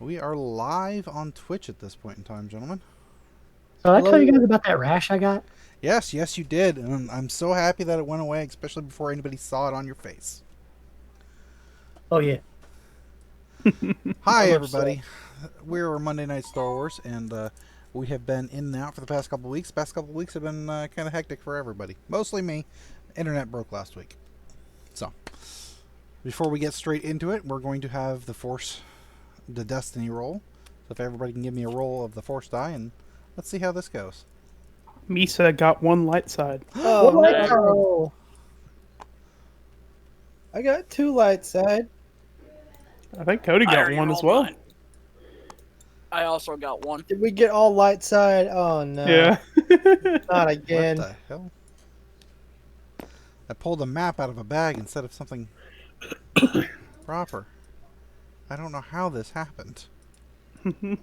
We are live on Twitch at this point in time, gentlemen. So I tell you guys about that rash I got? Yes, you did. And I'm so happy that it went away, especially before anybody saw it on your face. Oh, yeah. Hi, everybody. We're Monday Night Star Wars, and we have been in and out for the past couple of weeks. Past couple of weeks have been kind of hectic for everybody. Mostly me. Internet broke last week. So, before we get straight into it, we're going to have the Destiny roll. So if everybody can give me a roll of the Force die, and let's see how this goes. Misa got one light side. Oh, I got 2 light side. I think Cody got one as well. Mine. I also got one. Did we get all light side? Oh no. Yeah. Not again. What the hell? I pulled a map out of a bag instead of something proper. I don't know how this happened. Maybe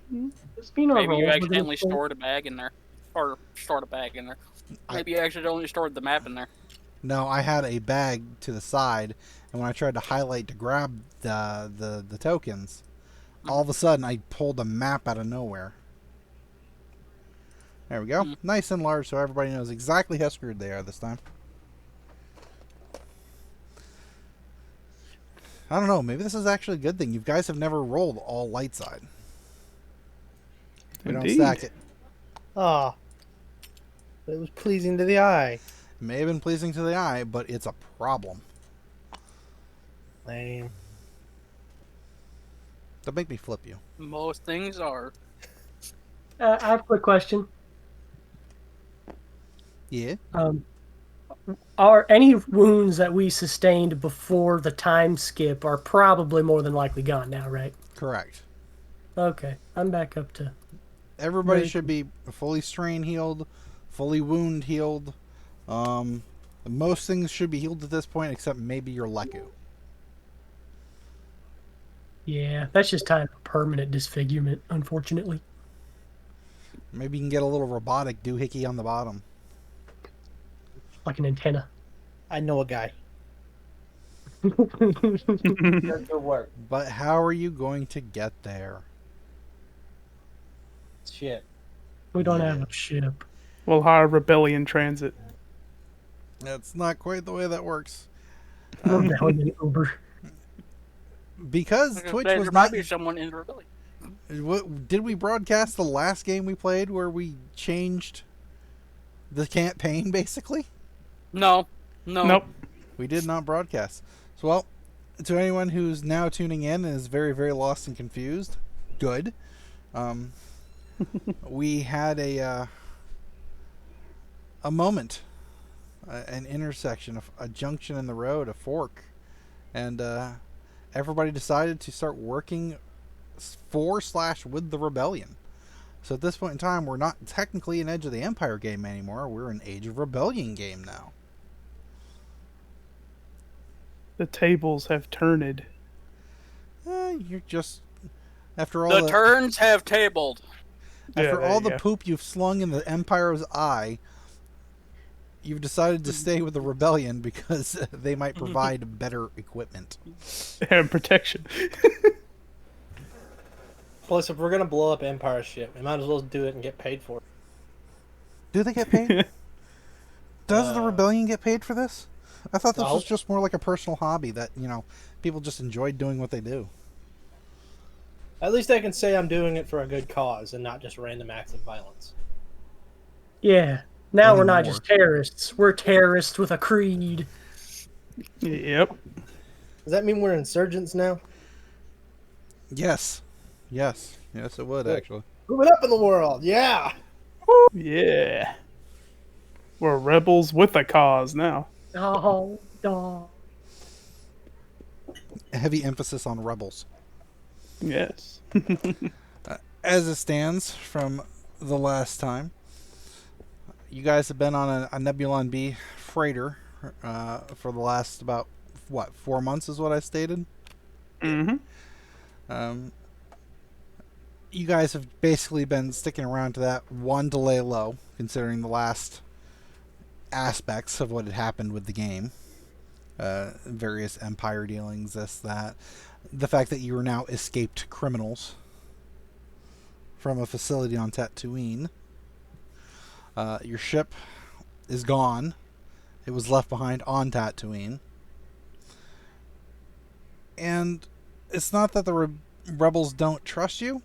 you accidentally stored a bag in there. Or stored a bag in there. Maybe you accidentally stored the map in there. No, I had a bag to the side, and when I tried to highlight to grab the tokens, all of a sudden I pulled a map out of nowhere. There we go. Nice and large so everybody knows exactly how screwed they are this time. I don't know. Maybe this is actually a good thing. You guys have never rolled all light side. We don't stack it. Ah. It was pleasing to the eye. It may have been pleasing to the eye, but it's a problem. Lame. Don't make me flip you. Most things are. I have a quick question. Yeah? Are any wounds that we sustained before the time skip are probably more than likely gone now, right? Correct. Okay, I'm back up to... Everybody should be fully strain healed, fully wound healed. Most things should be healed at this point, except maybe your Leku. Yeah, that's just time for permanent disfigurement, unfortunately. Maybe you can get a little robotic doohickey on the bottom. Like an antenna. I know a guy. Good to work. But how are you going to get there? Shit. We don't have a ship. We'll hire Rebellion Transit. That's not quite the way that works. We're down in Uber. Because Twitch was there not... might be someone in the rebellion. Did we broadcast the last game we played where we changed the campaign, basically? No. Nope. We did not broadcast. So, well, to anyone who's now tuning in and is very, very lost and confused, good. We had a moment, an intersection, a junction in the road, a fork, and everybody decided to start working for/with the rebellion. So at this point in time, we're not technically an Edge of the Empire game anymore. We're an Age of Rebellion game now. The tables have turned. You're just... After all The turns have tabled. After Yeah, all the yeah. poop you've slung in the Empire's eye, you've decided to stay with the Rebellion because they might provide better equipment. And protection. Plus, if we're gonna blow up Empire ship, we might as well do it and get paid for it. Do they get paid? Does the Rebellion get paid for this? I thought this was just more like a personal hobby that, people just enjoyed doing what they do. At least I can say I'm doing it for a good cause and not just random acts of violence. Yeah. Now we're not just terrorists. We're terrorists with a creed. Yep. Does that mean we're insurgents now? Yes. Yes, it would, Good. actually. Moving up in the world, yeah! Yeah. We're rebels with a cause now. Oh, dog. Heavy emphasis on rebels. Yes. As it stands from the last time, you guys have been on a Nebulon B freighter for the last about, 4 months is what I stated? Mm-hmm. You guys have basically been sticking around to that one to lay low, considering the last aspects of what had happened with the game. Various Empire dealings, this, that. The fact that you are now escaped criminals. from a facility on Tatooine. Your ship is gone. It was left behind on Tatooine. And it's not that the rebels don't trust you,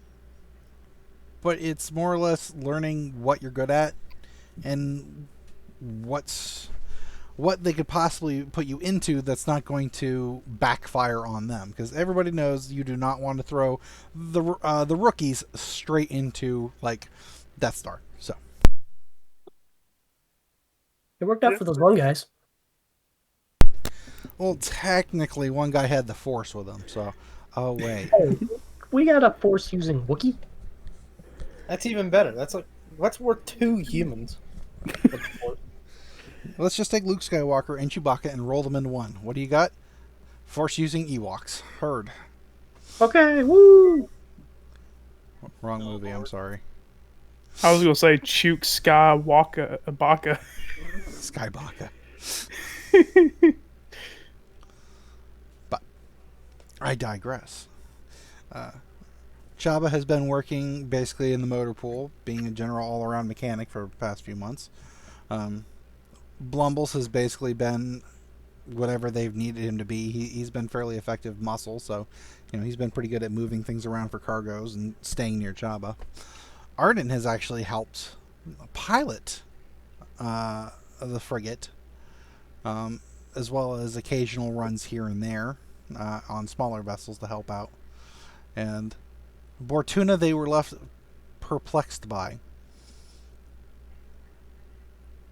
but it's more or less learning what you're good at and what they could possibly put you into that's not going to backfire on them, because everybody knows you do not want to throw the rookies straight into like Death Star. So It worked out for those one guys. well, technically one guy had the Force with him, so oh wait. Hey, we got a Force using Wookiee. That's even better. That's worth 2 humans. Let's just take Luke Skywalker and Chewbacca and roll them into one. What do you got? Force using Ewoks. Heard. Okay, woo! Wrong movie, I'm sorry. I was gonna say Chuk Skywalker Baka. Skybaka. But I digress. Chabba has been working basically in the motor pool, being a general all-around mechanic for the past few months. Blumbles has basically been whatever they've needed him to be. He's been fairly effective muscle, so he's been pretty good at moving things around for cargoes and staying near Chabba. Arden has actually helped pilot the frigate, as well as occasional runs here and there on smaller vessels to help out. And Bortuna they were left perplexed by.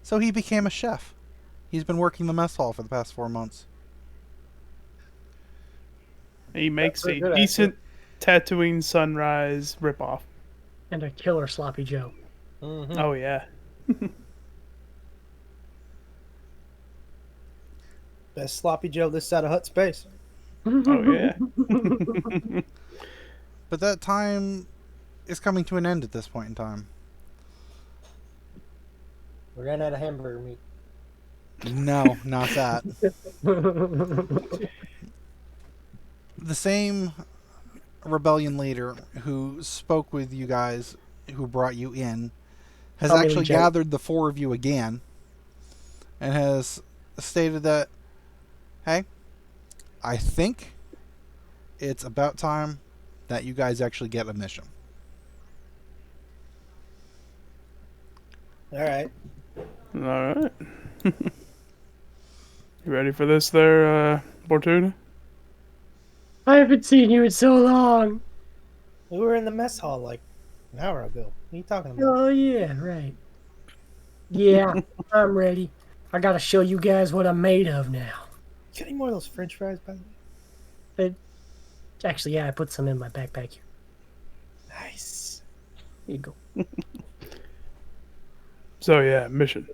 So he became a chef. He's been working the mess hall for the past 4 months. He makes a good, decent Tatooine sunrise ripoff. And a killer Sloppy Joe. Mhm. Oh yeah. Best sloppy Joe this side of Hut space. Oh yeah. But that time is coming to an end at this point in time. We ran out of hamburger meat. No, not that. The same rebellion leader who spoke with you guys, who brought you in, has actually gathered the 4 of you again and has stated that, hey, I think it's about time that you guys actually get a mission. All right. All right. You ready for this there, Bortuna? I haven't seen you in so long. We were in the mess hall like an hour ago. What are you talking about? Oh, yeah, right. Yeah, I'm ready. I gotta show you guys what I'm made of now. Got any more of those French fries, by the way? Actually, yeah, I put some in my backpack here. Nice. Here you go. So yeah, mission.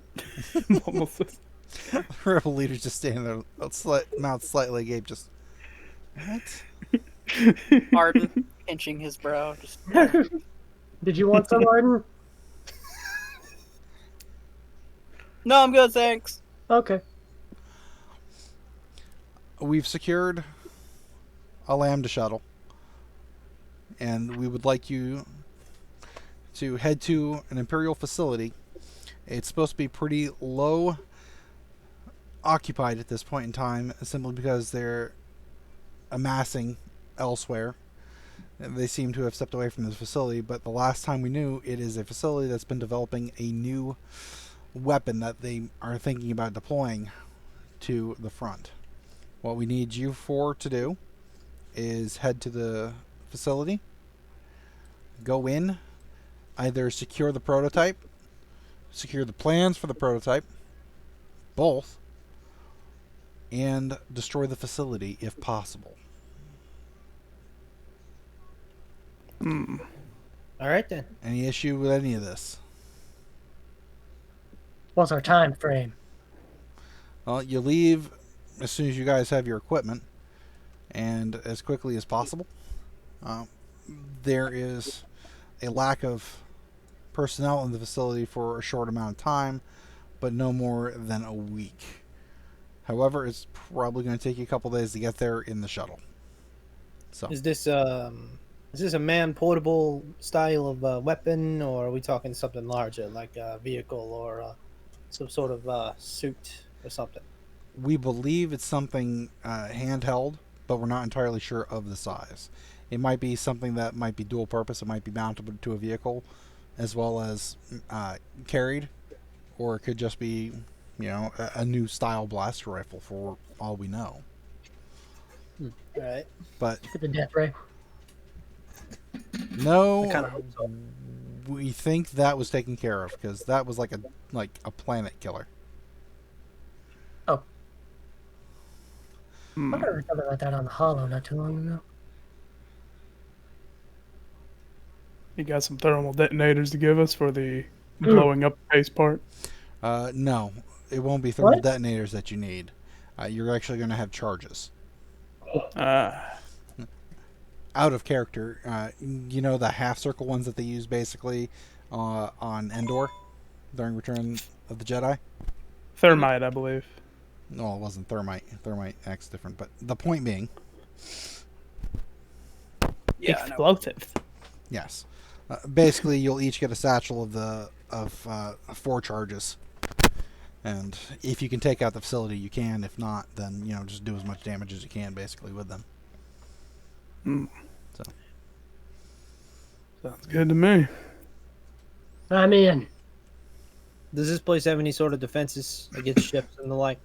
Rebel leader's just standing there, mouth slightly agape, just what? Arden pinching his brow. Just Did you want some, Arden? no, I'm good, thanks. Okay. We've secured a Lambda shuttle, and we would like you to head to an Imperial facility. It's supposed to be pretty low occupied at this point in time, simply because they're amassing elsewhere. They seem to have stepped away from this facility, but the last time we knew, it is a facility that's been developing a new weapon that they are thinking about deploying to the front. What we need you for to do is head to the facility, go in, either secure the prototype, secure the plans for the prototype, both, and destroy the facility if possible. All right then. Any issue with any of this? What's our time frame? Well, you leave as soon as you guys have your equipment, and as quickly as possible. There is a lack of personnel in the facility for a short amount of time, but no more than a week. However, it's probably going to take you a couple days to get there in the shuttle. So Is this Is this a man-portable style of weapon, or are we talking something larger, like a vehicle or some sort of suit or something? We believe it's something handheld, but we're not entirely sure of the size. It might be something that might be dual purpose. It might be mounted to a vehicle, as well as carried, or it could just be, a new style blaster rifle for all we know. All right. But For the death ray. no, I kind of hope so. we think that was taken care of because that was like a planet killer. Oh, Hmm. I heard something like that on the Hollow not too long ago. You got some thermal detonators to give us for the blowing up the base part? No, it won't be thermal What? detonators that you need. You're actually going to have charges. Out of character, the half circle ones that they use basically on Endor during Return of the Jedi. Thermite, I believe. No, it wasn't thermite. Thermite acts different, but the point being, Explosive. yes, basically you'll each get a satchel of 4 charges, and if you can take out the facility, you can. If not, then just do as much damage as you can, basically, with them. Hmm. So Sounds good to me. I'm in. Does this place have any sort of defenses against ships and the like?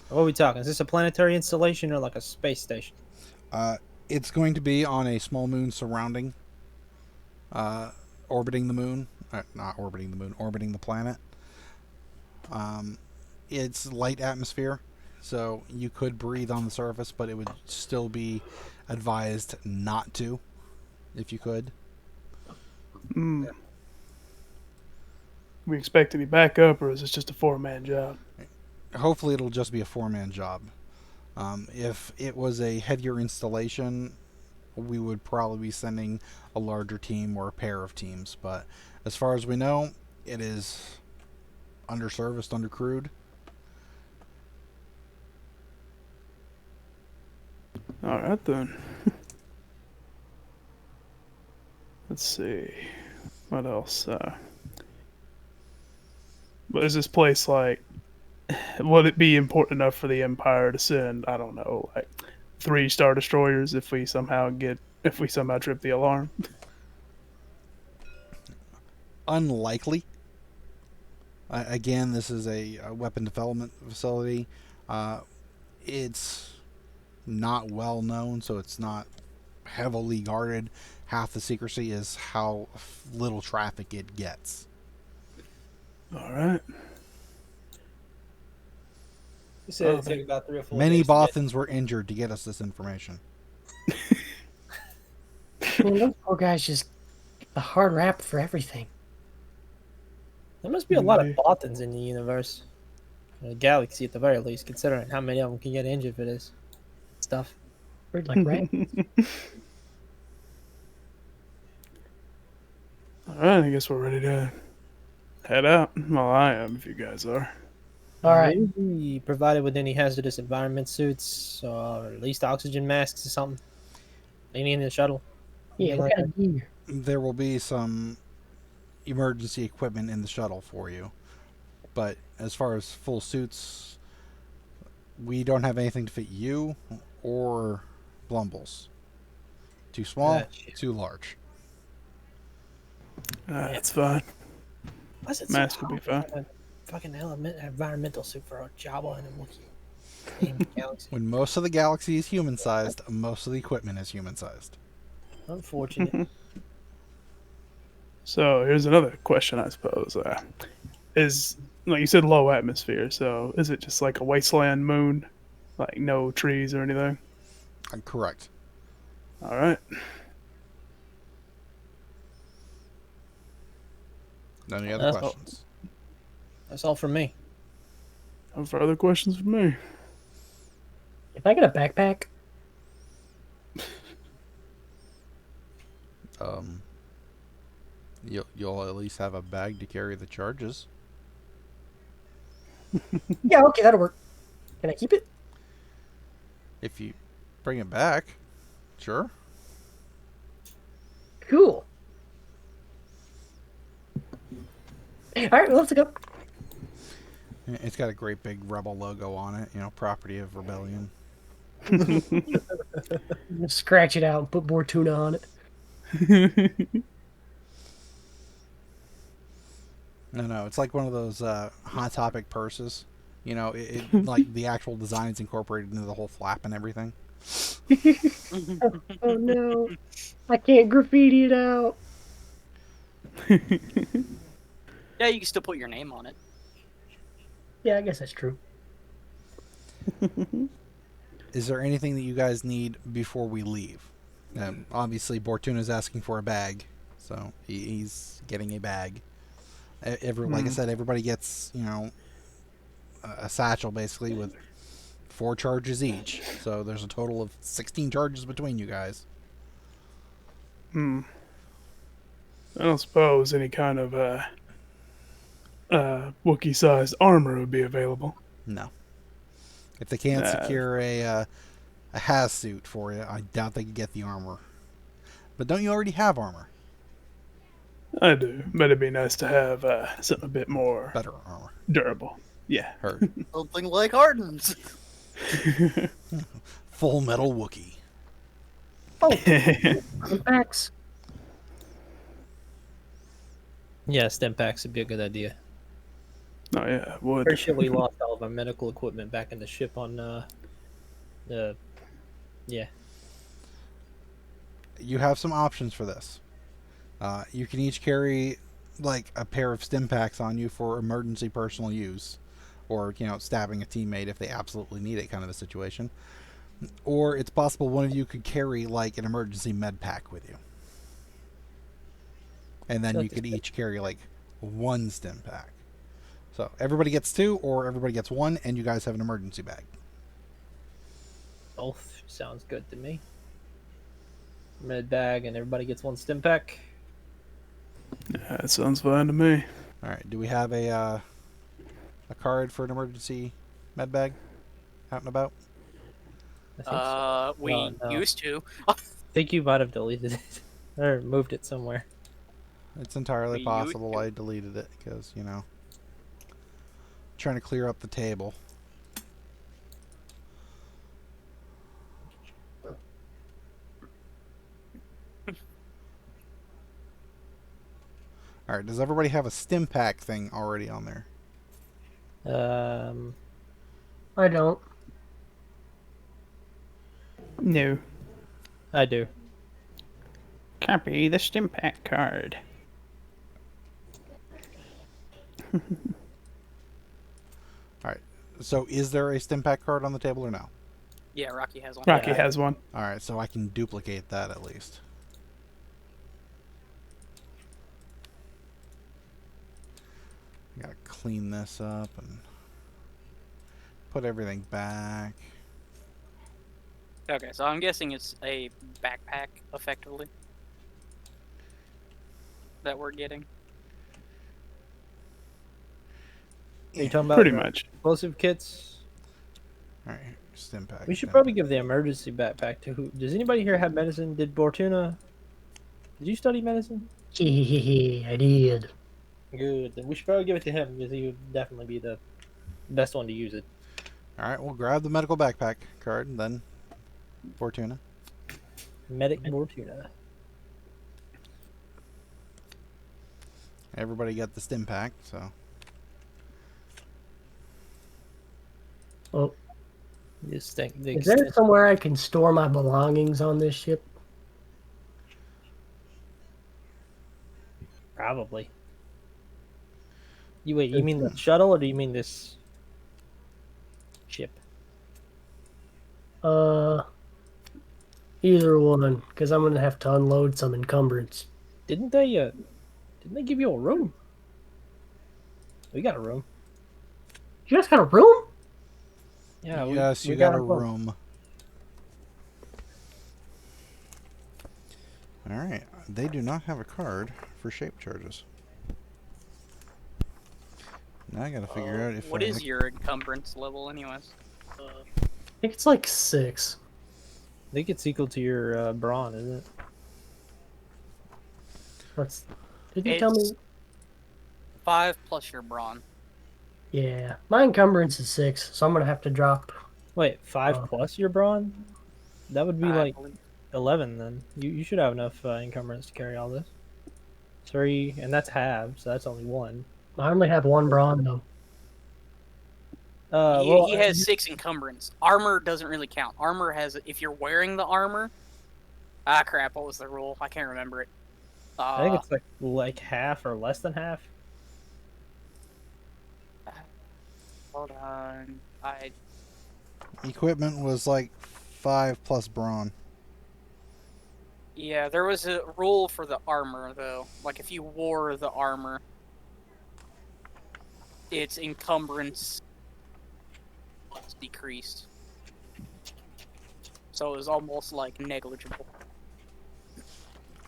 What are we talking? Is this a planetary installation or like a space station? it's going to be on a small moon surrounding, orbiting the moon. Not orbiting the moon, orbiting the planet. It's light atmosphere, so you could breathe on the surface, but it would still be advised not to, if you could. Hmm. We expect any backup, or is this just a 4-man job? Hopefully it'll just be a 4-man job. If it was a heavier installation, we would probably be sending a larger team or a pair of teams, but as far as we know, it is underserviced, undercrewed. All right, then. Let's see. What else? But is this place like? Would it be important enough for the Empire to send? I don't know, like 3 Star Destroyers if we somehow trip the alarm. Unlikely. Again, this is a weapon development facility. It's not well known, so it's not heavily guarded. Half the secrecy is how little traffic it gets. All right. You said it'd take about 3 or 4 Many days to get- Bothans were injured to get us this information. Man, those poor guys just get the hard rap for everything. There must be a lot of Indeed. Bothans in the universe. Or the galaxy at the very least, considering how many of them can get injured for this stuff. Weird like rat. All right, I guess we're ready to head out. Well, I am, if you guys are. All right. Will we be provided with any hazardous environment suits or at least oxygen masks or something? Any in the shuttle? Yeah, Anything what like kind of gear? There will be some emergency equipment in the shuttle for you, but as far as full suits, we don't have anything to fit you or Blumbles. Too small, Gotcha. too large. That's fine. Why's it Mask so will be hard to fine. find a fucking environmental suit for a Chabba and a Wookie? Damn galaxy. When most of the galaxy is human-sized, most of the equipment is human-sized. Unfortunate. So here's another question, I suppose. Is, like you said, low atmosphere, so is it just like a wasteland moon? Like no trees or anything? Correct. All right. Any other That's all. questions? That's all from me. No further questions for me. If I get a backpack, You'll at least have a bag to carry the charges. yeah, okay, that'll work. Can I keep it? If you bring it back, sure. right, well, let's go. It's got a great big rebel logo on it. You know, property of rebellion. Just scratch it out and put Bortuna on it. No, it's like one of those Hot Topic purses. You know, like the actual design is incorporated into the whole flap and everything. Oh no, I can't graffiti it out. Yeah, you can still put your name on it. Yeah, I guess that's true. Is there anything that you guys need before we leave? Obviously, Bortuna's asking for a bag, so he's getting a bag. Like I said, everybody gets, you know, a satchel basically with 4 charges each. So there's a total of 16 charges between you guys. I don't suppose any kind of Wookiee-sized armor would be available. No. If they can't secure a has suit for you, I doubt they could get the armor. But don't you already have armor? I do, but it'd be nice to have something a bit more Better armor. durable. Yeah. Heard. Something like Arden's. Full metal Wookiee. Max. Yeah, stim packs would be a good idea. Oh yeah, would. Pretty sure we lost all of our medical equipment back in the ship on yeah. You have some options for this. You can each carry like a pair of stim packs on you for emergency personal use, or, you know, stabbing a teammate if they absolutely need it, kind of a situation. Or it's possible one of you could carry like an emergency med pack with you, and then you could each carry like 1 stim pack. So everybody gets 2, or everybody gets 1, and you guys have an emergency bag. Both sounds good to me. Med bag and everybody gets 1 stim pack. Yeah, that sounds fine to me. All right. Do we have a card for an emergency med bag out and about? I think so. We No. used to. I think you might have deleted it or moved it somewhere. It's entirely We possible used to. I deleted it because, you know, trying to clear up the table. All right. Does everybody have a stim pack thing already on there? I don't. No. I do. Copy the Stimpack card. All right. So is there a stim pack card on the table or no? Yeah, Rocky has one. Rocky has one. All right. So I can duplicate that at least. I gotta clean this up and put everything back. Okay, so I'm guessing it's a backpack, effectively, that we're getting. Are you talking about Pretty much. explosive kits? All right. Stim pack. We should stim probably pack. give the emergency backpack to who? Does anybody here have medicine? Did Bortuna? Did you study medicine? I did. Good. Then we should probably give it to him because he would definitely be the best one to use it. All right. We'll grab the medical backpack card and then Bortuna. Medic Bortuna. Everybody got the stim pack, so. Well, This thing. The is there somewhere I can store my belongings on this ship? Probably. You mean the shuttle or do you mean this ship? Either one, because I'm gonna have to unload some encumbrance. Didn't they give you a room? We got a room. You guys got a room? Yeah. Yes, we you got a room. room. All right. They do not have a card for shape charges. Now I gotta figure out if What I is your encumbrance level, anyways? I think it's like 6. I think it's equal to your brawn, isn't it? Did you tell me? 5 plus your brawn. Yeah, my encumbrance is 6, so I'm gonna have to drop. Wait, 5 Oh. plus your brawn? That would be I like believe. 11 then. You should have enough encumbrance to carry all this. 3, and that's half, so that's only 1. I only have 1 brawn though. He has 6 encumbrance. Armor doesn't really count. Armor has, if you're wearing the armor. Ah, crap! What was the rule? I can't remember it. I think it's like half or less than half. Hold on. Equipment was like 5 plus brawn. Yeah, there was a rule for the armor though. Like if you wore the armor, its encumbrance was decreased. So it was almost like negligible.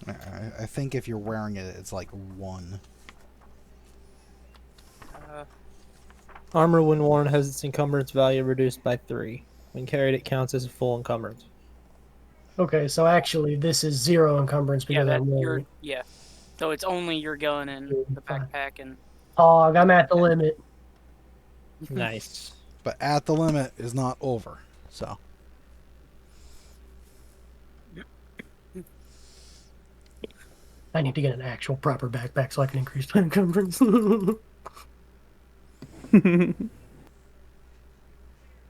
I think if you're wearing it, it's like 1. Armor, when worn, has its encumbrance value reduced by 3. When carried, it counts as a full encumbrance. Okay, so actually this is 0 encumbrance Yeah, because I'm wearing. yeah. So it's only your gun and the backpack and. Hog, I'm at the limit. Nice. But at the limit is not over. So. I need to get an actual proper backpack so I can increase my encumbrance.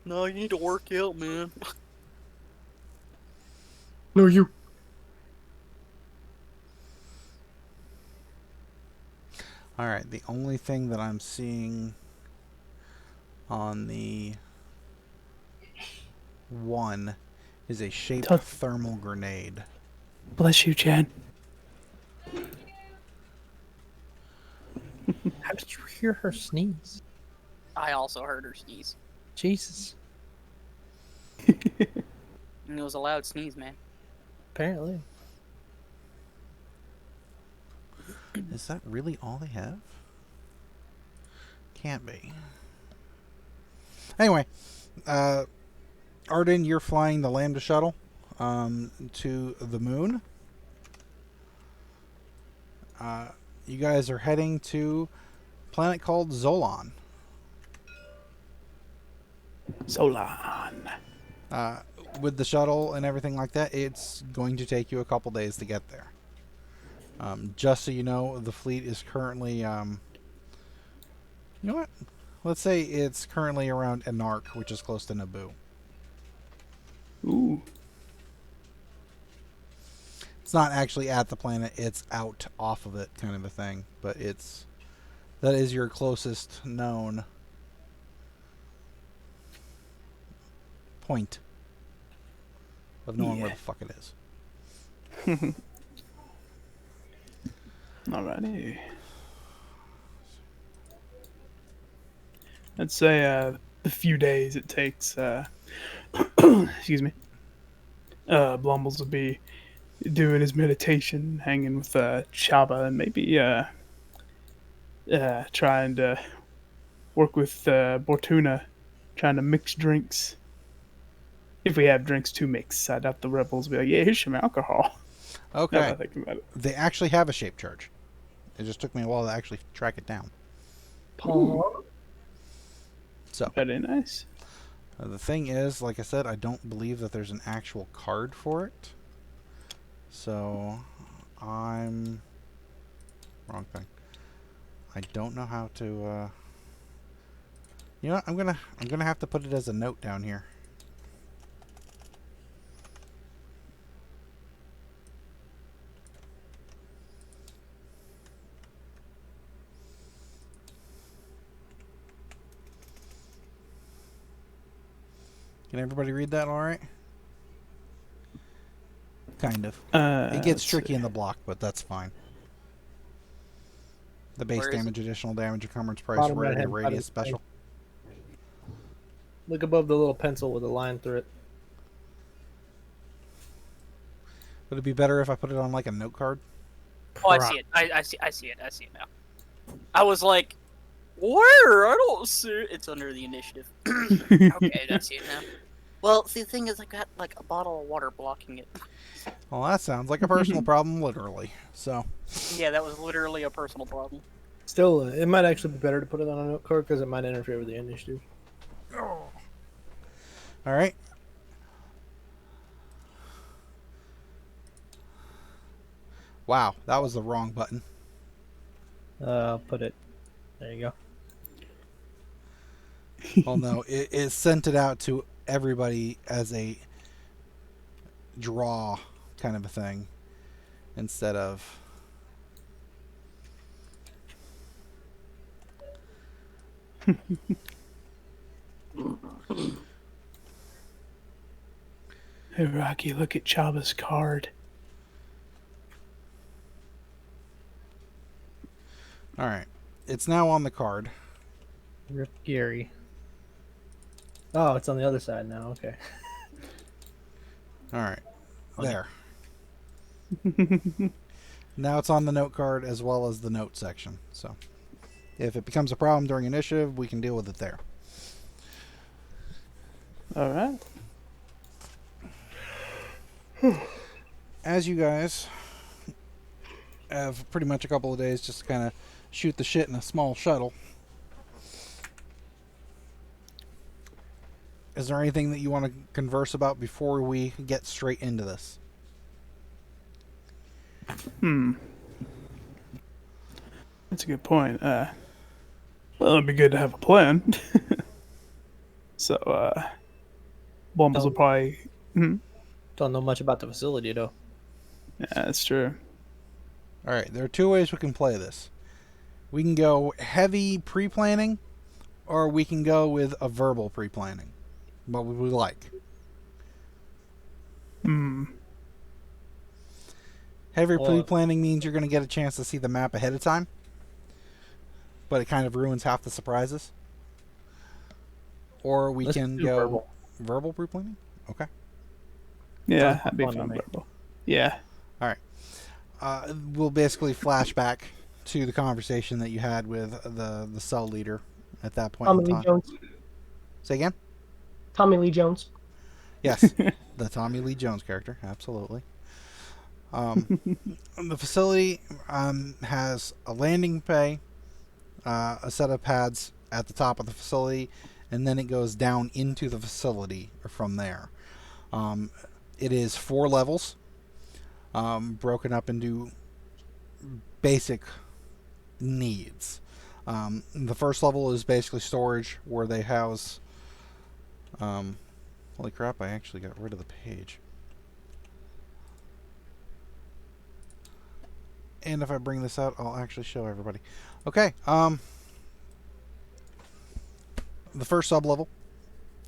No, you need to work out, man. No, you. Alright, the only thing that I'm seeing on the 1 is a shaped thermal grenade. Bless you, Jen. How did you hear her sneeze? I also heard her sneeze. Jesus. And it was a loud sneeze, man. Apparently. Is that really all they have? Can't be. Anyway, Arden, you're flying the Lambda shuttle to the moon. You guys are heading to a planet called Zolon. Solon. With the shuttle and everything like that, it's going to take you a couple days to get there. Just so you know, the fleet is currently, you know what? Let's say it's currently around Anark, which is close to Naboo. Ooh. It's not actually at the planet, it's out off of it, kind of a thing. But that is your closest known point of knowing where the fuck it is. Alrighty. I'd say the few days it takes, excuse me, Blumbles will be doing his meditation, hanging with Chabba, and maybe trying to work with Bortuna, trying to mix drinks. If we have drinks to mix, I doubt the rebels will be like, yeah, here's some alcohol. Okay. Now that I think about it. They actually have a shape charge. It just took me a while to actually track it down. Paul. So Very nice. the thing is, like I said, I don't believe that there's an actual card for it. So I'm wrong thing. I don't know how to. You know what? I'm gonna have to put it as a note down here. Can everybody read that all right? Kind of. It gets tricky in the block, but that's fine. The base Where is damage, additional damage, encumbrance price, Bottom rarity, right-hand side of radius, the special. Look above the little pencil with a line through it. Would it be better if I put it on like a note card? Oh, I see it. I see it. I see it now. I was like, where? I don't see it. It's under the initiative. Okay, I see it now. Well, see, the thing is, I got like a bottle of water blocking it. Well, that sounds like a personal problem, literally. So, Yeah, that was literally a personal problem. Still, it might actually be better to put it on a note card because it might interfere with the initiative. All right. Wow, that was the wrong button. I'll put it. There you go. Well, no, it sent it out to everybody as a draw kind of a thing instead of. Hey, Rocky, look at Chabba's card. All right, it's now on the card. Rip Gary. Oh, it's on the other side now. Okay. All right, there. Now it's on the note card as well as the note section. So if it becomes a problem during initiative, we can deal with it there. All right. As you guys have pretty much a couple of days just to kind of shoot the shit in a small shuttle, is there anything that you want to converse about before we get straight into this? That's a good point. Well, it'd be good to have a plan. So, Blumbles will probably... Don't know much about the facility though. Yeah, that's true. All right, there are two ways we can play this. We can go heavy pre-planning, or we can go with a verbal pre-planning. What would we like? Heavy pre-planning means you're going to get a chance to see the map ahead of time, but it kind of ruins half the surprises. Or we can go verbal pre-planning. Okay. Yeah, that'd be fun. Verbal. Yeah. All right. We'll basically flash back to the conversation that you had with the cell leader at that point Tommy in Lee time. Jones. Say again? Tommy Lee Jones. Yes, the Tommy Lee Jones character, absolutely. The facility has a landing bay, a set of pads at the top of the facility, and then it goes down into the facility from there. It is 4 levels, broken up into basic needs. The first level is basically storage, where they house... holy crap, I actually got rid of the page. And if I bring this out, I'll actually show everybody. Okay, the first sub-level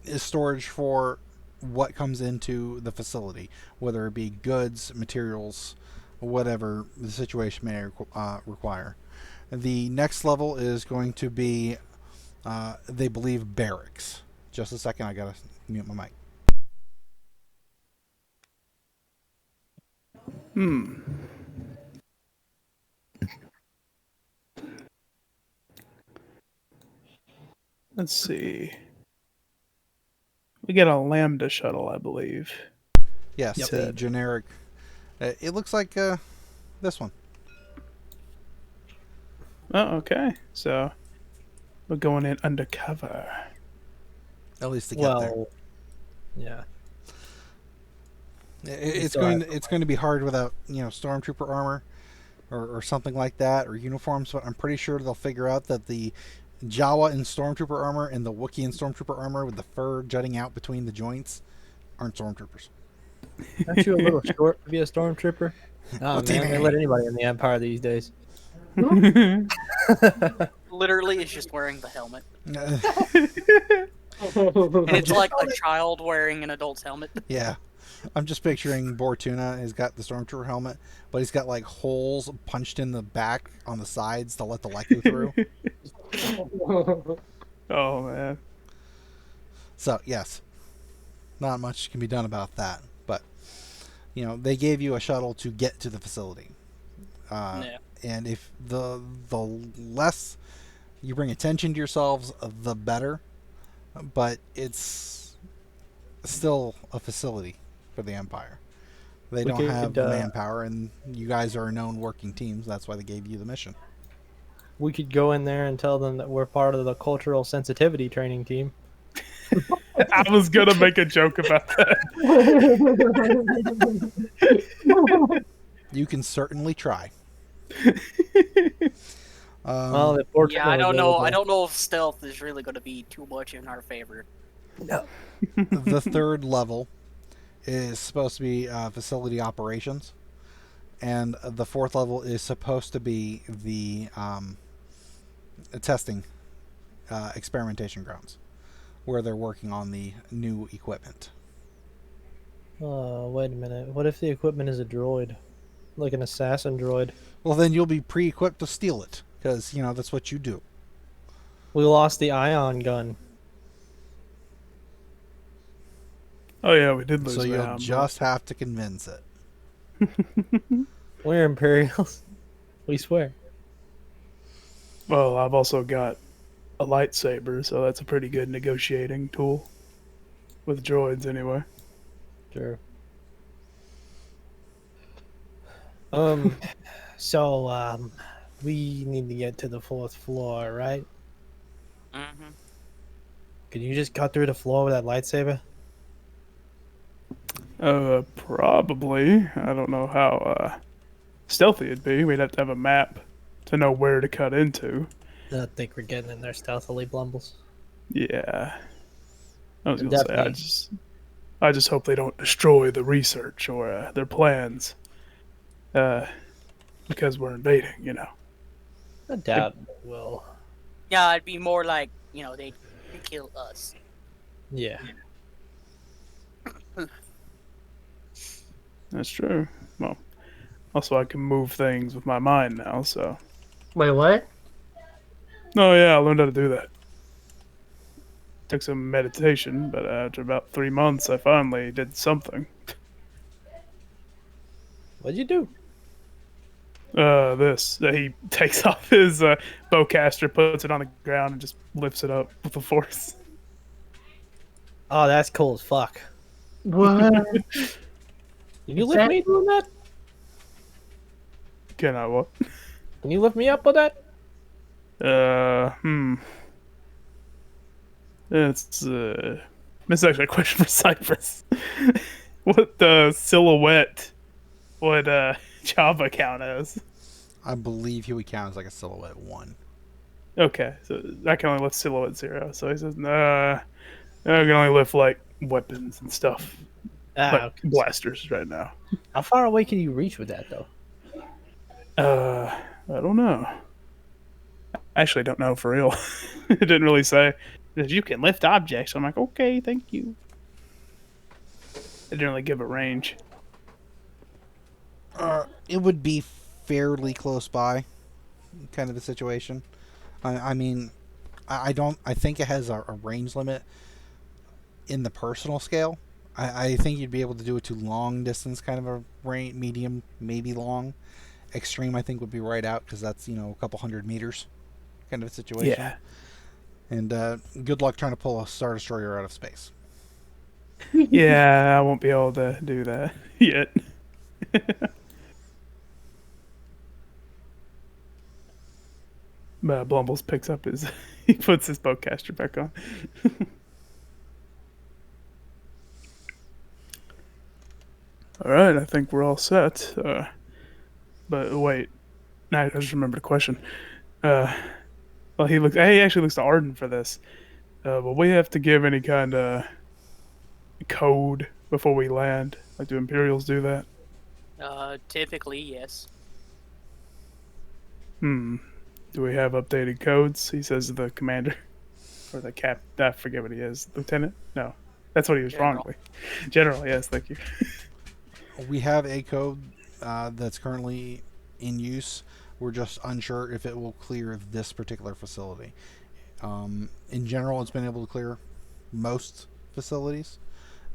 is storage for what comes into the facility, whether it be goods, materials, whatever the situation may require. The next level is going to be, they believe, barracks. Just a second, I gotta mute my mic. Let's see. We get a Lambda shuttle, I believe. Yes, the generic. It looks like this one. Oh, okay. So we're going in undercover. At least to get there. Yeah. It's going to be hard without stormtrooper armor or something like that, or uniforms. But I'm pretty sure they'll figure out that the Jawa in stormtrooper armor and the Wookiee in stormtrooper armor with the fur jutting out between the joints aren't stormtroopers. Aren't you a little short to be a stormtrooper? Oh man, they let anybody in the Empire these days. Literally, is just wearing the helmet. And it's like a child wearing an adult's helmet. Yeah. I'm just picturing Bortuna. He's got the stormtrooper helmet, but he's got like holes punched in the back on the sides to let the light go through. Oh man. So yes, not much can be done about that. But they gave you a shuttle to get to the facility. Yeah. And if the less you bring attention to yourselves, the better. But it's still a facility for the Empire. They don't have the manpower, and you guys are known working teams. That's why they gave you the mission. We could go in there and tell them that we're part of the cultural sensitivity training team. I was gonna make a joke about that. You can certainly try. Well, if Yeah, I Bortuna don't was know. able I to- don't know if stealth is really going to be too much in our favor. The third level is supposed to be facility operations, and the fourth level is supposed to be the testing experimentation grounds, where they're working on the new equipment. Oh, wait a minute. What if the equipment is a droid? Like an assassin droid? Well, then you'll be pre-equipped to steal it, because that's what you do. We lost the ion gun. Oh yeah, we did lose. So the you'll Hound, just have to convince it. We're Imperials. We swear. Well, I've also got a lightsaber, so that's a pretty good negotiating tool with droids, anyway. Sure. So, we need to get to the 4th floor, right? Mm-hmm. Can you just cut through the floor with that lightsaber? Probably. I don't know how stealthy it'd be. We'd have to have a map to know where to cut into. I don't think we're getting in there stealthily, Blumbles. Yeah. I was gonna say, Definitely. I just hope they don't destroy the research or their plans. Because we're invading, I doubt it will. Yeah, it'd be more like they kill us. Yeah. That's true. Well, also I can move things with my mind now, so. Wait, what? Oh yeah, I learned how to do that. Took some meditation, but after about 3 months, I finally did something. What'd you do? He takes off his bowcaster, puts it on the ground, and just lifts it up with the force. Oh, that's cool as fuck. What? Can you lift me doing that? Can I what? Can you lift me up with that? It's actually a question for Cypress. What silhouette would Chabba count as? I believe he would count as like a silhouette 1. Okay, so I can only lift silhouette 0. So he says, I can only lift like weapons and stuff, like Okay. blasters right now. How far away can you reach with that, though? I don't know. I actually don't know for real. It didn't really say. It says, you can lift objects. I'm like, okay, thank you. It didn't really give a range. It would be fairly close by, kind of a situation. I mean, I think it has a range limit in the personal scale. I think you'd be able to do it to long distance, kind of a range, medium, maybe long. Extreme, I think, would be right out because that's a couple hundred meters, kind of a situation. Yeah. And good luck trying to pull a Star Destroyer out of space. Yeah, I won't be able to do that yet. Blumbles picks up he puts his bowcaster back on. All right, I think we're all set. But wait, I just remembered a question. Well, he actually looks to Arden for this. Will we have to give any kind of code before we land? Like, do Imperials do that? Typically, yes. Do we have updated codes? He says the commander. Or the cap. I forget what he is. Lieutenant? No. That's what he was General. wrongly. General, yes, thank you. We have a code that's currently in use. We're just unsure if it will clear this particular facility. In general, it's been able to clear most facilities,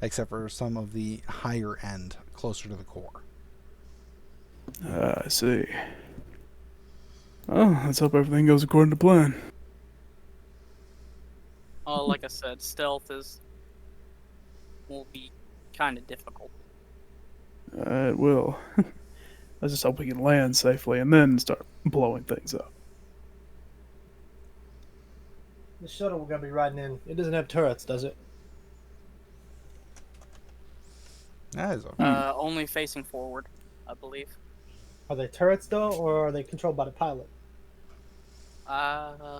except for some of the higher end, closer to the core. I see. Well, let's hope everything goes according to plan. Like I said, stealth will be kind of difficult. It will. Let's just hope we can land safely and then start blowing things up. The shuttle we're gonna be riding in, it doesn't have turrets, does it? That is a Only facing forward, I believe. Are they turrets though, or are they controlled by the pilot?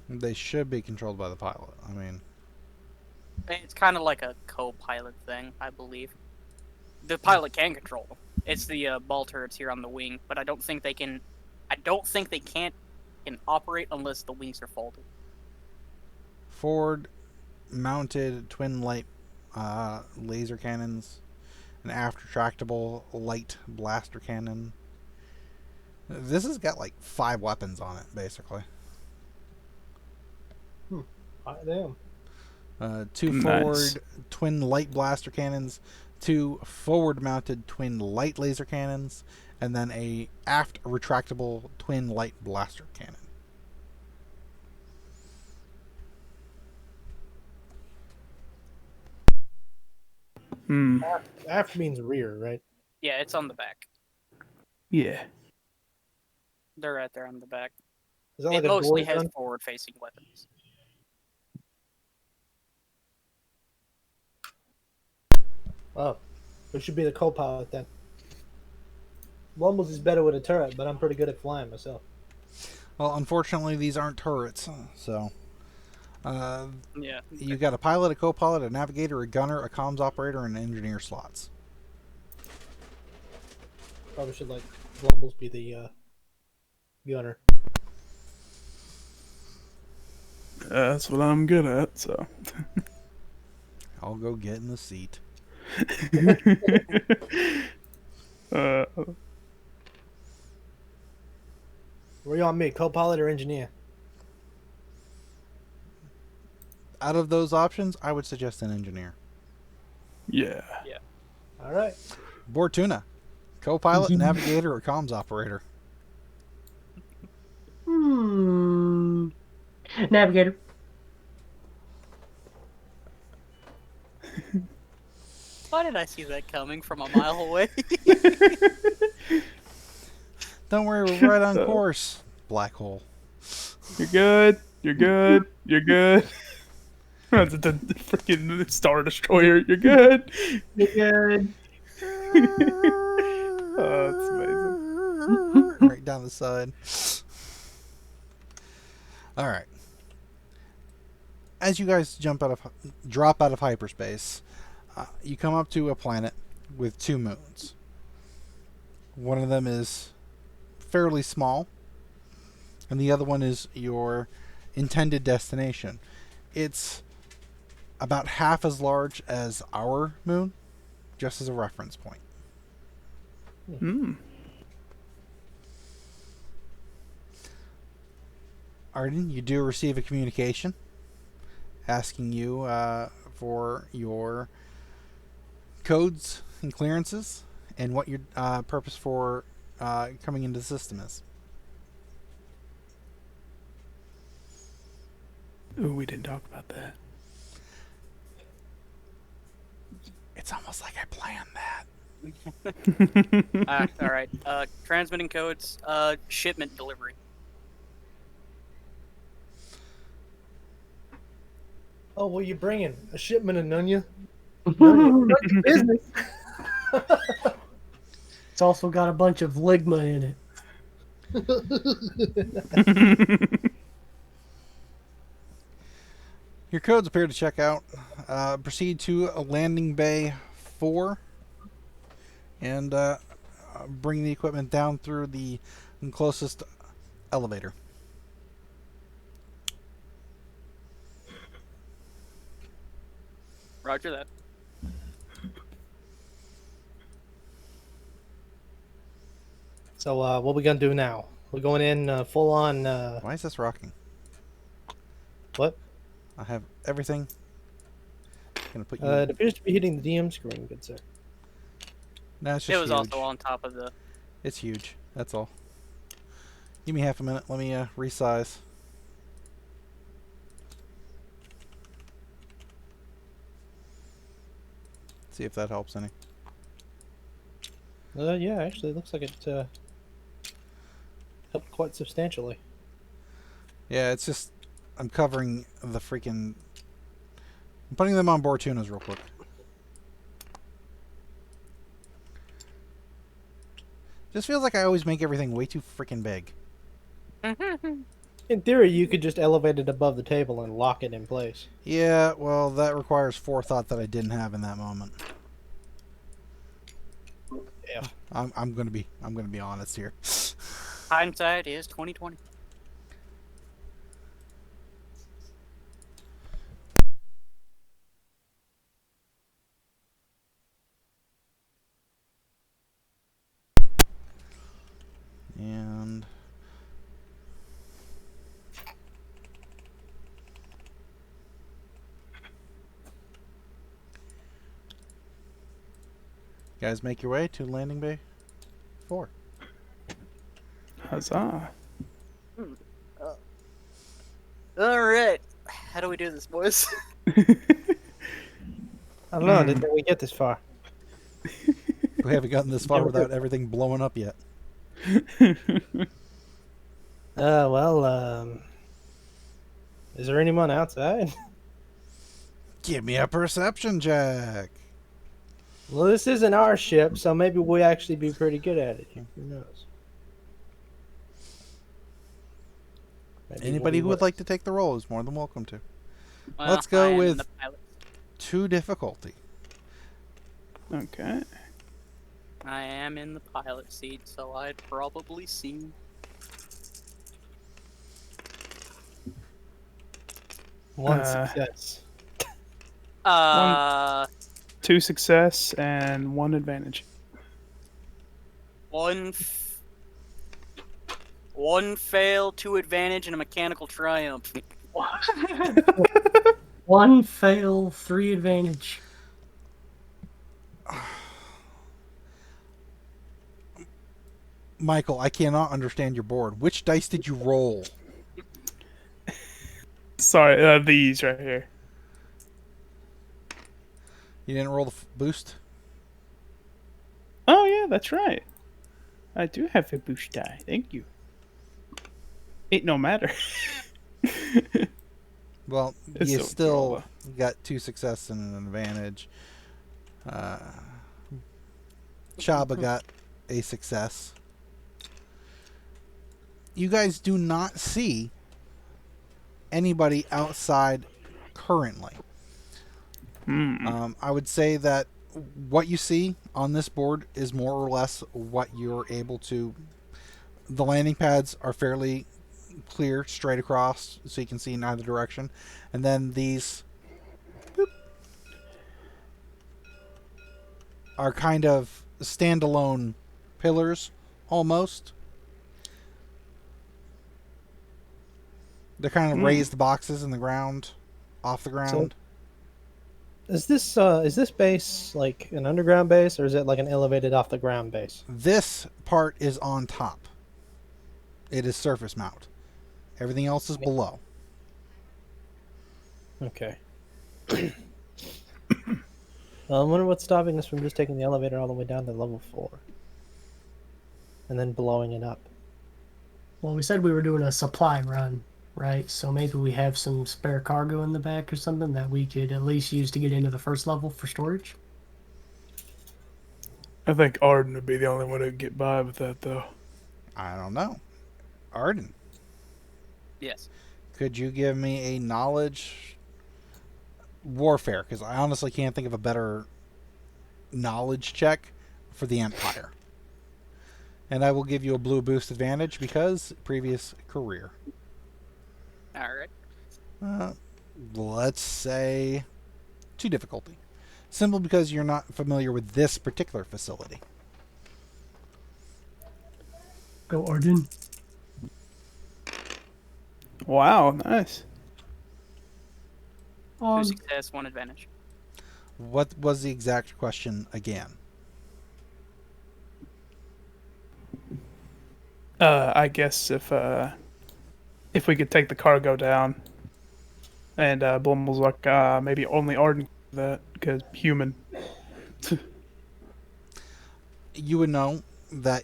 They should be controlled by the pilot. I mean, It's kind of like a co-pilot thing, I believe. The pilot can control them. It's the ball turrets here on the wing, but I don't think they can. I don't think they can operate unless the wings are folded. forward mounted twin light laser cannons, an aft retractable light blaster cannon. This has got like 5 weapons on it, basically. Damn. 2 Nice. forward twin light blaster cannons, 2 forward mounted twin light laser cannons, and then a aft retractable twin light blaster cannon. Hmm. Aft means rear, right? Yeah, it's on the back. Yeah. They're right there on the back. Is that It like a mostly doors has gun? forward-facing weapons. Oh, it should be the co-pilot then. Blumbles is better with a turret, but I'm pretty good at flying myself. Well, unfortunately, these aren't turrets, so Yeah. you got a pilot, a co-pilot, a navigator, a gunner, a comms operator, and an engineer slots. Probably should let Blumbles be the gunner. That's what I'm good at, so. I'll go get in the seat. uh, Where you on me, co-pilot or engineer? Out of those options, I would suggest an engineer. yeah. All right. Bortuna, co-pilot, navigator, or comms operator. Navigator. Why did I see that coming from a mile away? Don't worry, we're right on course. Black hole. You're good. You're good. You're good. That's the freaking Star Destroyer. You're good. You're good. Oh, that's amazing. Right down the side. All right. As you guys drop out of hyperspace, you come up to a planet with 2 moons. One of them is fairly small, and the other one is your intended destination. It's about half as large as our moon, just as a reference point. Hmm. Arden, you do receive a communication asking you for your codes and clearances and what your purpose for coming into the system is. Ooh, we didn't talk about that. It's almost like I planned that. All right. Transmitting codes. Shipment delivery. Oh, what are you bringing? A shipment of Nunya? Business. It's also got a bunch of ligma in it. Your codes appear to check out. Proceed to landing bay 4 and bring the equipment down through the closest elevator. Roger that. So, what we gonna do now? We're going in full on. Why is this rocking? What? I have everything. Gonna put you. It appears to be hitting the DM screen, good sir. No, it's It just was huge. also on top of the. It's huge. That's all. Give me half a minute. Let me resize. See if that helps any. Yeah, actually, it looks like it helped quite substantially. Yeah, it's just I'm covering the freaking. I'm putting them on Bortunas real quick. Just feels like I always make everything way too freaking big. In theory, you could just elevate it above the table and lock it in place. Yeah, well, that requires forethought that I didn't have in that moment. Yeah. I'm gonna be honest here. Hindsight is 2020. And guys, make your way to landing bay 4. Huzzah. All right. How do we do this, boys? I don't know. Did we get this far? We haven't gotten this far without everything blowing up yet. Well, is there anyone outside? Give me a perception check. Well, this isn't our ship, so maybe we actually be pretty good at it. Who knows? Maybe Anybody who we'll would like to take the role is more than welcome to. Well, Let's go I am with- in the pilot. 2 difficulty. Okay. I am in the pilot seat, so I'd probably see. one Uh, success. 2 success and 1 advantage. One fail, 2 advantage, and a mechanical triumph. 1 fail, 3 advantage. Michael, I cannot understand your board. Which dice did you roll? Sorry, these right here. You didn't roll the boost? Oh yeah, that's right. I do have a boost die. Thank you. Ain't no matter. Well, It's you so still got 2 success and an advantage. Chabba got a success. You guys do not see anybody outside currently. I would say that what you see on this board is more or less what you're able to. The landing pads are fairly clear, straight across, so you can see in either direction. And then these are kind of standalone pillars, almost. They're kind of raised boxes in the ground, off the ground. Is this base like an underground base, or is it like an elevated off the ground base? This part is on top. It is surface mount. Everything else is below. Okay. Well, I wonder what's stopping us from just taking the elevator all the way down to level 4. And then blowing it up. Well, we said we were doing a supply run, right? So maybe we have some spare cargo in the back or something that we could at least use to get into the first level for storage. I think Arden would be the only one who'd get by with that, though. I don't know. Arden, Yes. could you give me a knowledge warfare? Because I honestly can't think of a better knowledge check for the Empire. And I will give you a blue boost advantage because previous career. All right. Let's say 2 difficulty. Simple because you're not familiar with this particular facility. Go Arden. Wow, nice. 2 success, 1 advantage. What was the exact question again? I guess if we could take the cargo down, and Blumbles like maybe only Arden could do that because human. You would know that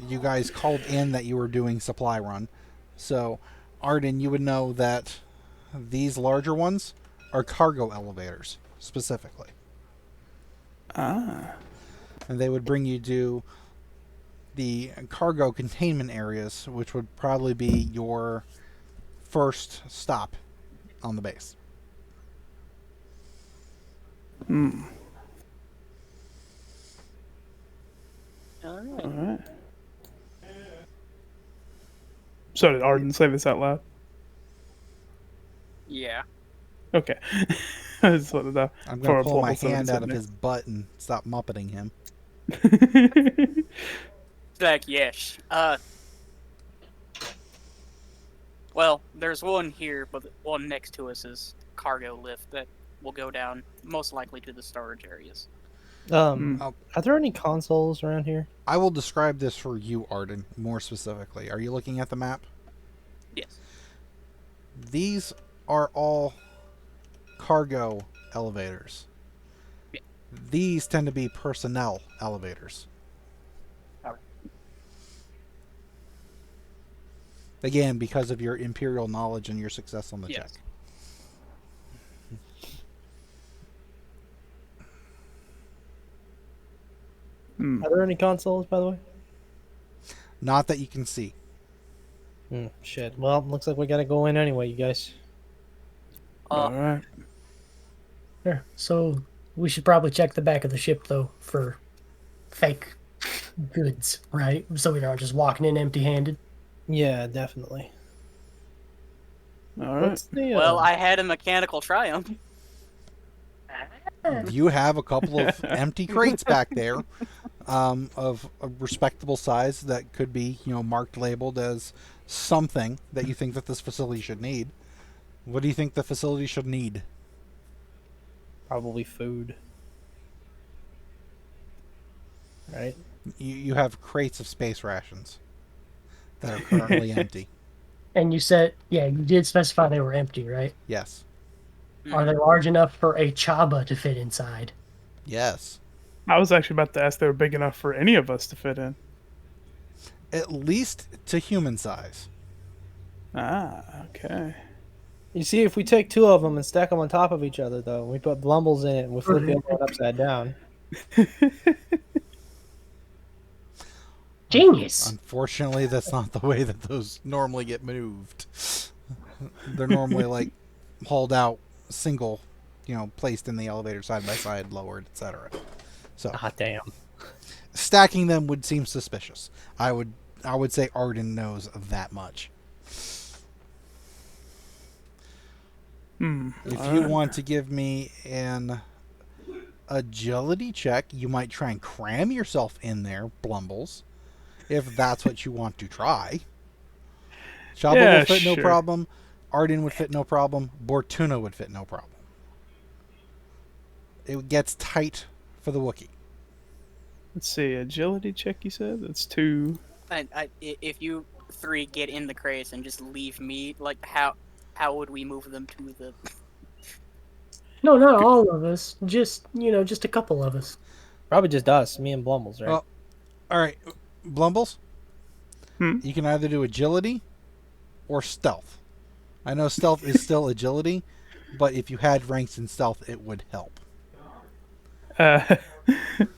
you guys called in that you were doing supply run. So Arden, you would know that these larger ones are cargo elevators, specifically. Ah. And they would bring you to the cargo containment areas, which would probably be your first stop on the base. Hmm. All right. All right. So did Arden say this out loud? Yeah. Okay. I just wanted to I'm for going a to pull my Blumbles that hand was out of in his butt and stop muppeting him. there. Like, yes. Well, there's one here, but the one next to us is cargo lift that will go down, most likely to the storage areas. Oh. Are there any consoles around here? I will describe this for you, Arden, more specifically. Are you looking at the map? Yes. These are all cargo elevators. Yeah. These tend to be personnel elevators. Alright. Again, because of your Imperial knowledge and your success on the Yes. check. Are there any consoles, by the way? Not that you can see. Shit. Well, looks like we gotta go in anyway, you guys. All right. Sure. So we should probably check the back of the ship though for fake goods, right? So we aren't just walking in empty-handed. Yeah, definitely. All right. What's the? Well, I had a mechanical triumph. You have a couple of empty crates back there of a respectable size that could be, marked, labeled as something that you think that this facility should need. What do you think the facility should need? Probably food. Right? You have crates of space rations that are currently empty. And you said, yeah, you did specify they were empty, right? Yes. Are they large enough for a Chabba to fit inside? Yes. I was actually about to ask if they were big enough for any of us to fit in. At least to human size. Ah, okay. You see, if we take two of them and stack them on top of each other, though, we put Blumbles in it and we flip the other one upside down. Genius. Unfortunately, that's not the way that those normally get moved. They're normally like hauled out, single, placed in the elevator side by side, lowered, etc. So Ah, damn. stacking them would seem suspicious. I would say Arden knows that much. If you want to give me an agility check, you might try and cram yourself in there, Blumbles, if that's what you want to try. Chabba will fit no problem. Arden would fit no problem. Bortuna would fit no problem. It gets tight for the Wookiee. Let's see. Agility check, you said? That's 2. If you three get in the crates and just leave me, like, how would we move them to the... No, not all of us. Just, just a couple of us. Probably just us, me and Blumbles, right? Well, all right, Blumbles, Hmm? you can either do agility or stealth. I know stealth is still agility, but if you had ranks in stealth, it would help.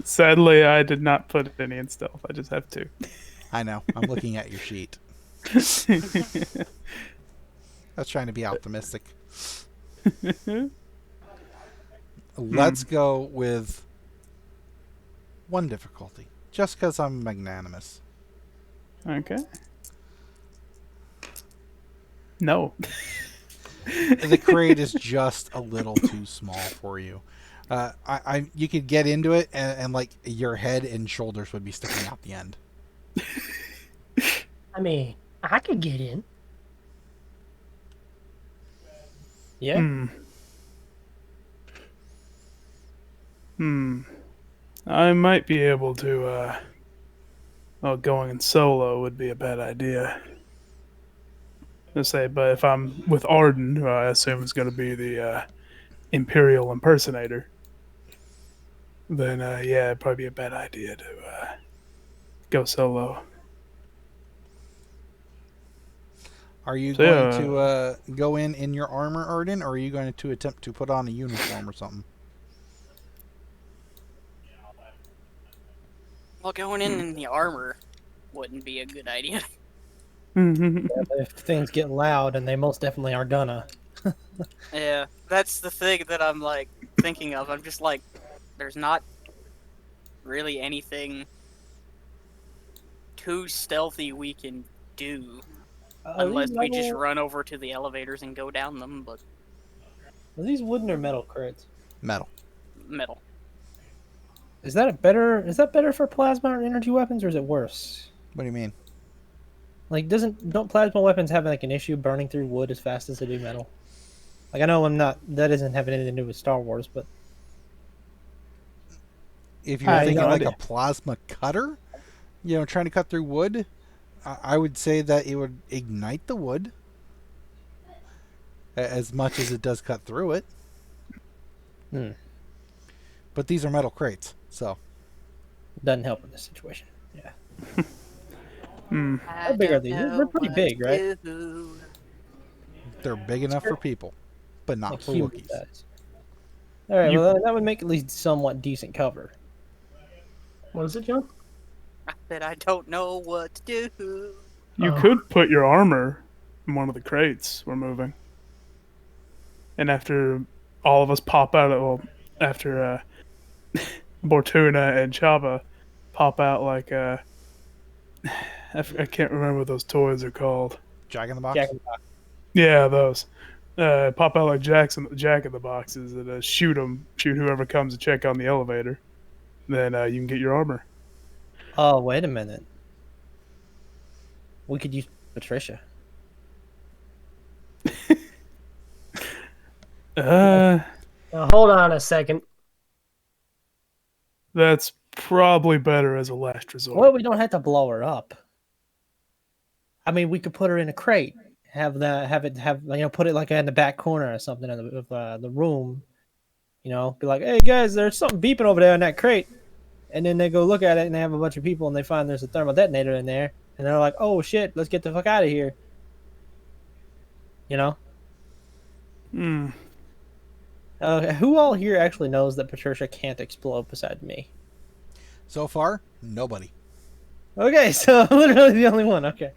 Sadly, I did not put any in stealth. I just have 2. I know. I'm looking at your sheet. I was trying to be optimistic. Let's go with 1 difficulty, just because I'm magnanimous. Okay. No. The crate is just a little too small for you. You could get into it, and like your head and shoulders would be sticking out the end. I mean, I could get in. Yeah. I might be able to, going in solo would be a bad idea. Let's say, but if I'm with Arden, who I assume is going to be the Imperial impersonator, then yeah, it'd probably be a bad idea to go solo. Are you So, going yeah. to go in your armor, Arden, or are you going to attempt to put on a uniform or something? Well, going in the armor wouldn't be a good idea. If things get loud, and they most definitely are gonna. Yeah, that's the thing that I'm like thinking of. I'm just like, there's not really anything too stealthy we can do Are unless these we just metal? run over to the elevators and go down them. But Are these wooden or metal crates? Metal. metal. Is that better? Is that better for plasma or energy weapons, or is it worse? What do you mean? Like, don't plasma weapons have like an issue burning through wood as fast as they do metal? Like, I know that doesn't have anything to do with Star Wars, but If you're I have thinking no like idea. a plasma cutter, trying to cut through wood, I would say that it would ignite the wood as much as it does cut through it. Hmm. But these are metal crates, so it doesn't help in this situation. Yeah. How big are these? They're pretty big, right? they're big enough for people, but not Like for human Wookiees. size. All right, You- well that would make at least somewhat decent cover. What is it, John? I said I don't know what to do. You Oh. could put your armor in one of the crates we're moving. And after all of us pop out, after Bortuna and Chabba pop out like I can't remember what those toys are called. Jack in the Box. Jack in the Box. Yeah, those. Pop out like Jack in the boxes and shoot whoever comes to check on the elevator. Then you can get your armor. Oh, wait a minute. We could use Patricia. Uh, Now, hold on a second. that's probably better as a last resort. Well, we don't have to blow her up. I mean, we could put her in a crate. Put it like in the back corner or something of the room. Be like, hey guys, there's something beeping over there in that crate. And then they go look at it and they have a bunch of people and they find there's a thermal detonator in there. And they're like, oh shit, let's get the fuck out of here. Hmm. Who all here actually knows that Patricia can't explode beside me? So far, nobody. Okay, so I'm literally the only one. Okay.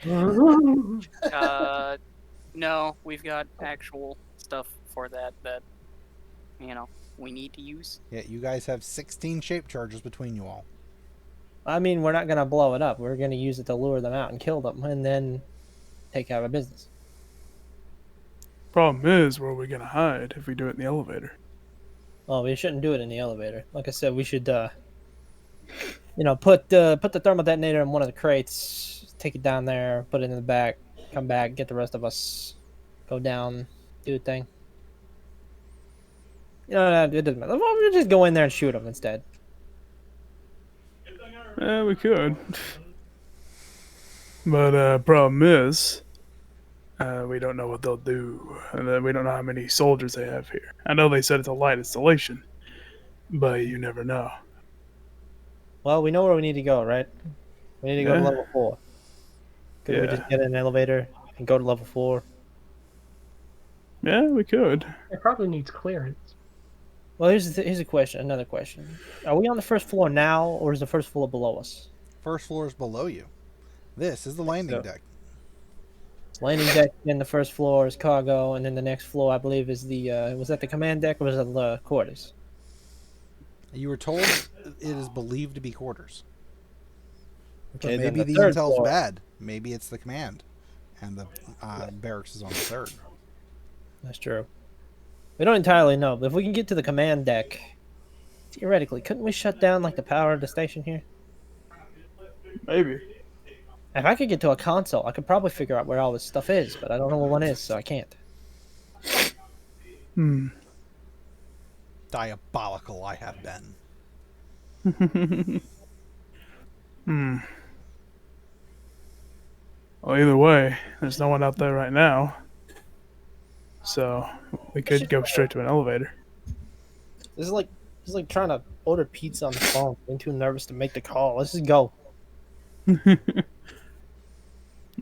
No, we've got actual stuff for that we need to use. Yeah, you guys have 16 shape charges between you all. I mean, we're not going to blow it up. We're going to use it to lure them out and kill them and then take care of our business. Problem is, where are we gonna hide if we do it in the elevator? Well, we shouldn't do it in the elevator. Like I said, we should, put the thermal detonator in one of the crates, take it down there, put it in the back, come back, get the rest of us, go down, do a thing. It doesn't matter. We'll just go in there and shoot them instead. Yeah, we could. But problem is, we don't know what they'll do, and we don't know how many soldiers they have here. I know they said it's a light installation, but you never know. Well, we know where we need to go, right? We need to go to Yeah. level 4. Could we Yeah. just get in an elevator and go to level 4? Yeah, we could. It probably needs clearance. Well, here's a question. Another question. Are we on the first floor now, or is the first floor below us? First floor is below you. This is the landing So- deck. Landing deck, then the first floor is cargo, and then the next floor, I believe, is the was that the command deck or was it the quarters? You were told it is believed to be quarters. But Okay, then maybe the third intel's floor- bad. Maybe it's the command, and the barracks is on the third. That's true. We don't entirely know, but if we can get to the command deck, theoretically, couldn't we shut down like the power of the station here? Maybe. If I could get to a console, I could probably figure out where all this stuff is, but I don't know what one is, so I can't. Hmm. Diabolical I have been. Hmm. Well, either way, there's no one out there right now. So we could go straight to an elevator. This is like trying to order pizza on the phone. I'm too nervous to make the call. Let's just go.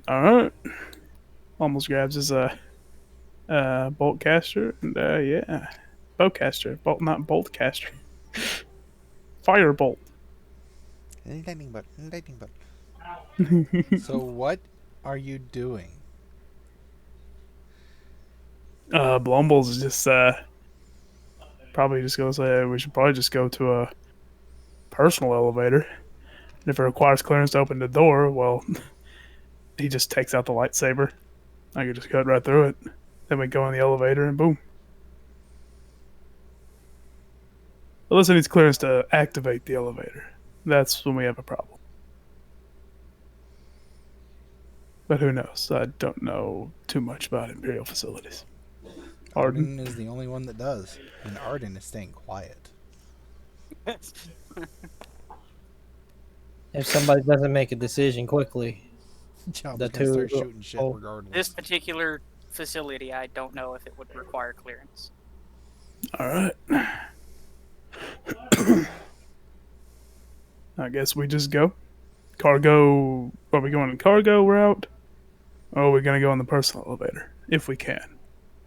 All right. almost grabs his bolt caster and yeah, bowcaster, bolt not bolt caster, firebolt. Lightning bolt. Lightning bolt. So what are you doing? Blumbles is just probably just gonna say we should probably just go to a personal elevator. And if it requires clearance to open the door, well, he just takes out the lightsaber. I could just cut right through it. Then we go in the elevator and boom. Unless it needs clearance to activate the elevator. That's when we have a problem. But who knows? I don't know too much about Imperial facilities. Arden? Arden is the only one that does, and Arden is staying quiet. If somebody doesn't make a decision quickly, Chabba's The gonna start two- shooting shit oh. regardless. This particular facility, I don't know if it would require clearance. Alright. I guess we just go. Cargo. Are we going in cargo route? Or are we going to go in the personal elevator? If we can.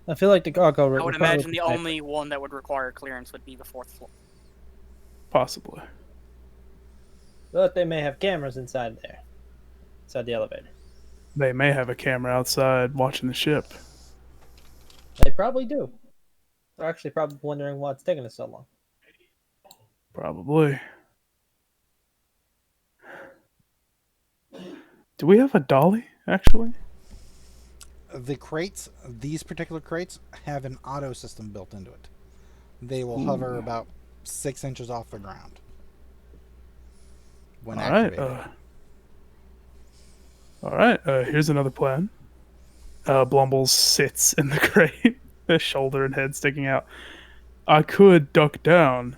I feel like the cargo. I would imagine the only one that would require clearance would be the 4th floor. Possibly. But they may have cameras inside there, inside the elevator. They may have a camera outside watching the ship. They probably do. They're actually probably wondering why it's taking us so long. Probably. Do we have a dolly, actually? The crates, these particular crates, have an auto system built into it. They will hover about 6 inches off the ground when activated. Alright, here's another plan. Blumbles sits in the crate, his shoulder and head sticking out. I could duck down,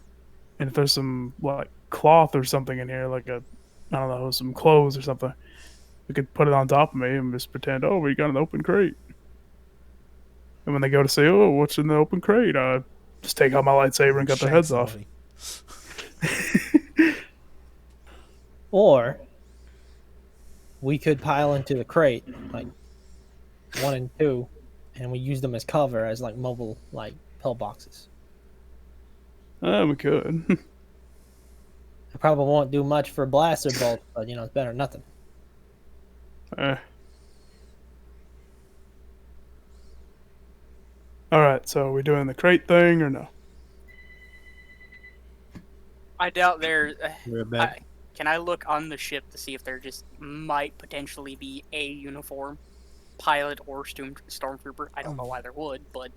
and if there's some, like, cloth or something in here, like I don't know, some clothes or something, we could put it on top of me and just pretend, oh, we got an open crate. And when they go to say, oh, what's in the open crate? I just take out my lightsaber and cut their Shank heads off. somebody. Or we could pile into the crate, like 1 and 2, and we use them as cover as like mobile like pillboxes. We could. It probably won't do much for blaster bolts, but it's better than nothing. Alright, so are we doing the crate thing or no? I doubt there. We're back. Can I look on the ship to see if there just might potentially be a uniform, pilot or stormtrooper? I don't know why there would, but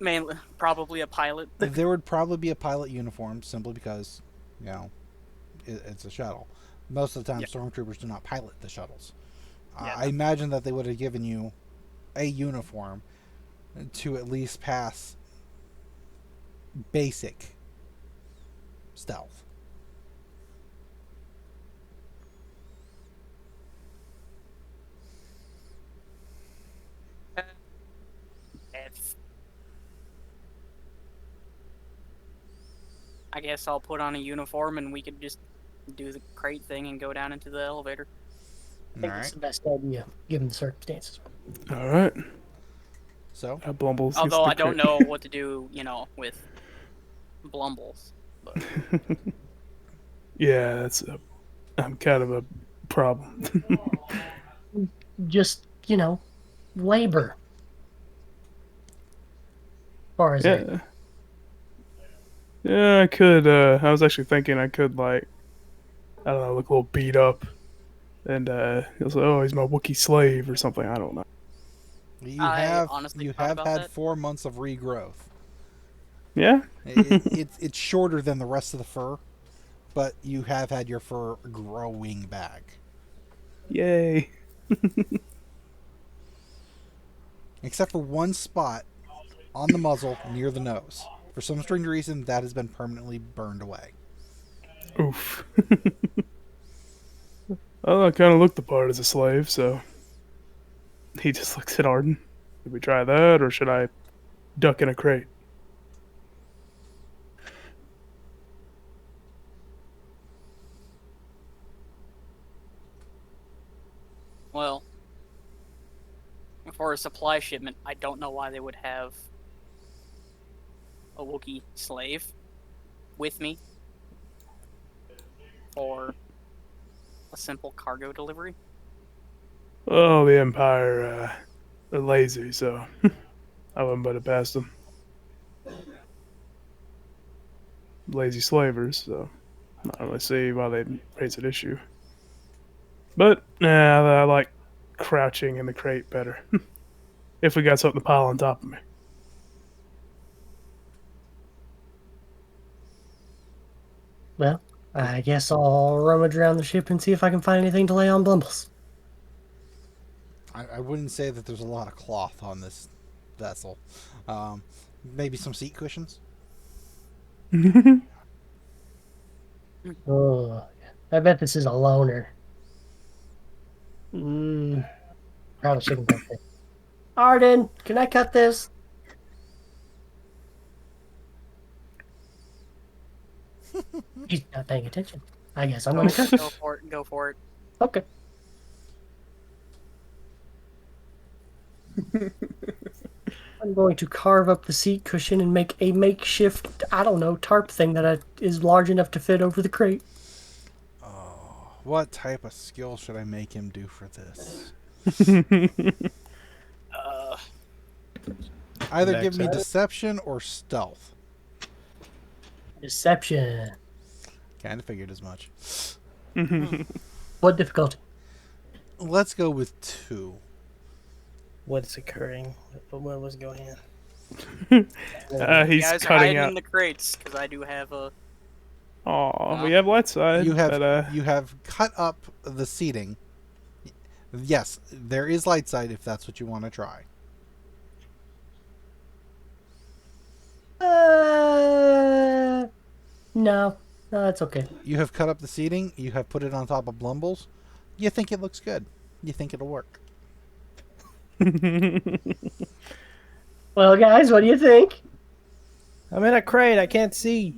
mainly probably a pilot. There would probably be a pilot uniform simply because, it's a shuttle. Most of the time, stormtroopers do not pilot the shuttles. I imagine that they would have given you a uniform to at least pass basic stealth. I guess I'll put on a uniform and we could just do the crate thing and go down into the elevator. I think that's the best idea, given the circumstances. Alright. So, Blumbles gets Although the I don't crate. know what to do, with Blumbles. But Yeah, I'm kind of a problem. Just, labor. As far as Yeah. Yeah, I could, I was actually thinking I could, like, I don't know, look a little beat up. And, he'll say, oh, he's my Wookiee slave or something, I don't know. you honestly have thought about had that. 4 months of regrowth. Yeah? It's shorter than the rest of the fur, but you have had your fur growing back. Yay. Except for one spot on the muzzle near the nose. For some strange reason, that has been permanently burned away. Oof. Well, I kind of looked the part as a slave, so he just looks at Arden. Should we try that, or should I duck in a crate? Well, for a supply shipment, I don't know why they would have a Wookiee slave with me for a simple cargo delivery. Oh, the Empire, are lazy, so I wouldn't put it past them. Lazy slavers, so I don't really see why they'd raise an issue. But, I like crouching in the crate better. If we got something to pile on top of me. Well, I guess I'll rummage around the ship and see if I can find anything to lay on Blumbles. I wouldn't say that there's a lot of cloth on this vessel. Maybe some seat cushions. Oh, I bet this is a loner. Probably shouldn't cut this. Arden, can I cut this? He's not paying attention. I guess I'm Go, gonna cut go for it. Go for it. Okay. I'm going to carve up the seat cushion and make a makeshift, I don't know, tarp thing that is large enough to fit over the crate. Oh, what type of skill should I make him do for this? Either give me deception or stealth. Deception. Kind of figured as much. What difficulty? Let's go with 2. What's occurring? What was going on? He's You guys are cutting hiding out. in the crates because I do have a. Aw, we have light side. You have but, you have cut up the seating. Yes, there is light side if that's what you want to try. No, that's okay. You have cut up the seating. You have put it on top of Blumbles. You think it looks good. You think it'll work. Well, guys, what do you think? I'm in a crate. I can't see.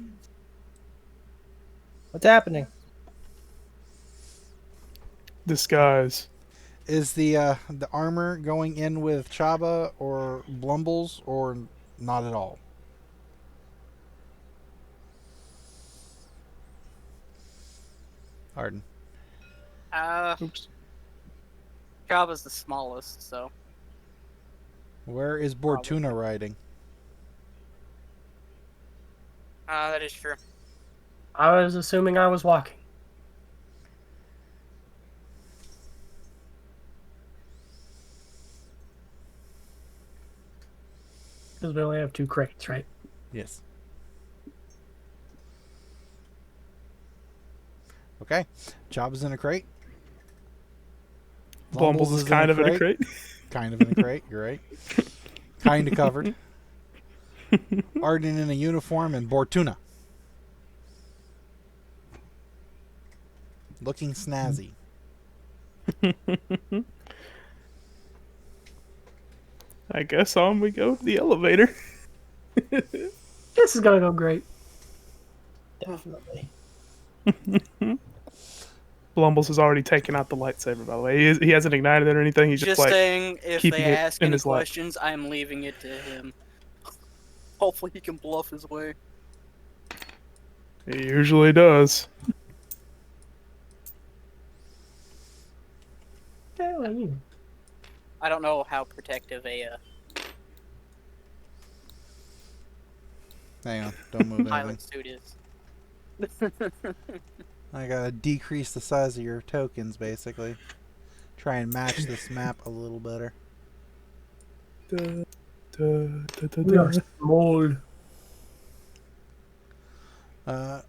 What's happening? Disguise. Is the armor going in with Chabba or Blumbles or not at all? Arden. Oops. Jabba's the smallest, so. Where is Bortuna riding? That is true. I was assuming I was walking. Because we only have 2 crates, right? Yes. Okay. Jabba's in a crate. Blumbles is kind of in a crate. Kind of in a crate, you're right. Kind of covered. Arden in a uniform and Bortuna. Looking snazzy. I guess on we go to the elevator. This is gonna go great. Definitely. Blumbles has already taken out the lightsaber, by the way. He hasn't ignited it or anything. He's just, like, saying, if keeping they it ask in any his lap. questions, I'm leaving it to him. Hopefully he can bluff his way. He usually does. Yeah, well, you know. I don't know how protective a Hang on, don't move anything. pilot suit is. I gotta decrease the size of your tokens, basically. Try and match this map a little better. We are small. Gonna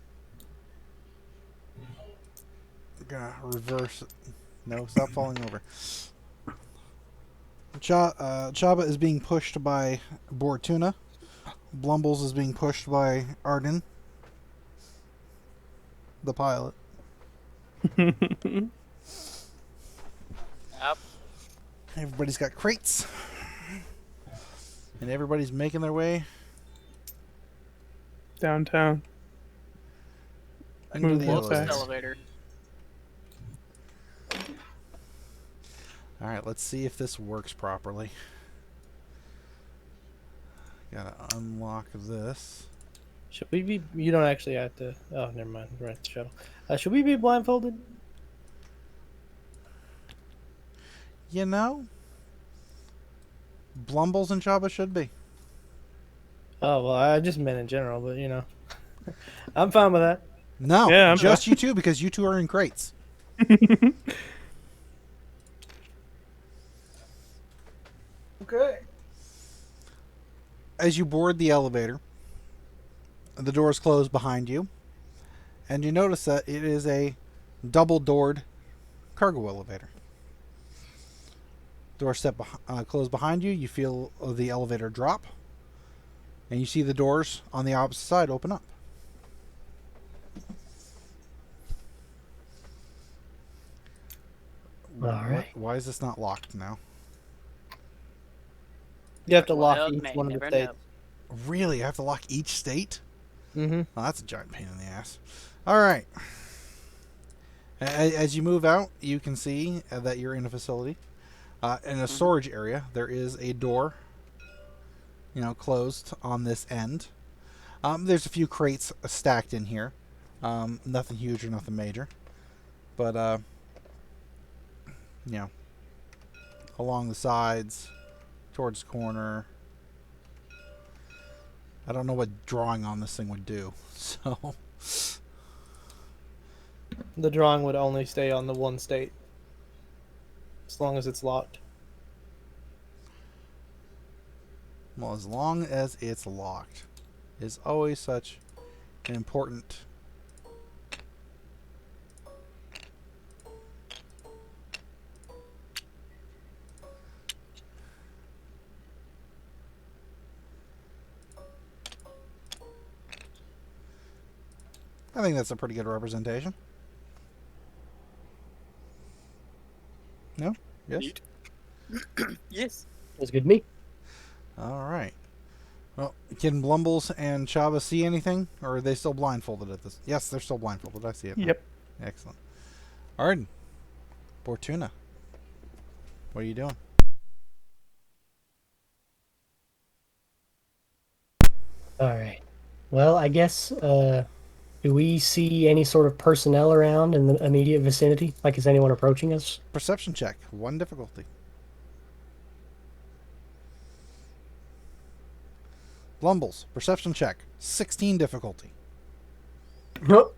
reverse it. No, stop falling over. Chabba is being pushed by Bortuna. Blumbles is being pushed by Arden, the pilot. Yep. Everybody's got crates. And everybody's making their way Downtown. into Move the more elevator. fast. Elevator. All right, let's see if this works properly. Gotta unlock this. Should we be? You don't actually have to. Oh, never mind. We're at the shuttle. Should we be blindfolded? You know, Blumbles and Chabba should be. Oh well, I just meant in general, but I'm fine with that. No, Yeah, I'm just you two, because you two are in crates. Okay. As you board the elevator, the doors close behind you, and you notice that it is a double-doored cargo elevator. Doors close behind you. You feel the elevator drop, and you see the doors on the opposite side open up. All right. Why is this not locked now? You have to Well, lock each may one of the never states. know. Really? I have to lock each state? Mm-hmm. Oh, that's a giant pain in the ass. All right. As you move out, you can see that you're in a facility. In a storage area, there is a door, closed on this end. There's a few crates stacked in here. Nothing huge or nothing major. But, along the sides, towards the corner. I don't know what drawing on this thing would do, so... The drawing would only stay on the one state, as long as it's locked. Well, as long as it's locked, is always such an important... I think that's a pretty good representation. No? Yes? Neat. Yes. That's good to me. All right. Well, can Blumbles and Chabba see anything? Or are they still blindfolded at this? Yes, they're still blindfolded. I see it now. Yep. Excellent. Arden. Bortuna. What are you doing? All right. Well, I guess, do we see any sort of personnel around in the immediate vicinity? Like, is anyone approaching us? Perception check. 1 difficulty. Blumbles. Perception check. 16 difficulty. Nope.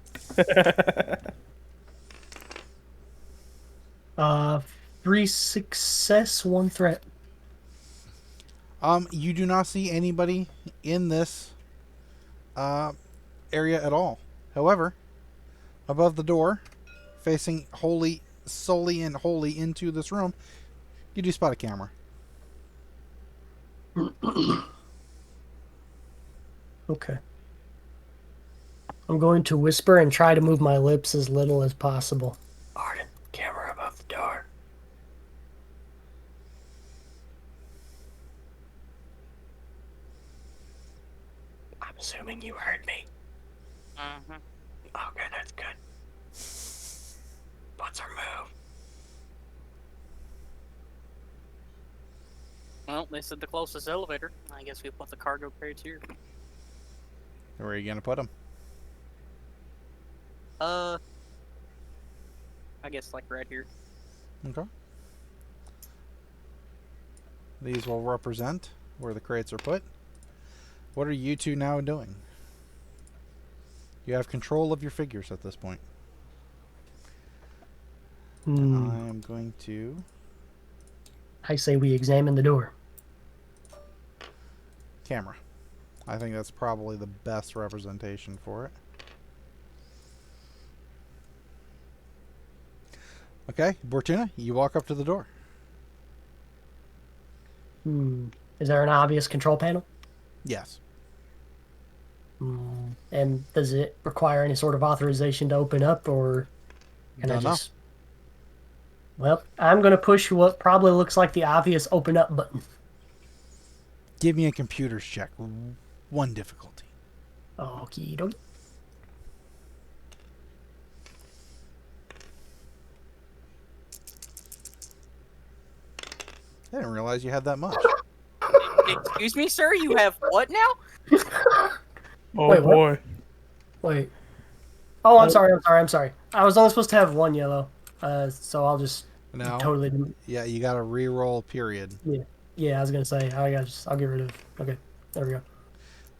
3 success, 1 threat. You do not see anybody in this area at all. However, above the door, facing solely and wholly into this room, you do spot a camera. Okay. I'm going to whisper and try to move my lips as little as possible. Arden, camera above the door. I'm assuming you heard me. Mm-hmm. Okay, that's good. What's our move? Well, they said the closest elevator. I guess we put the cargo crates here. Where are you going to put them? I guess like right here. Okay. These will represent where the crates are put. What are you two now doing? You have control of your figures at this point. I'm going to... I say we examine the door. Camera. I think that's probably the best representation for it. Okay, Bortuna, you walk up to the door. Is there an obvious control panel? Yes. And does it require any sort of authorization to open up, or can I Don't know. just... Well, I'm going to push what probably looks like the obvious open up button. Give me a computer's check. 1 difficulty. Okie dokie. I didn't realize you had that much. Excuse me, sir. You have what now? Oh Wait, what? boy. Wait. Oh, I'm sorry. I was only supposed to have one yellow. So I'll just No. totally. Yeah, you got to re-roll. Period. Yeah, I was gonna say I'll get rid of. Okay, there we go.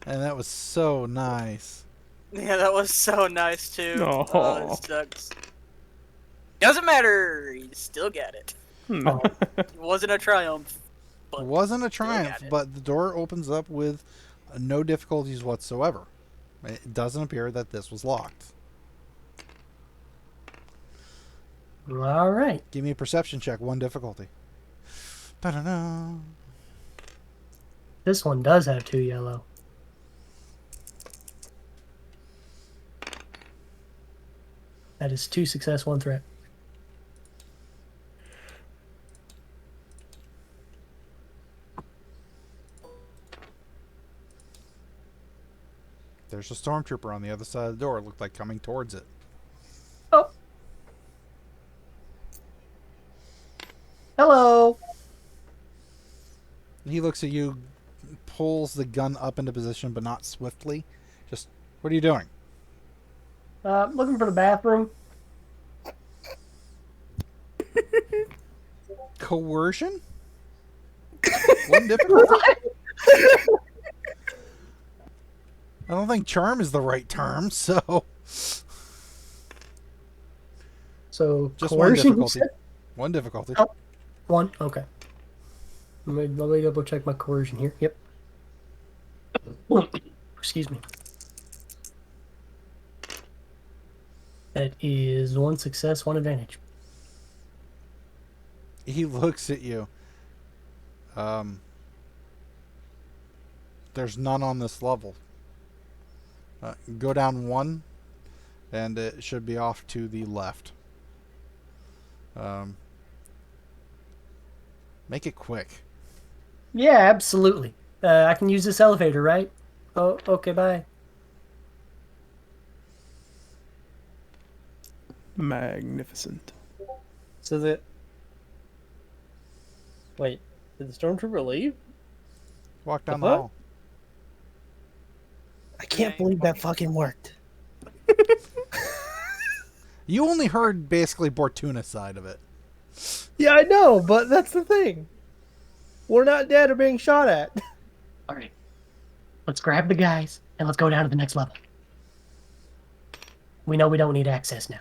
And that was so nice. Yeah, that was so nice too. No. Oh, it sucks. Doesn't matter. You still got it. Oh. It wasn't a triumph. It But wasn't a still got triumph, it. but the door opens up with no difficulties whatsoever. It doesn't appear that this was locked. All right. Give me a perception check, 1 difficulty. Da-da-da. This one does have 2 yellow. That is 2 success, 1 threat. There's a stormtrooper on the other side of the door. It looked like coming towards it. Oh. Hello. He looks at you, pulls the gun up into position, but not swiftly. Just, what are you doing? Looking for the bathroom. Coercion? 1 difficulty? I don't think charm is the right term, so... So Just 1 coercion, you difficulty. said? 1 difficulty. Oh. 1. Okay. Let me double check my coercion here. Yep. Excuse me. That is 1 success, 1 advantage. He looks at you. There's none on this level. Go down 1, and it should be off to the left. Make it quick. Yeah, absolutely. I can use this elevator, right? Oh, okay, bye. Magnificent. So the wait, did the stormtrooper leave? Walk down the What? hall. I can't believe that fucking worked. You only heard basically Bortuna's side of it. Yeah, I know, but that's the thing. We're not dead or being shot at. All right. Let's grab the guys and let's go down to the next level. We know we don't need access now.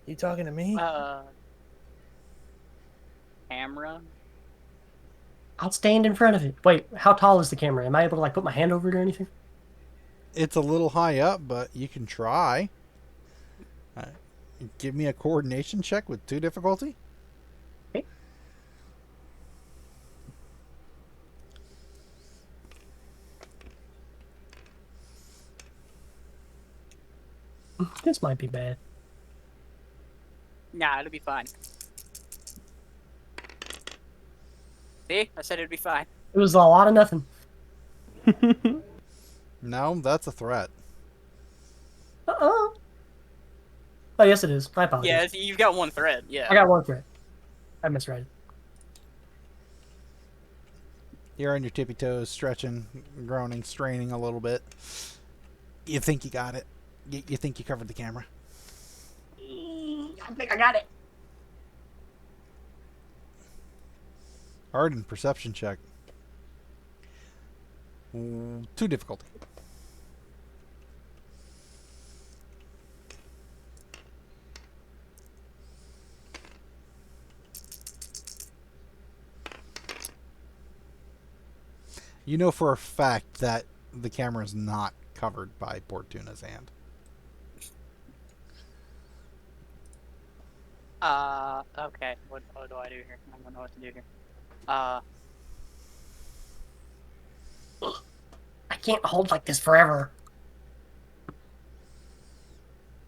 You talking to me? Camera. I'll stand in front of it. Wait, how tall is the camera? Am I able to like put my hand over it or anything? It's a little high up, but you can try. Give me a coordination check with 2 difficulty. Okay. This might be bad. Nah, it'll be fine. See? I said it'd be fine. It was a lot of nothing. No, that's a threat. Uh-oh. Oh, yes, it is. I apologize. Yeah, you've got 1 thread. Yeah. I got 1 threat. I misread it. You're on your tippy toes, stretching, groaning, straining a little bit. You think you got it. You think you covered the camera. I think I got it. Arden, perception check. 2 difficulty. You know for a fact that the camera is not covered by Bortuna's hand. Okay. What do I do here? I don't know what to do here. I can't hold like this forever.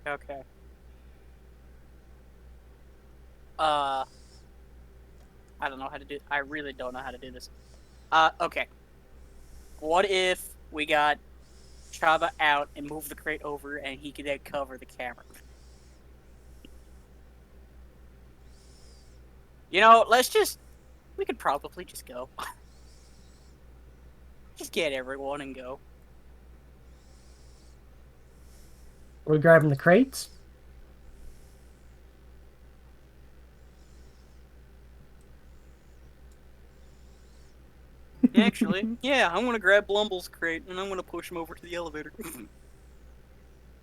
Okay. I don't know how to do. I really don't know how to do this. Okay. What if we got Chabba out and move the crate over, and he can then cover the camera. You know, we could probably just go. Just get everyone and go. Are we grabbing the crates? Actually, yeah, I'm gonna grab Blumbles' crate and I'm gonna push him over to the elevator.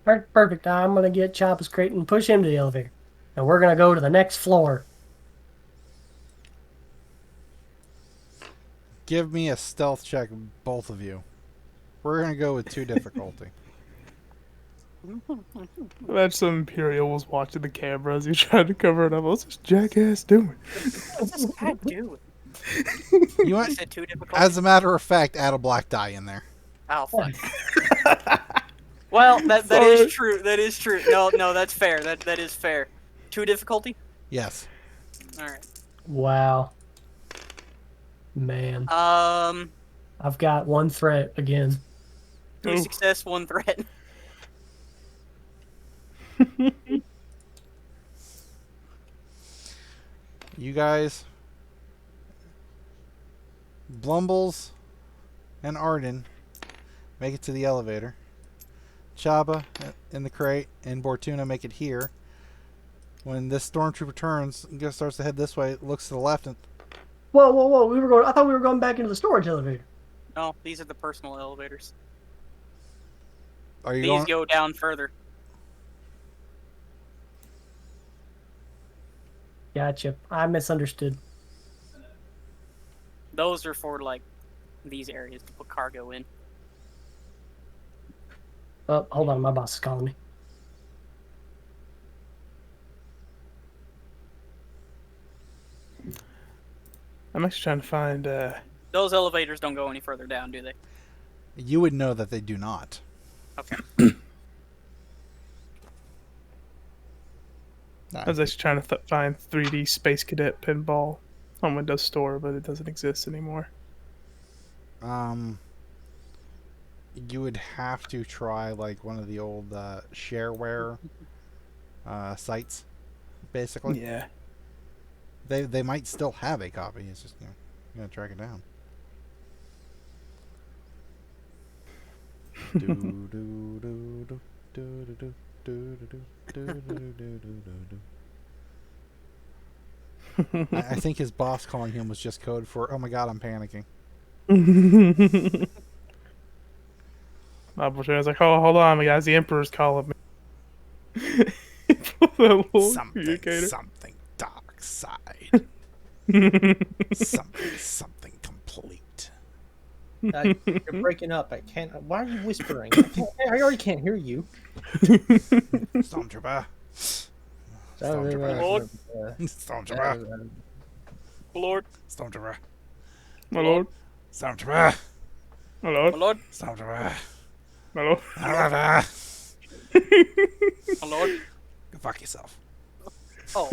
Perfect. I'm gonna get Choppa's crate and push him to the elevator, and we're gonna go to the next floor. Give me a stealth check, both of you. We're gonna go with 2 difficulty. Imagine some Imperial was watching the camera as he tried to cover it up. What's this jackass doing? What's this guy doing? You want, You said 2 difficulty? as a matter of fact, add a black die in there. Oh, fuck. Well, that is true. That is true. No, that's fair. That is fair. 2 difficulty? Yes. Alright. Wow. Man. Um, I've got 1 threat again. 2 success, 1 threat. You guys, Blumbles and Arden make it to the elevator. Chabba in the crate and Bortuna make it here. When this stormtrooper turns and starts to head this way, it looks to the left and Whoa. I thought we were going back into the storage elevator. No, these are the personal elevators. are you These going? go down further. Gotcha. I misunderstood. Those are for, like, these areas to put cargo in. Oh, hold on. My boss is calling me. I'm actually trying to find. Those elevators don't go any further down, do they? You would know that they do not. Okay. I was actually trying to find 3D Space Cadet pinball on Windows Store, but it doesn't exist anymore. You would have to try like one of the old shareware sites, basically. Yeah. They might still have a copy. It's just, you gotta track it down. I think his boss calling him was just code for, oh my god, I'm panicking. My was like, oh, hold on, guys, the Emperor's calling me. That little communicator. Something dark side. something complete. You're breaking up. I can't. Why are you whispering? I already can't hear you. Stormtrooper. Lord. Stormtrooper. Lord. Stormtrooper. My lord. Stormtrooper. My lord. My lord. Stormtrooper. My lord. My lord. Go fuck yourself. Oh.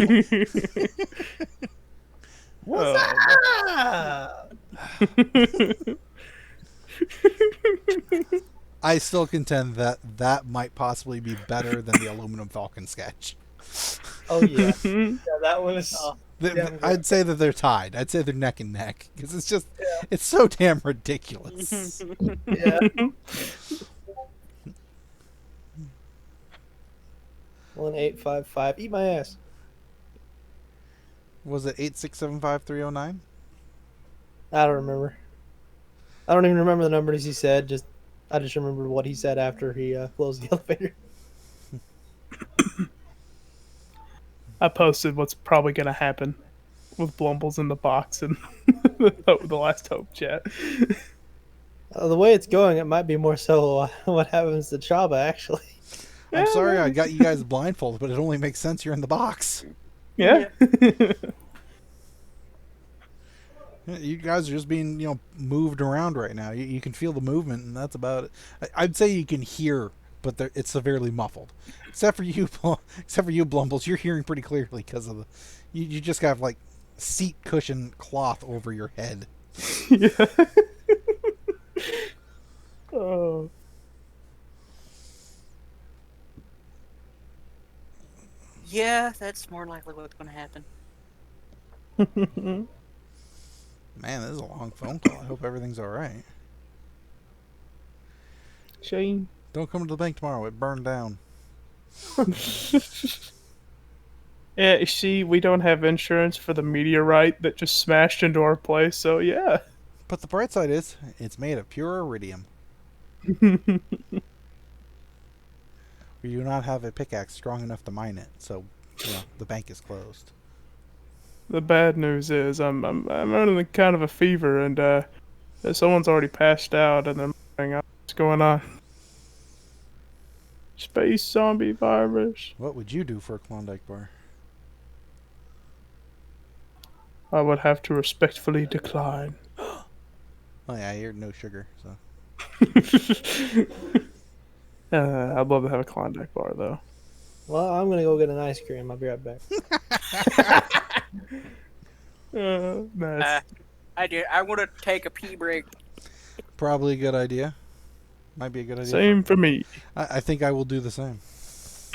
What's up? I still contend that that might possibly be better than the Aluminum Falcon sketch. Oh yeah. Yeah, that was. I'd say that they're tied. I'd say they're neck and neck because it's just, it's so damn ridiculous. Yeah. 1855. Eat my ass. Was it 8675309? I don't remember. I don't even remember the numbers he said. I just remember what he said after he closed the elevator. I posted what's probably going to happen with Blumbles in the box in the last Hope chat. The way it's going, it might be more so what happens to Chabba, actually. I'm sorry I got you guys blindfolded, but it only makes sense you're in the box. Yeah. You guys are just being, moved around right now. You can feel the movement, and that's about it. I'd say you can hear, but it's severely muffled. Except for you, Blumbles, you're hearing pretty clearly because of you just got like seat cushion cloth over your head. Yeah. Oh. Yeah, that's more likely what's going to happen. Man, this is a long phone call. I hope everything's all right. Shane. Don't come to the bank tomorrow. It burned down. Yeah, see, we don't have insurance for the meteorite that just smashed into our place, so yeah. But the bright side is, it's made of pure iridium. We do not have a pickaxe strong enough to mine it, so the bank is closed. The bad news is I'm running kind of a fever, and someone's already passed out, and I'm finding out what's going on. Space zombie virus. What would you do for a Klondike bar? I would have to respectfully decline. Oh yeah, you're no sugar, so. I'd love to have a Klondike bar, though. Well, I'm gonna go get an ice cream. I'll be right back. Nice. I want to take a pee break. Probably a good idea. Might be a good idea. Same for me. I think I will do the same.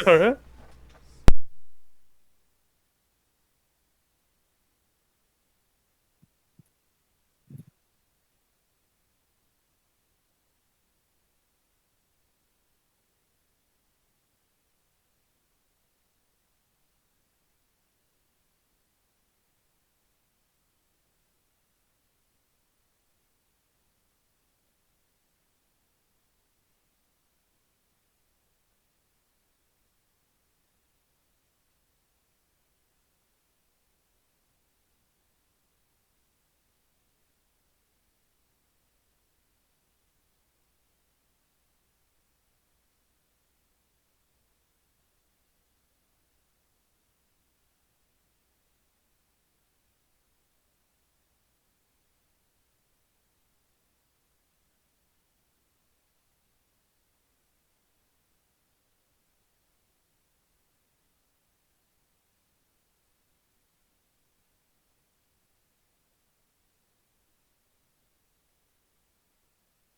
Alright.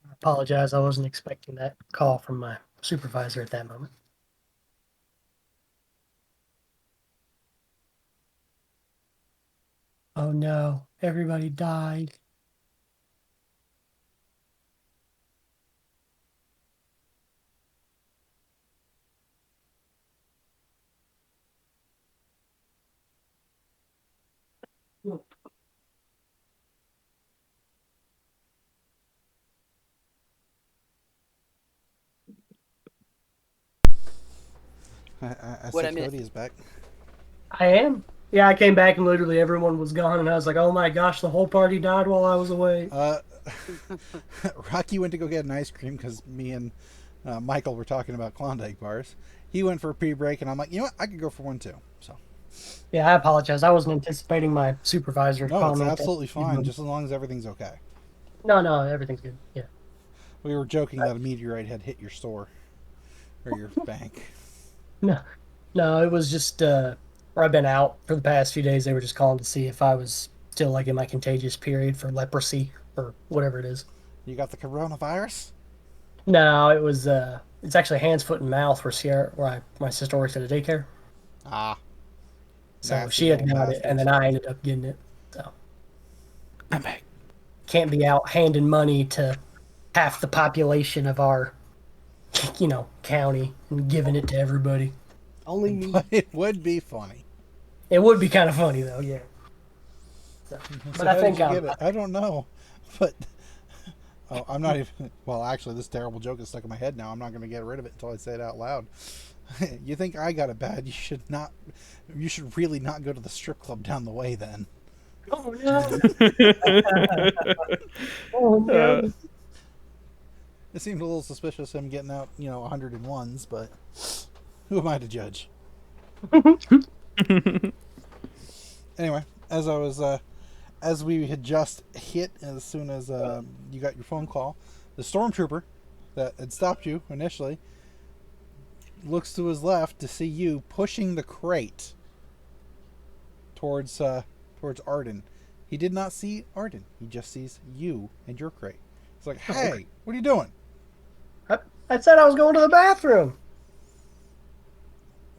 I apologize. I wasn't expecting that call from my supervisor at that moment. Oh no, everybody died. I What see I missed? Cody is back. I am. Yeah, I came back and literally everyone was gone, and I was like, "Oh my gosh, the whole party died while I was away." Rocky went to go get an ice cream because me and Michael were talking about Klondike bars. He went for a pee break, and I'm like, you know what? I could go for one too. So. Yeah, I apologize. I wasn't anticipating my supervisor to No, call it's me. absolutely fine, just as long as everything's okay. No, everything's good. Yeah. We were joking that a meteorite had hit your store or your bank. No, it was just I've been out for the past few days. They were just calling to see if I was still like in my contagious period for leprosy or whatever it is. You got the coronavirus? No, it was it's actually hands, foot, and mouth where my sister works at a daycare. Ah. So Nasty she had little got it, and then bastards. I ended up getting it. So I'm back. can't be out handing money to half the population of our, county and giving it to everybody. Only me. But it would be funny. It would be kind of funny though, yeah. So, So but how I think did you get it? I don't know. But I'm not even. Well, actually, this terrible joke is stuck in my head now. I'm not going to get rid of it until I say it out loud. You think I got it bad? You should not. You should really not go to the strip club down the way then. Oh no! Oh no! It seemed a little suspicious him getting out, 101s, but who am I to judge? Anyway, as we had just hit, as soon as you got your phone call, the stormtrooper that had stopped you initially looks to his left to see you pushing the crate towards Arden. He did not see Arden. He just sees you and your crate. He's like, "Hey, what are you doing?" I said I was going to the bathroom.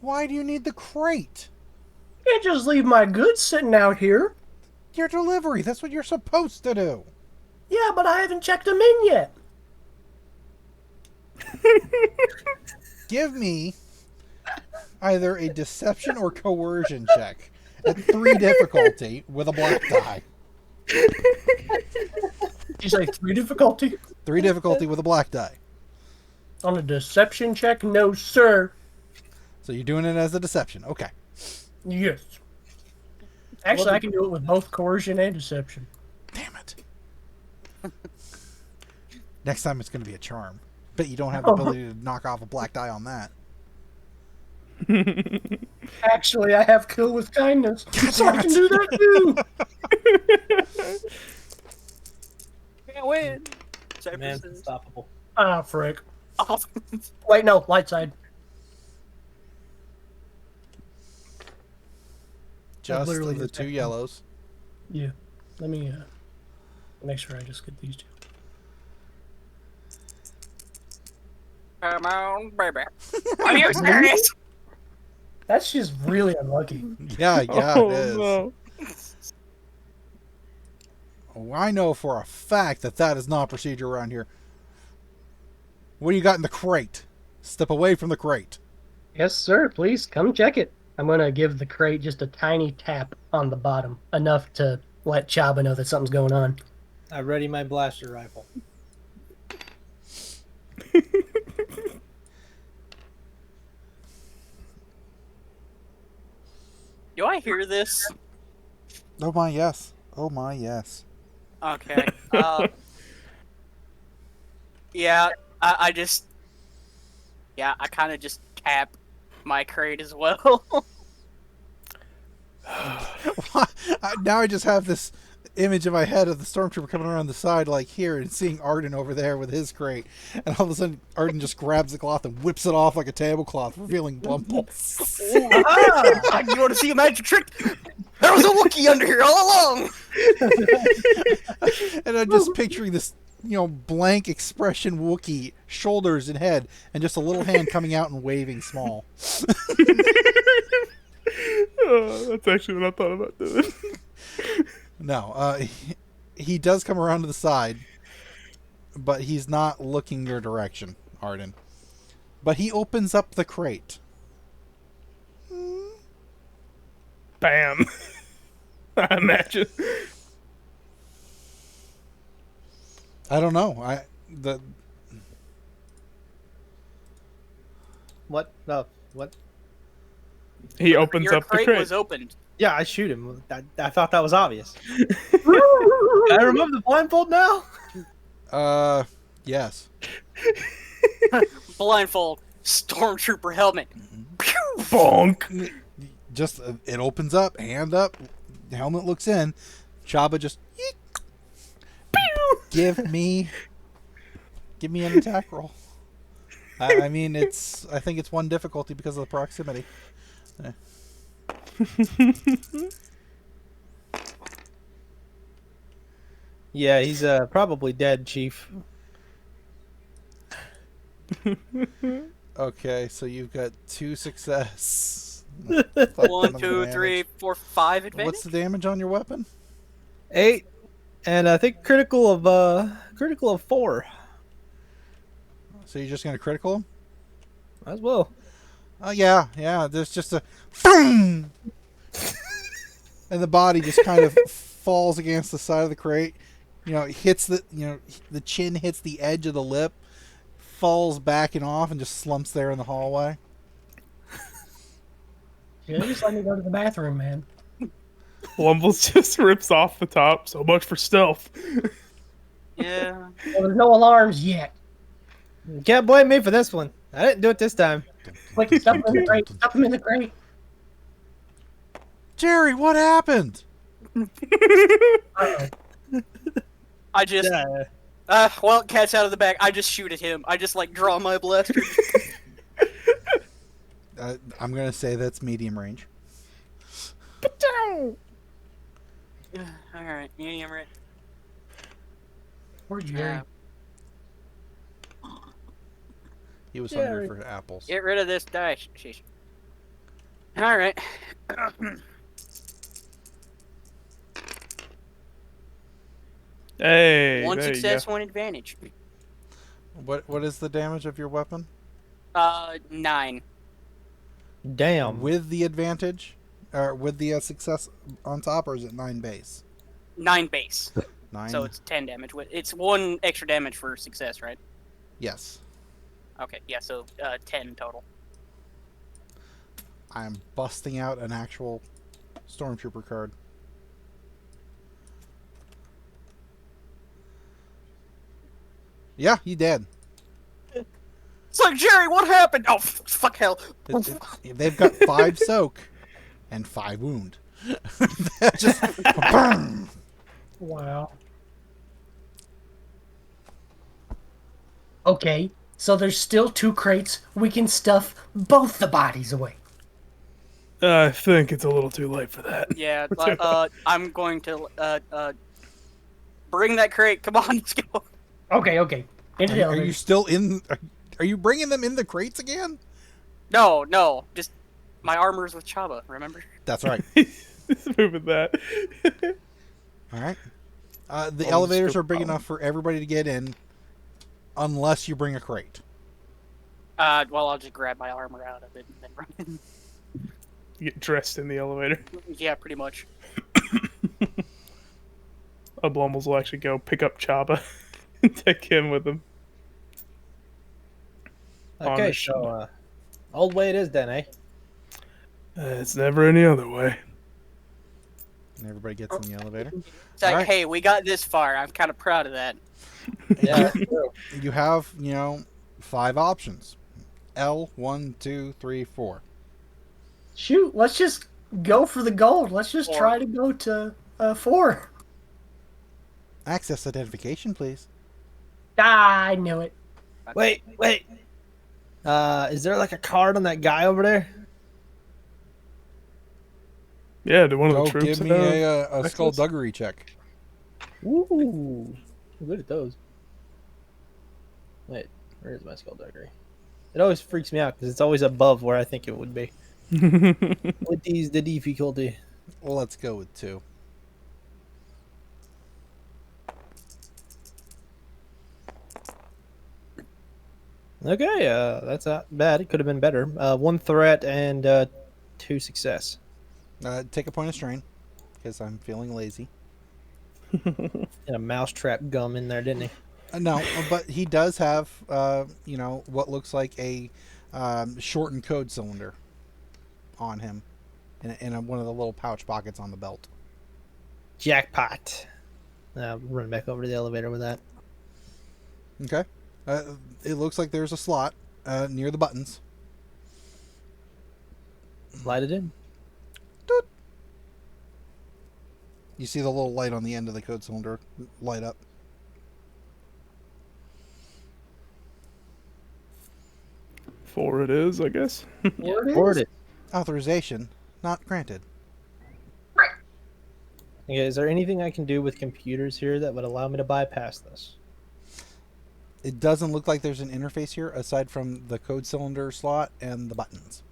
Why do you need the crate? Can't just leave my goods sitting out here. Your delivery. That's what you're supposed to do. Yeah, but I haven't checked them in yet. Give me either a deception or coercion check at 3 difficulty with a black die. Did you say 3 difficulty? 3 difficulty with a black die. On a deception check? No, sir. So you're doing it as a deception. Okay. Yes. Actually, I can do it with both coercion and deception. Damn it. Next time it's going to be a charm. Bet you don't have the ability to knock off a black die on that. Actually, I have kill with kindness, so I can do that too. Can't win. Man's unstoppable. Ah, frick. Oh. Wait, no, light side. Just literally the just 2 have to- yellows. Yeah. Let me make sure I just get these 2. Come on, baby. Are you serious? That's just really unlucky. Yeah, Oh, it is. no. Oh, I know for a fact that is not procedure around here. What do you got in the crate? Step away from the crate. Yes, sir. Please come check it. I'm gonna give the crate just a tiny tap on the bottom, enough to let Chabba know that something's going on. I ready my blaster rifle. Do I hear this? Oh my yes. Oh my yes. Okay. Yeah, I just... Yeah, I kind of just tap my crate as well. Now I just have this image in my head of the stormtrooper coming around the side like here and seeing Arden over there with his crate, and all of a sudden Arden just grabs the cloth and whips it off like a tablecloth, revealing Blumbles. You want to see a magic trick? There was a Wookiee under here all along! And I'm just picturing this, blank expression Wookiee, shoulders and head, and just a little hand coming out and waving small. Oh, that's actually what I thought about doing. No, he does come around to the side, but he's not looking your direction, Arden. But he opens up the crate. Bam. I imagine. I don't know. What? No. What? He opens Your up the crate crate. was opened. Yeah, I shoot him. I thought that was obvious. Can I remove the blindfold now? Yes. Blindfold. Stormtrooper helmet. Bonk. Just it opens up, hand up, helmet looks in. Chabba just yeet. give me an attack roll. I mean, I think it's 1 difficulty because of the proximity. Yeah, he's probably dead, Chief. Okay, so you've got 2 success. 1, 2, 3, 4, 5 advantage. What's the damage on your weapon? 8, and I think critical of 4 So you're just gonna critical him? as well. Oh yeah. There's just a boom, and the body just kind of falls against the side of the crate. It hits the chin hits the edge of the lip, falls back and off, and just slumps there in the hallway. Yeah, just let me go to the bathroom, man. Blumbles just rips off the top. So much for stealth. Yeah. Well, there's no alarms yet. You can't blame me for this one. I didn't do it this time. Quick, stuff him in the crate. Stuff him in the crate. Jerry, what happened? Uh-oh. I just... well, cat's out of the bag. I just shoot at him. I just, draw my blaster. I'm gonna say that's medium range. Alright, medium range. Where's Jerry? He was hungry for apples. Get rid of this dice. Sheesh. All right. Hey, One there success, you one advantage. What is the damage of your weapon? 9. Damn. With the advantage, or with the success on top, or is it 9 base? 9 base. 9. So it's 10 damage. It's 1 extra damage for success, right? Yes. Okay, yeah, so 10 total. I'm busting out an actual Stormtrooper card. Yeah, you did. It's like, Jerry, what happened? Oh, fuck hell. They've got 5 soak and 5 wound. Just boom. Wow. Okay, so there's still 2 crates. We can stuff both the bodies away. I think it's a little too late for that. Yeah, I'm going to bring that crate. Come on, let's go. Okay. Into the Are elevator. you still in? Are you bringing them in the crates again? No, just my armor's with Chabba, remember? That's right. He's moving that. All right. The Oh, elevators still are big power. enough for everybody to get in, unless you bring a crate. Well, I'll just grab my armor out of it and then run in. Get dressed in the elevator. Yeah, pretty much. Blumbles will actually go pick up Chabba and take him with him. On Okay, the ship. so old way it is then, eh? It's never any other way. And everybody gets in the elevator. It's like, Alright. hey, we got this far. I'm kind of proud of that. Yeah. You have, 5 options. L, 1, 2, 3, 4. Shoot, let's just go for the gold. Let's just 4. try to go to 4. Access identification, please. I knew it. Wait. Is there like a card on that guy over there? Yeah, do one of Go the troops give me have a access? skullduggery check. Ooh, good at those. Wait, where is my skullduggery? It always freaks me out because it's always above where I think it would be. What is the difficulty? Well, let's go with 2. Okay, that's not bad. It could have been better. 1 threat and 2 success. Take a point of strain, because I'm feeling lazy. And a mousetrap gum in there, didn't he? No, but he does have, what looks like a shortened code cylinder on him, in one of the little pouch pockets on the belt. Jackpot. Run back over to the elevator with that. Okay. It looks like there's a slot near the buttons. Slide it in. Doot. You see the little light on the end of the code cylinder light up. Four it is, I guess. Board it. Authorization not granted. Okay, is there anything I can do with computers here that would allow me to bypass this? It doesn't look like there's an interface here aside from the code cylinder slot and the buttons.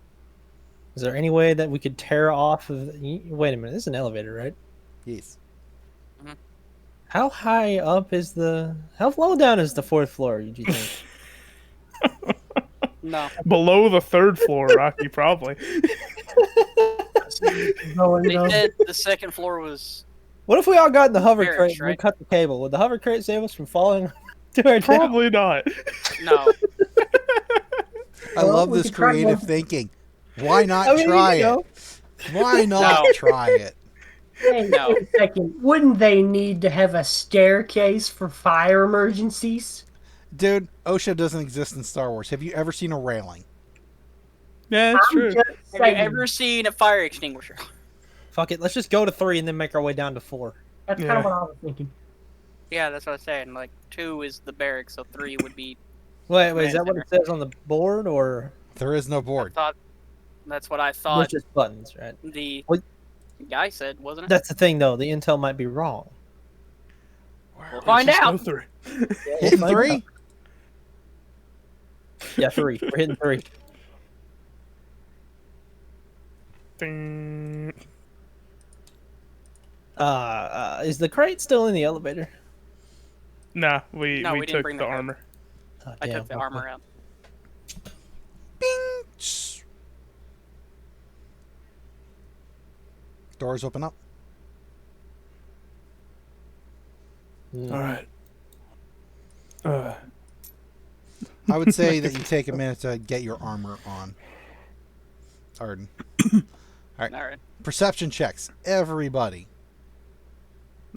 Is there any way that we could tear off of... Wait a minute, this is an elevator, right? Yes. How high up is the... How low down is the 4th floor, do you think? No. Below the 3rd floor, Rocky, probably. They said the 2nd floor was... What if we all got in the hover Barracks, crate and we right? cut the cable? Would the hover crate save us from falling to our death? Probably not. No. I Well, love we this could try creative one. thinking. Why not I mean, try you know. it? Why not No. try it? Hey, No. wait a second. Wouldn't they need to have a staircase for fire emergencies? Dude, OSHA doesn't exist in Star Wars. Have you ever seen a railing? Yeah, that's I'm true. just Have you saying. ever seen a fire extinguisher? Fuck it, let's just go to 3 and then make our way down to 4. That's kind Yeah. of what I was thinking. Yeah, that's what I was saying. Like, 2 is the barracks, so 3 would be... Wait, is that what it says on the board, or... There is no I board. thought... That's what I It's thought just buttons, right? the What? guy said, wasn't it? That's the thing, though. The intel might be wrong. We'll find Let's just out. go through. Hitting find 3? out. Yeah, 3. We're hitting 3. Ding. Is the crate still in the elevator? Nah, we No, we didn't took bring the the crate. armor. Oh, I damn, took the okay. armor out. Bing! Shh. Doors open up. Mm. All right. I would say that you take a minute to get your armor on. Arden. All right. Perception checks. Everybody.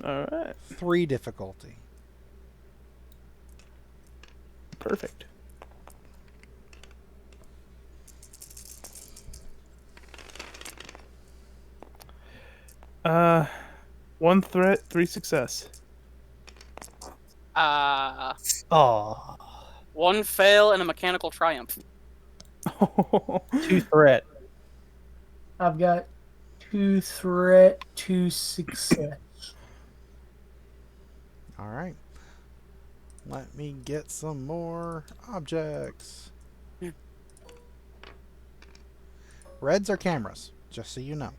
All right. 3 difficulty. Perfect. One threat, 3 success. Oh, 1 fail and a mechanical triumph. 2 threat. I've got 2 threat, 2 success. All right. Let me get some more objects. Reds are cameras, just so you know.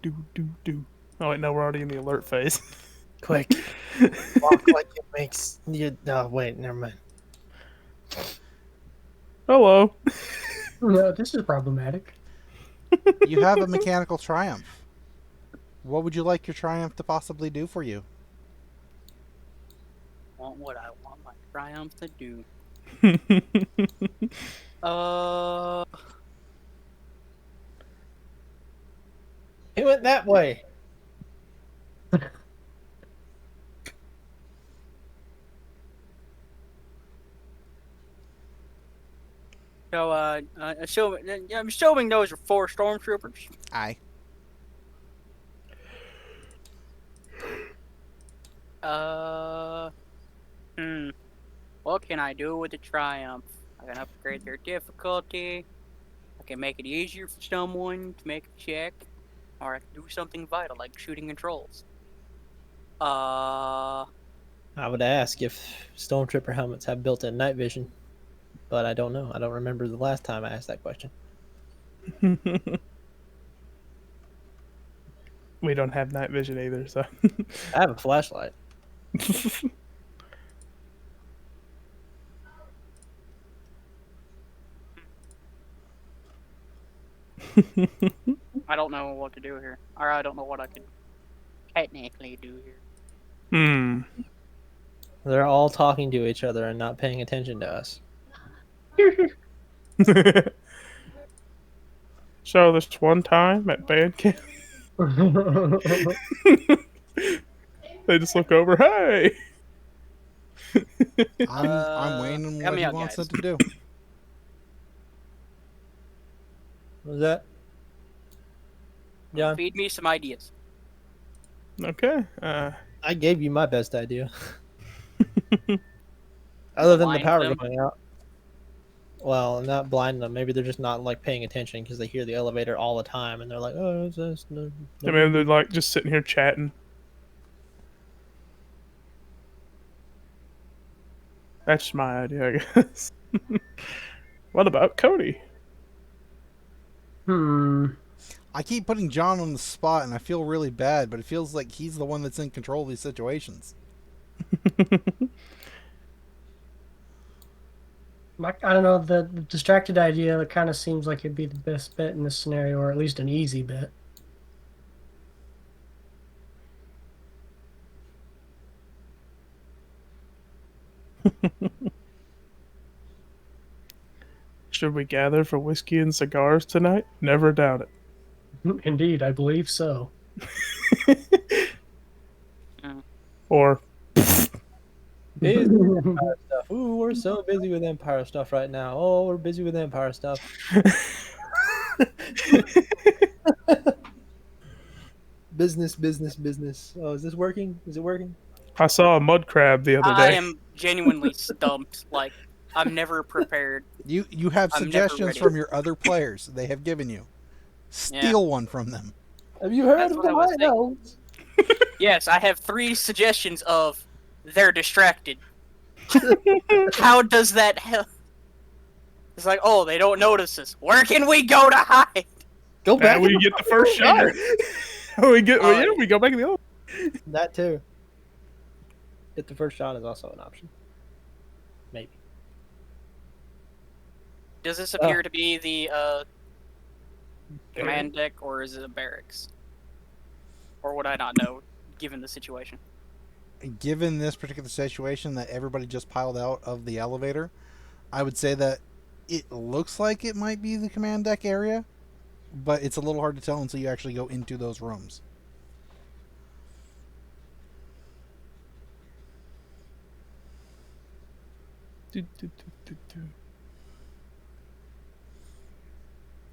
do. Oh wait, no, we're already in the alert phase. Quick. Walk like it makes you. No, wait, never mind. Hello. No, this is problematic. You have a mechanical triumph. What would you like your triumph to possibly do for you? Want what I want my triumph to do. It went that way. So, I'm assuming those are 4 stormtroopers. Aye. What can I do with the triumph? I can upgrade their difficulty. I can make it easier for someone to make a check, or I can do something vital like shooting controls. I would ask if Stormtrooper helmets have built-in night vision, but I don't know. I don't remember the last time I asked that question. We don't have night vision either, so. I have a flashlight. I don't know what to do here, or I don't know what I could technically do here. They're all talking to each other and not paying attention to us. So this one time at band camp, they just look over. Hey. I'm waiting on help what me he out, wants guys. it to do. What was that? John, Feed me some ideas. Okay. I gave you my best idea. Other than the Blind power them? going out. Well, not blind them. Maybe they're just not like paying attention because they hear the elevator all the time, and they're like, "Oh, it's just no." I mean, they're like just sitting here chatting. That's my idea, I guess. What about Cody? I keep putting John on the spot, and I feel really bad, but it feels like he's the one that's in control of these situations. I don't know, the distracted idea kind of seems like it'd be the best bet in this scenario, or at least an easy bet. Should we gather for whiskey and cigars tonight? Never doubt it. Indeed, I believe so. Or Busy with Empire stuff. Ooh, we're so busy with Empire stuff right now. Oh, we're busy with Empire stuff. Business. Oh, is this working? Is it working? I saw a mud crab the other I day. am genuinely stumped. Like, I'm never prepared. You have I'm never suggestions ready. from your other players they have given you. Steal one from them. Have you heard That's of what the I was White thinking. House? Yes, I have 3 suggestions of they're distracted. How does that help? It's like, oh, they don't notice us. Where can we go to hide? Go back. And we get the first shot. we get. Oh, yeah, yeah. we go back in the old. That too. Get the first shot is also an option. Maybe. Does this appear to be the command deck, or is it a barracks? Or would I not know, given the situation? Given this particular situation that everybody just piled out of the elevator, I would say that it looks like it might be the command deck area, but it's a little hard to tell until you actually go into those rooms.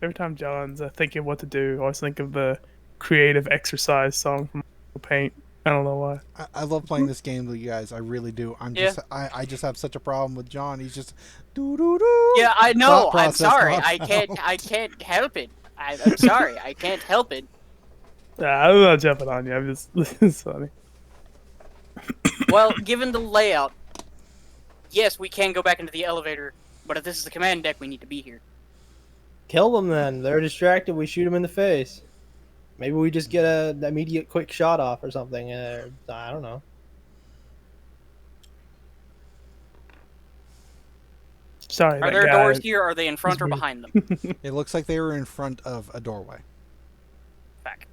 Every time John's thinking what to do, I always think of the creative exercise song from Paint. I don't know why. I love playing this game with you guys. I really do. I just have such a problem with John. He's just doo doo doo. Yeah, I know. Thought I'm process sorry. not I can't help it. I'm sorry. I can't help it. I'm not jumping on you. I'm just it's funny. Well, given the layout, yes, we can go back into the elevator. But if this is the command deck, we need to be here. Kill them then. They're distracted. We shoot them in the face. Maybe we just get an immediate quick shot off or something. I don't know. Sorry. Are that there guy- doors here? Or are they in front or behind them? It looks like they were in front of a doorway. Back.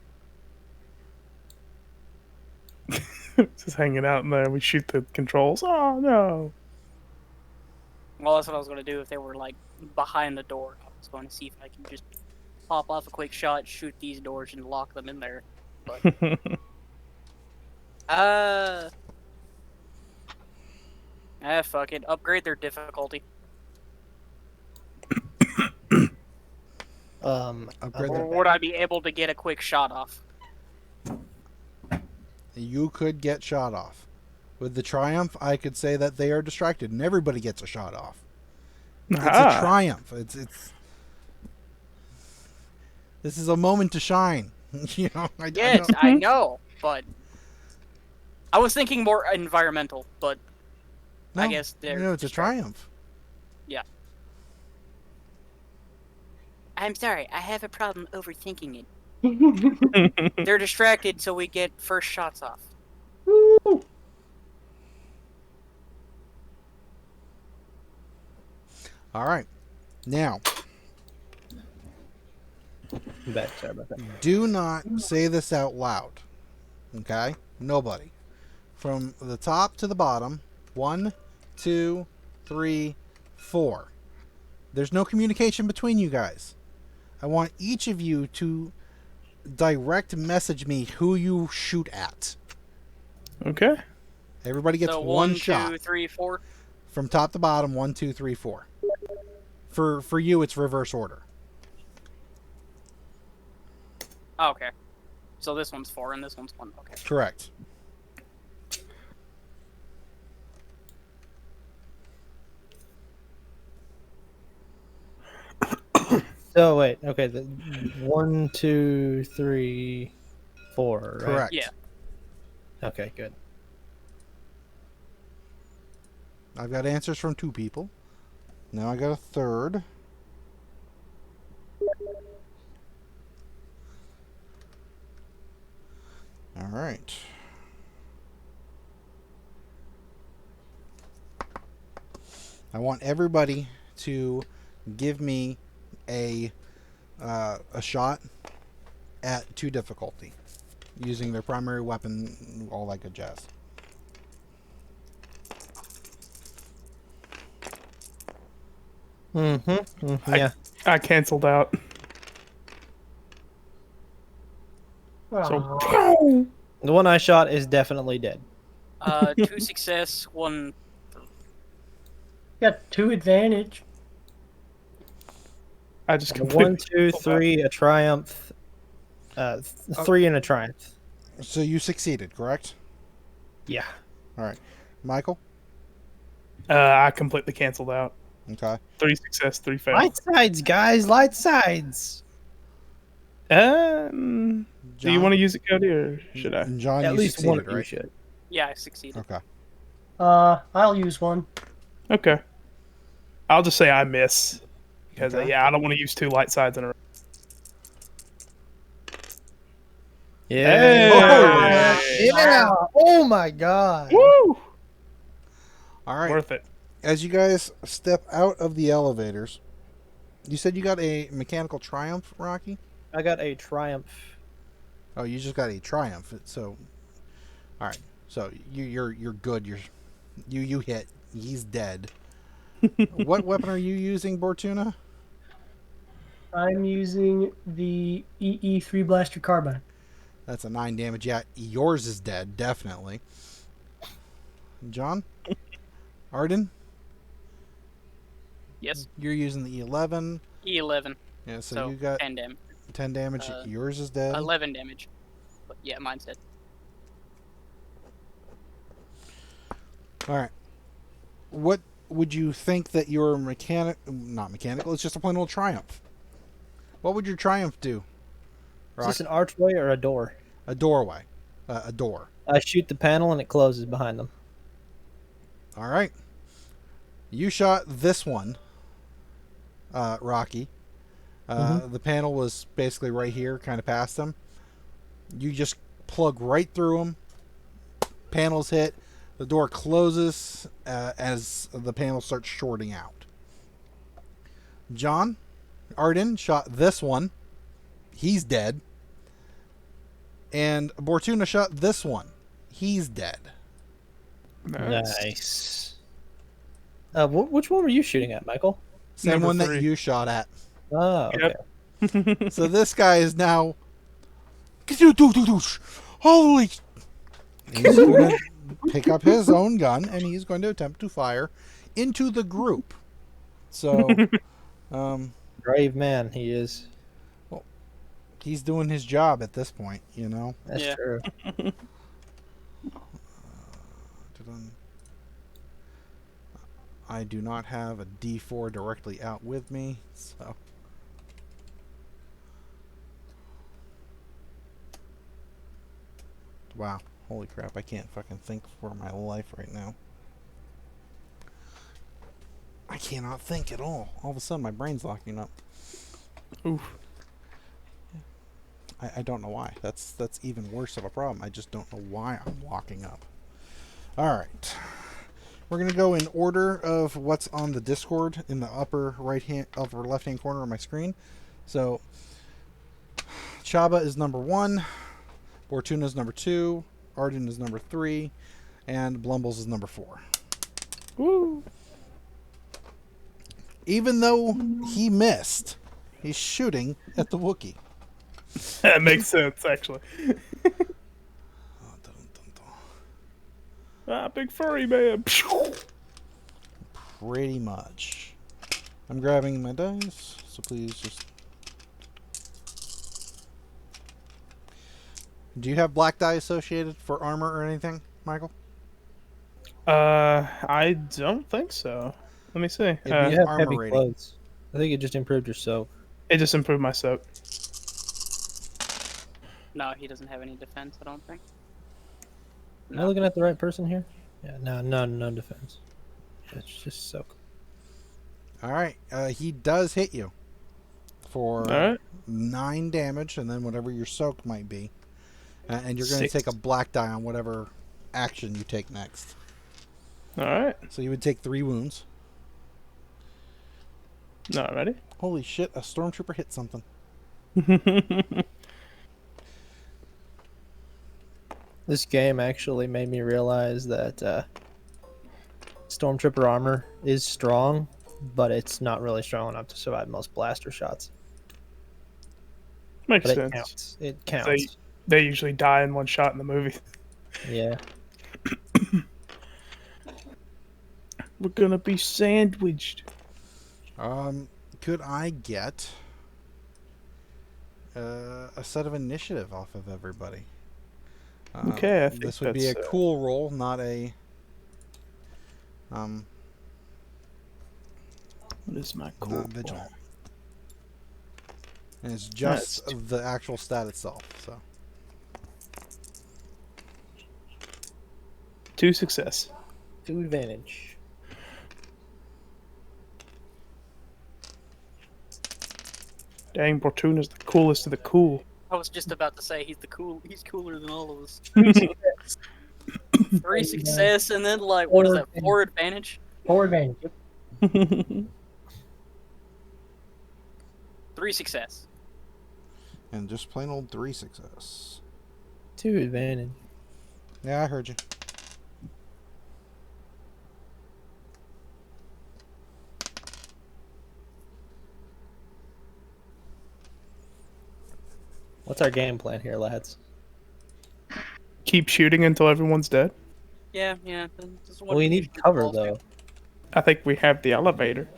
Just hanging out in there. We shoot the controls. Oh no. Well, that's what I was going to do if they were, like, behind the door. I was going to see if I can just pop off a quick shot, shoot these doors, and lock them in there. But, fuck it. Upgrade their difficulty. Upgrade Or their- would I be able to get a quick shot off? You could get shot off. With the Triumph, I could say that they are distracted, and everybody gets a shot off. It's a Triumph. It's. This is a moment to shine. You know. Yes, I know, but I was thinking more environmental. But I guess they're. No, it's a Triumph. I'm sorry, I have a problem overthinking it. They're distracted, so we get first shots off. All right. Now, I'm back. Sorry about that. do not say this out loud. Okay? Nobody. From the top to the bottom. 1, 2, 3, 4. There's no communication between you guys. I want each of you to direct message me who you shoot at. Okay. Everybody gets So one 1, shot. 2, 3, 4. From top to bottom, 1, 2, 3, 4. For you, it's reverse order. Oh, okay. So this one's 4 and this one's 1. Okay. Correct. So wait, okay. 1, 2, 3, 4. Right? Correct. Yeah. Okay, good. I've got answers from 2 people. Now I got a third. All right. I want everybody to give me a shot at 2 difficulty, using their primary weapon, all that good jazz. Yeah. I canceled out. So The one I shot is definitely dead. 2 success, 1. Got 2 advantage. I just A completely 1, 2, 3, a triumph. 3 and a triumph. So you succeeded, correct? Yeah. All right. Michael? I completely canceled out. Okay. 3 success, 3 fail. Light sides, guys. Light sides. Do you want to use it, Cody, or should I? And John, At you least one succeeded, of you right? should. Yeah, I succeeded. Okay. I'll use one. Okay. I'll just say I miss. because Okay. yeah, I don't want to use 2 light sides in a row. Yeah. Hey! Yeah. Oh my god. Woo! All right. Worth it. As you guys step out of the elevators, you said you got a mechanical Triumph, Rocky? I got a Triumph. Oh, you just got a Triumph. So, all right. So you're good. You hit. He's dead. What weapon are you using, Bortuna? I'm using the EE3 blaster carbine. That's a 9 damage. Yeah, yours is dead, definitely. John? Arden? Yes. You're using the E11. E11. Yeah, so, So you got 10 damage. 10 damage. Yours is dead. 11 damage. But yeah, mine's dead. All right. What would you think that your not mechanical, it's just a plain old Triumph. What would your Triumph do? Is this an archway or a door? A doorway. A door. I shoot the panel and it closes behind them. All right. You shot this one, Rocky. The panel was basically right here, kind of past them. You just plug right through them. Panels hit. The door closes as the panel starts shorting out. John, Arden shot this one. He's dead. And Bortuna shot this one. He's dead. Nice. Which one were you shooting at, Michael? Same Number one 3. that you shot at. Oh, okay. Yep. So this guy is now. Holy! He's going to pick up his own gun and he's going to attempt to fire into the group. So, Brave man, he is. he's doing his job at this point, you know. That's Yeah. true. I do not have a D4 directly out with me, so. Wow. Holy crap, I can't fucking think for my life right now. I cannot think at all. All of a sudden, my brain's locking up. Oof. I don't know why. That's even worse of a problem. I just don't know why I'm locking up. Alright. We're going to go in order of what's on the Discord in the upper left-hand corner of my screen. So, Chabba is number 1. Bortuna is number 2. Arden is number 3. And Blumbles is number 4. Woo! Even though he missed, he's shooting at the Wookiee. That makes sense, actually. Ah, big furry man. Pretty much. I'm grabbing my dice, so please just... Do you have black die associated for armor or anything, Michael? I don't think so. Let me see. It'd be You have armor heavy rating. clothes. I think it just improved your soak. It just improved my soak. No, he doesn't have any defense, I don't think. Am I looking at the right person here? Yeah, no defense. It's just soak. Alright, he does hit you for Alright. 9 damage, and then whatever your soak might be. And you're going to 6. take a black die on whatever action you take next. Alright. So you would take 3 wounds. Not ready? Holy shit, a stormtrooper hit something. This game actually made me realize that Stormtrooper armor is strong, but it's not really strong enough to survive most blaster shots. Makes But it sense. counts. It counts. They usually die in one shot in the movie. Yeah. We're gonna be sandwiched. Could I get a set of initiative off of everybody? Okay, I think this would be a that's, cool roll, not a What is my cool? not vigilant. And it's just the actual stat itself. So 2 success. 2 advantage. Dang, Bortuna's the coolest of the cool. I was just about to say he's cooler than all of us. 3 success. 3 success and then like what is that? 4 advantage? 4 advantage. Yep. 3 success. And just plain old 3 success. 2 advantage. Yeah, I heard you. What's our game plan here, lads? Keep shooting until everyone's dead. Yeah. This is what Well, we you need usually cover falls to. though. I think we have the elevator.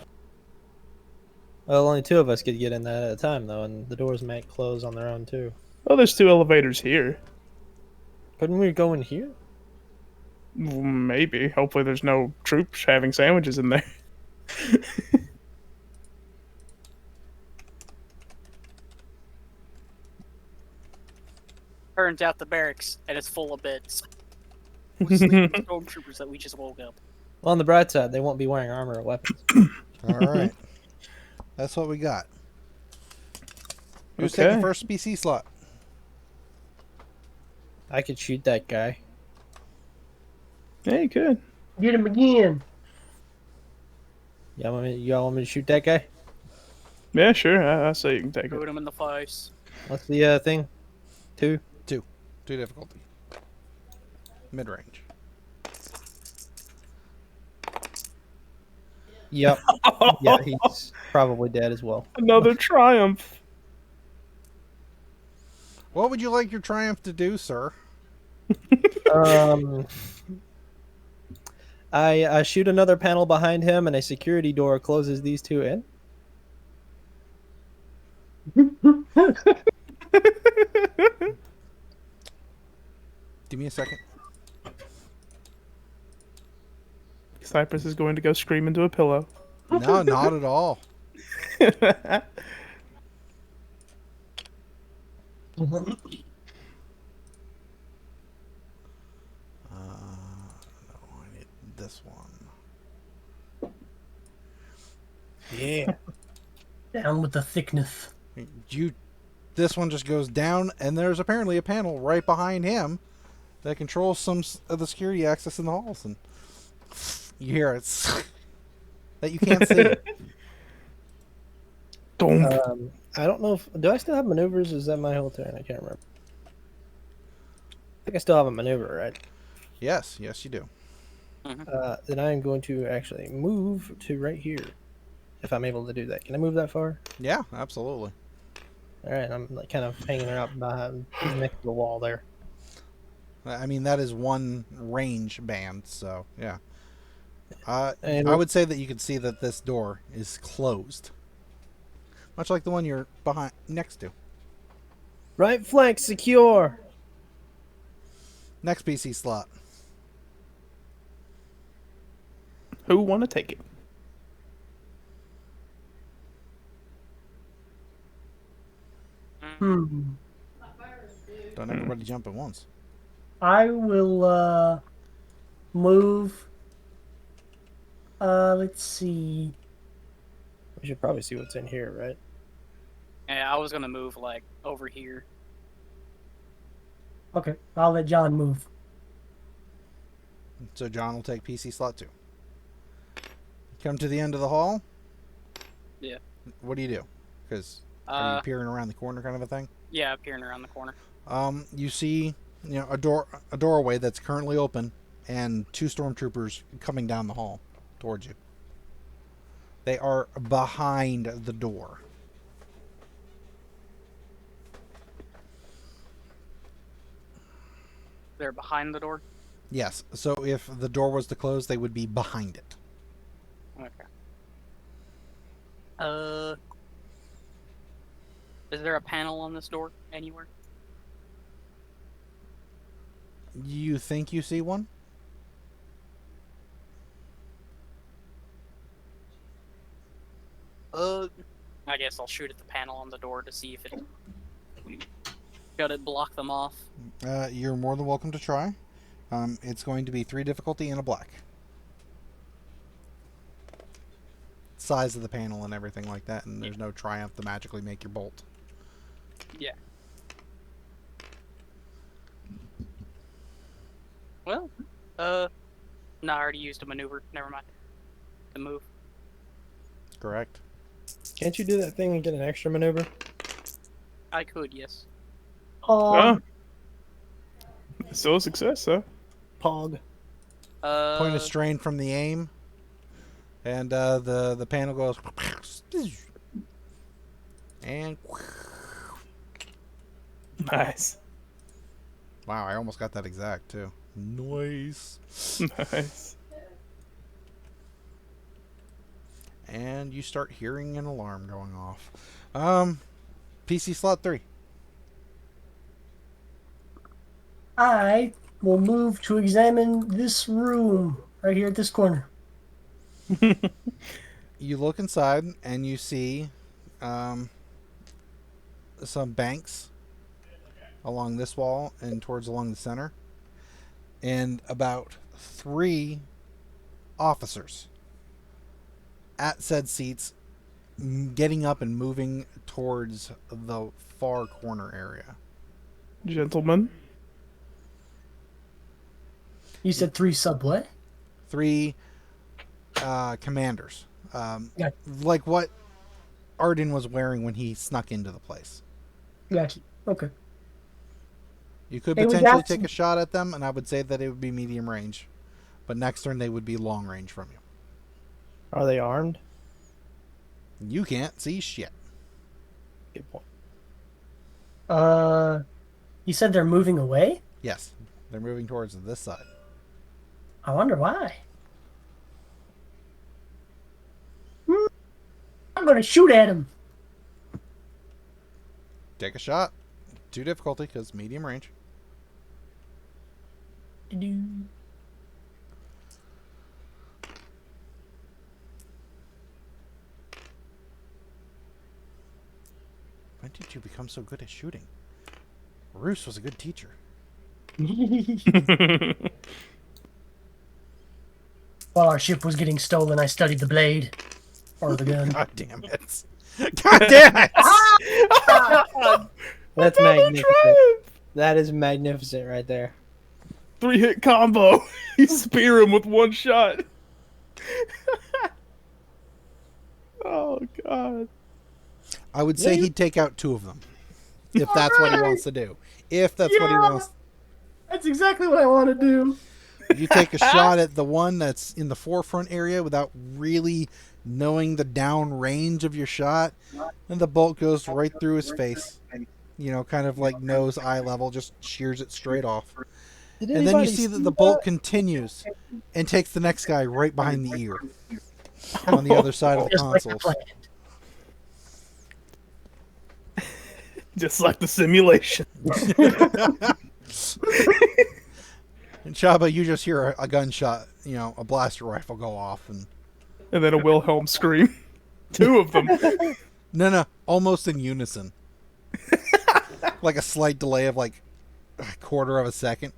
Well, only 2 of us could get in that at a time though, and the doors might close on their own too. Oh, there's 2 elevators here. Couldn't we go in here? Maybe. Hopefully there's no troops having sandwiches in there. Turns out the barracks and it's full of beds. With sleeping stormtroopers that we just woke up. Well, on the bright side, they won't be wearing armor or weapons. All right. That's what we got. Who's Okay. taking first PC slot? I could shoot that guy. Yeah, you could. Get him again. Y'all want me to shoot that guy? Yeah, sure. I say you can take it. Put him in the face. What's the thing? 2? 2 difficulty. Mid-range. Yep. Yeah, he's probably dead as well. Another triumph. What would you like your triumph to do, sir? I shoot another panel behind him, and a security door closes these 2 in. Give me a second. Cypress is going to go scream into a pillow. No, not at all. No, I need this one. Yeah. Down with the thickness. This one just goes down, and there's apparently a panel right behind him that controls some of the security access in the halls, and you hear it that you can't see. Don't. I don't know if... Do I still have maneuvers? Is that my whole turn? I can't remember. I think I still have a maneuver, right? Yes, you do. Then I am going to actually move to right here. If I'm able to do that. Can I move that far? Yeah, absolutely. Alright, I'm like kind of hanging out behind next to the wall there. I mean, that is one range band, so yeah. And I would say that you can see that this door is closed, much like the one you're behind next to. right flank secure. Next PC slot. Who want to take it? Hmm. Don't everybody jump at once. I will move. Let's see. We should probably see what's in here, right? Yeah, I was gonna move like over here. Okay, I'll let John move. So John will take PC slot 2. Come to the end of the hall. Yeah. What do you do? Because are you peering around the corner, kind of a thing? Yeah, peering around the corner. You see, a doorway that's currently open, and 2 stormtroopers coming down the hall towards you. They are behind the door. They're behind the door. Yes. So if the door was to close, they would be behind it. Okay. Is there a panel on this door anywhere? You think you see one? I guess I'll shoot at the panel on the door to see if it got it block them off. You're more than welcome to try. It's going to be 3 difficulty and a black. size of the panel and everything like that, and there's no triumph to magically make your bolt. Yeah. Well, no, I already used a maneuver. Never mind. The move. Correct. Can't you do that thing and get an extra maneuver? I could, yes. Oh. Still a success, huh? Pog. Point of strain from the aim, and the panel goes, and Nice. wow, I almost got that exact too. Nice. Nice. And you start hearing an alarm going off. PC slot 3. I will move to examine this room right here at this corner. You look inside and you see some banks along this wall and towards along the center, and about 3 officers at said seats, getting up and moving towards the far corner area. Gentlemen. You said 3 subway? 3 commanders. Yeah. Like what Arden was wearing when he snuck into the place. Gotcha. Okay. You could Hey, we potentially got take some- a shot at them, and I would say that it would be medium range. But next turn, they would be long range from you. Are they armed? You can't see shit. Good point. You said they're moving away? Yes, they're moving towards this side. I wonder why. I'm gonna shoot at him. Take a shot. 2 difficulty, because medium range. When did you become so good at shooting? Roos was a good teacher. While our ship was getting stolen, I studied the blade. Or the gun. God damn it. God damn it! That's magnificent. That is magnificent right there. 3-hit combo. You spear him with 1 shot. Oh, God. I would say he'd take out 2 of them. If that's what he wants to do. If that's what he wants. That's exactly what I want to do. You take a shot at the one that's in the forefront area without really knowing the down range of your shot, and the bolt goes right through his face. You know, kind of like nose, eye level, just shears it straight off. Did And then you anybody see that the bolt continues and takes the next guy right behind the ear on the other side of the Just like I consoles. planned. Just like the simulation. And Chabba, you just hear a gunshot, you know, a blaster rifle go off, and And then a Wilhelm scream. 2 of them. no, almost in unison. Like a slight delay of like a quarter of a second.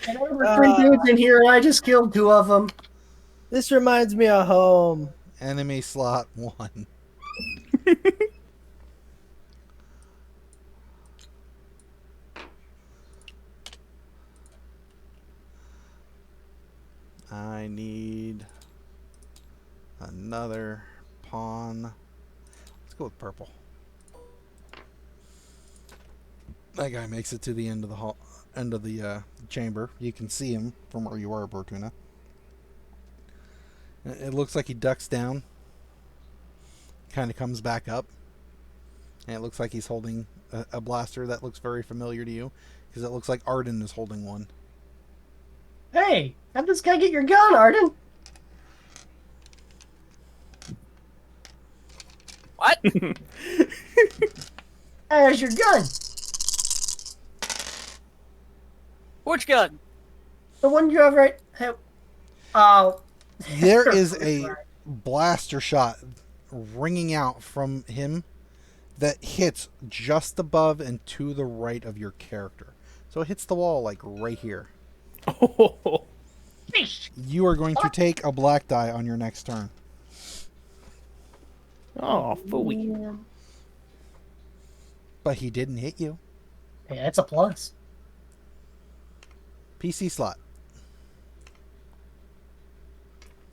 And there were 3 dudes in here, and I just killed 2 of them. This reminds me of home. Enemy slot 1. I need another pawn. Let's go with purple. That guy makes it to the end of the hall, end of the chamber. You can see him from where you are, Bortuna. It looks like he ducks down, kind of comes back up, and it looks like he's holding a blaster that looks very familiar to you, because it looks like Arden is holding one. Hey, have this guy get your gun, Arden. What? There's your gun. Which gun? The one you have right. Oh. There is a blaster shot ringing out from him that hits just above and to the right of your character. So it hits the wall like right here. Oh. You are going to take a black die on your next turn. Oh, phooey. But he didn't hit you. Hey, that's a plus. PC slot.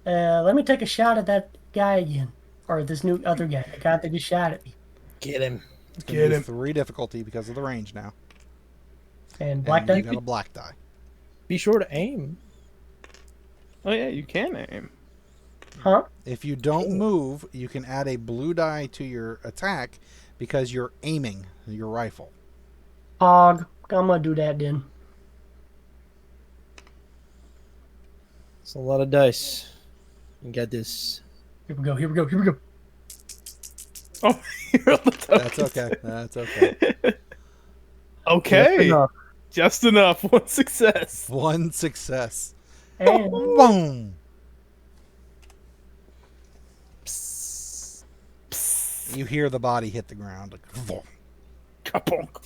Let me take a shot at that guy again. Or this new other guy. The guy that just shot at me. Get him. It's gonna Get be him. 3 difficulty because of the range now. And black And you die. got a black die. Be sure to aim. Oh yeah, you can aim. Huh? If you don't move, you can add a blue die to your attack because you're aiming your rifle. Hog. I'm gonna do that then. It's a lot of dice. You got this. Here we go. Here we go. Here we go. Oh, you're on the top. That's okay. That's okay. Okay. enough. Just enough. One success. 1 success. And Boom! You hear the body hit the ground. Like, vroom. Kapunk.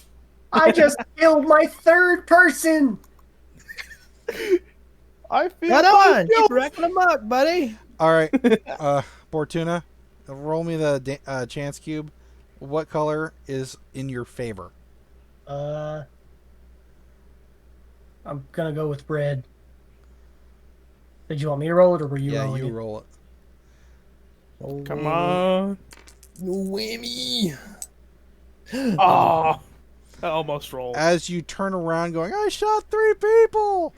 I just killed my third person. I feel Right my on. guilt. Keep racking them up, buddy. All right, Bortuna, roll me the chance cube. What color is in your favor? I'm gonna go with red. Did you want me to roll it, or were you rolling you it? roll it. Come on. No whammy. Ah. I almost rolled. As you turn around going, I shot 3 people!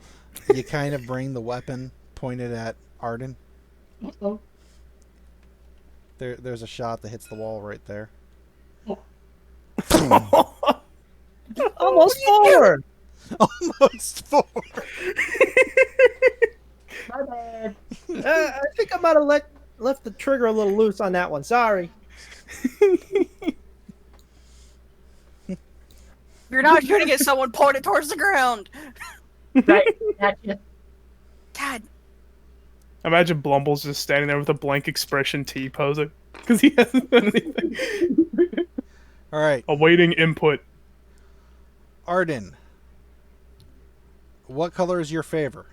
You kind of bring the weapon pointed at Arden. Oh, There's a shot that hits the wall right there. Almost forward. Almost 4. my bad. I think I might have left the trigger a little loose on that one. Sorry. You're not shooting at someone pointed towards the ground. Right. Gotcha. God. Imagine Blumbles just standing there with a blank expression T posing. Because he hasn't done anything. All right, Awaiting input. Arden. What color is your favor?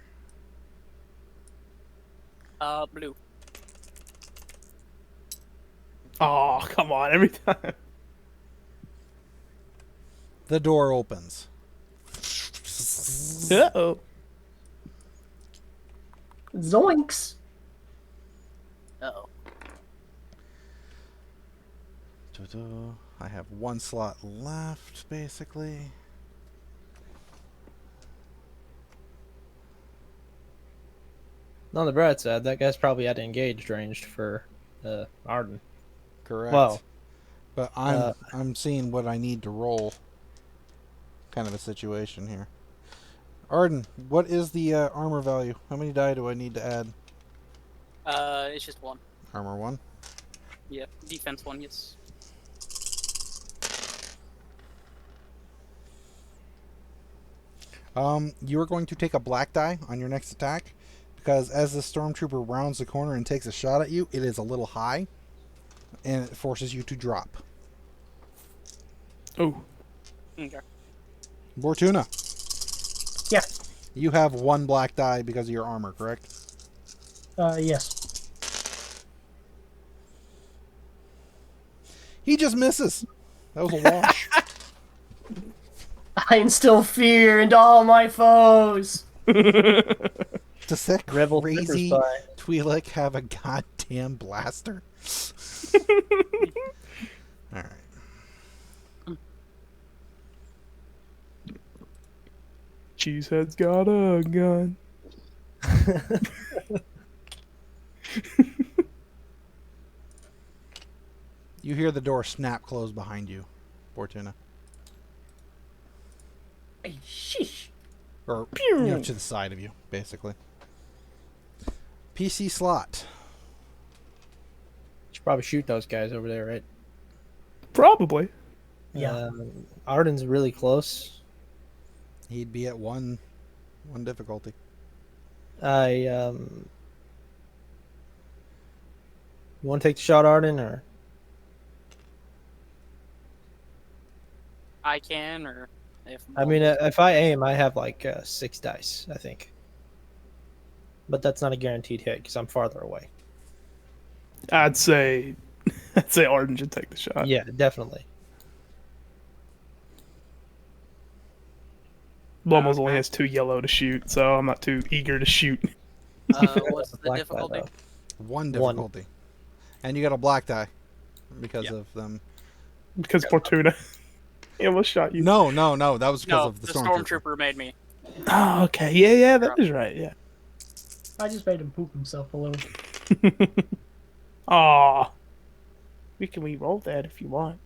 Blue. Oh, come on. Every time. The door opens. Uh-oh. Zoinks. Uh-oh. I have 1 slot left, basically. On the bright side, that guy's probably at engaged ranged for Arden. Correct. Well, but I'm seeing what I need to roll. Kind of a situation here. Arden, what is the armor value? How many die do I need to add? It's just 1. Armor 1. Yeah, defense 1, yes. You are going to take a black die on your next attack because as the stormtrooper rounds the corner and takes a shot at you, it is a little high, and it forces you to drop. Oh. Okay. Bortuna, Yeah. you have 1 black die because of your armor, correct? Yes. He just misses. That was a wash. I instill fear into all my foes. Does that Rebel crazy Trooper Spy. Twi'lek have a goddamn blaster? All right. Cheesehead's got a gun. You hear the door snap close behind you, Bortuna. Hey, sheesh. Or to the side of you, basically. PC slot. Should probably shoot those guys over there, right? Probably. Yeah. Arden's really close. He'd be at one difficulty. You want to take the shot, Arden, or I can, or if I mean, if I aim, I have like 6 dice, I think. but that's not a guaranteed hit because I'm farther away. I'd say Arden should take the shot. Yeah, definitely. Blumbles only has 2 yellow to shoot, so I'm not too eager to shoot. What's the Black die, difficulty? though. 1 difficulty. And you got a black die because of them. Because Bortuna, he almost shot you. No. That was because No, of the the stormtrooper. stormtrooper made me. Oh, okay. Yeah, that is right. Yeah. I just made him poop himself a little. Aw. We can re-roll that if you want.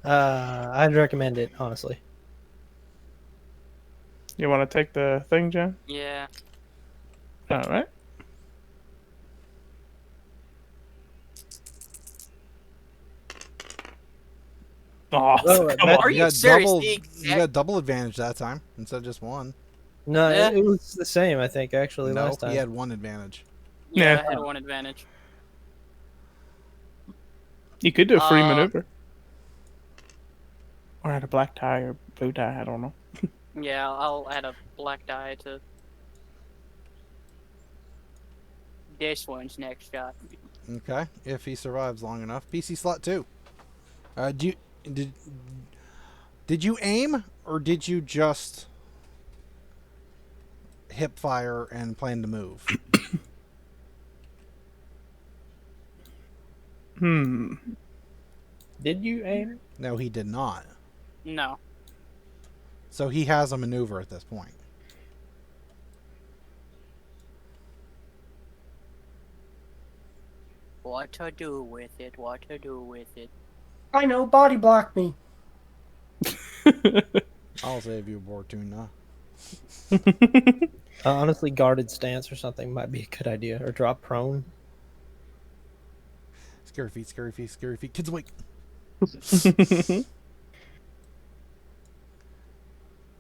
I'd recommend it, honestly. You want to take the thing, Jen? Yeah. All right. Oh, Well, come that- on. Are you serious? The You exact- got double advantage that time instead of just 1. No, Yeah. it was the same, I think, actually, No, last time. he had 1 advantage. Yeah, Yeah. I had 1 advantage. You could do a free Uh, maneuver. Or add a black tie or blue tie, I don't know. Yeah, I'll add a black die to this one's next shot. Okay, if he survives long enough. PC slot 2. Did you aim or did you just hip fire and plan to move? Did you aim? No, he did not. No. So he has a maneuver at this point. What to do with it? What to do with it? I know, body block me. I'll save you, Bortuna. Honestly, guarded stance or something might be a good idea. Or drop prone. Scary feet, scary feet, scary feet. Kids awake. I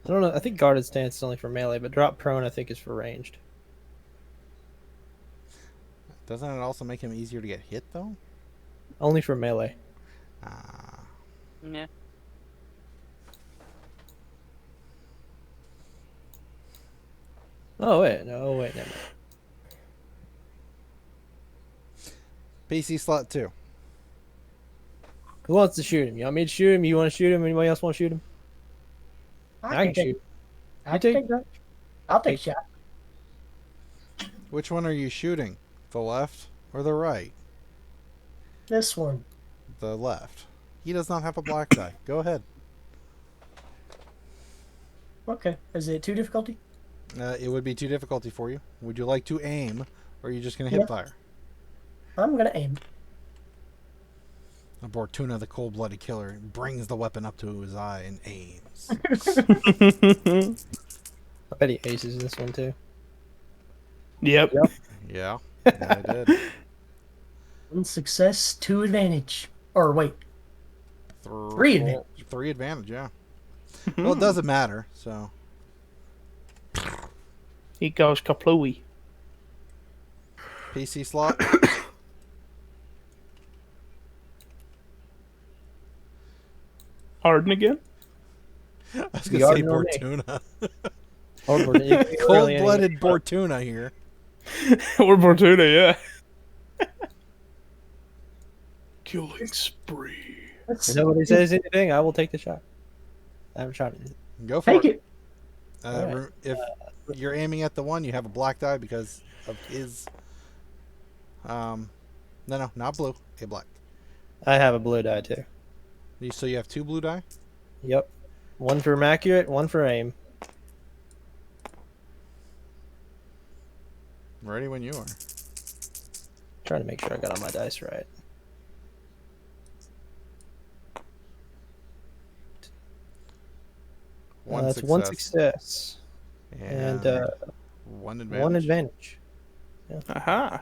don't know. I think guarded stance is only for melee, but drop prone I think is for ranged. Doesn't it also make him easier to get hit, though? Only for melee. Ah. Yeah. Oh wait, no, never mind. PC slot 2. Who wants to shoot him? You want me to shoot him? You want to shoot him? Anybody else want to shoot him? I can shoot. I take- can take that. I'll take a shot. Which one are you shooting? The left or the right? This one. The left. He does not have a black die. Go ahead. Okay. Is it 2 difficulty? It would be 2 difficulty for you. Would you like to aim, or are you just going to hip Yeah. fire? I'm gonna aim. Bortuna, the cold-blooded killer, brings the weapon up to his eye and aims. I bet he aces this one too. Yep. Yeah, I did. 1 success, 2 advantage. Or wait, 3 advantage. 3 advantage, yeah. Well, it doesn't matter, so. He goes kaplooey. PC slot. Arden again? I was The going to say Arden or me? Bortuna. Or Cold-blooded Bortuna here. Or Bortuna, yeah. Killing spree. Let's If nobody says anything, I will take the shot. I haven't shot it. Go for take it. it. Alright. If you're aiming at the one, you have a black die because of his. No, not blue. A black. I have a blue die too. So you have 2 blue die. Yep. One for accurate, one for aim. Ready when you are. Trying to make sure I got all my dice right. That's one success and one advantage. one advantage. Aha.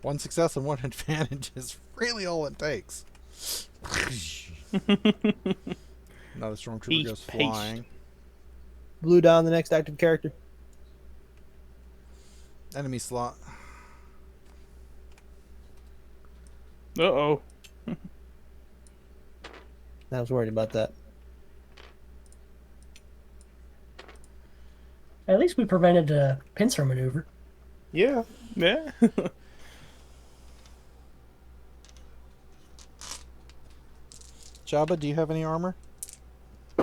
1 success and 1 advantage is really all it takes. Another stormtrooper He's goes paced. flying. Blue die on the next active character. Enemy slot. Uh-oh. I was worried about that. At least we prevented a pincer maneuver. Yeah. Yeah. Chabba, do you have any armor?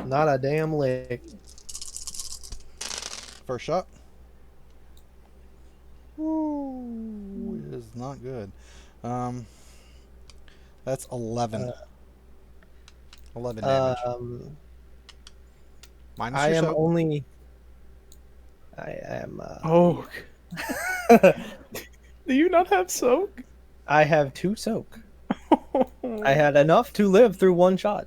Not a damn lick. First shot. Ooh, it is not good. That's 11. 11 damage. Minus I your am soak. only. I am. Oh. Do you not have soak? I have 2 soak. I had enough to live through 1 shot.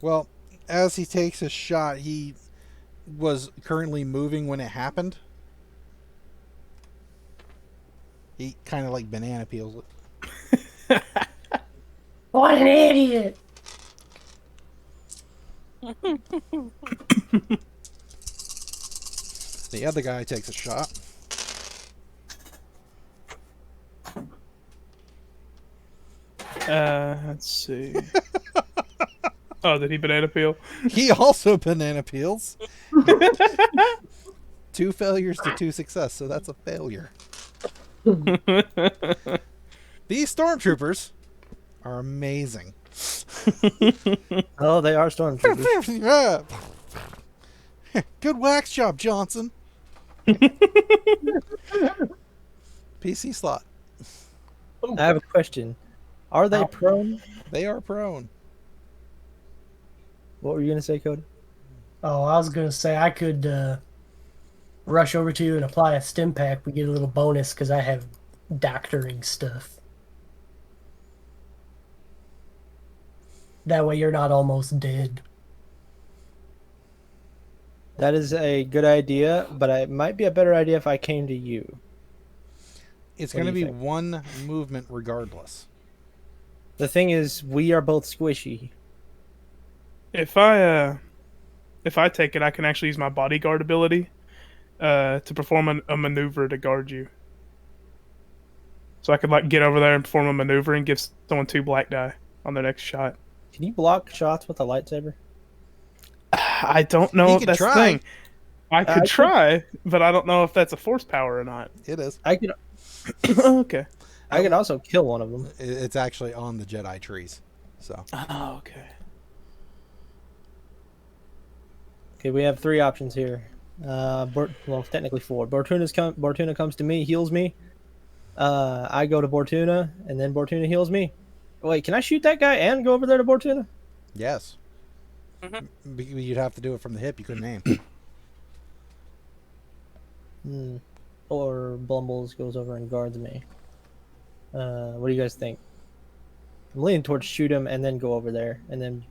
Well, as he takes his shot, he was currently moving when it happened. He kind of like banana peels it. What an idiot! The other guy takes a shot. Let's see. Oh, did he banana peel? He also banana peels. 2 failures to 2 success, so that's a failure. These stormtroopers are amazing. Oh, they are stormtroopers. Yeah. Good wax job, Johnson. PC slot. I have a question. Are they prone? They are prone. What were you gonna say, Cody? Oh, I was gonna say I could rush over to you and apply a stim pack. We get a little bonus because I have doctoring stuff. That way you're not almost dead. That is a good idea, but it might be a better idea if I came to you. It's What going to do be you think? 1 movement regardless. The thing is, we are both squishy. If I take it, I can actually use my bodyguard ability to perform a maneuver to guard you. So I could like get over there and perform a maneuver and give someone 2 black die on their next shot. Can you block shots with a lightsaber? I don't know He if could that's try. the thing. I could I try, but I don't know if that's a force power or not. It is. I could. Okay. I could also kill one of them. It's actually on the Jedi trees. So Oh, okay. Okay, we have 3 options here. Well, technically 4. Bortuna comes to me, heals me. I go to Bortuna, and then Bortuna heals me. Wait, can I shoot that guy and go over there to Bortuna? yes. You'd have to do it from the hip. You couldn't aim. Or Blumbles goes over and guards me. What do you guys think? I'm leaning towards shoot him and then go over there, and then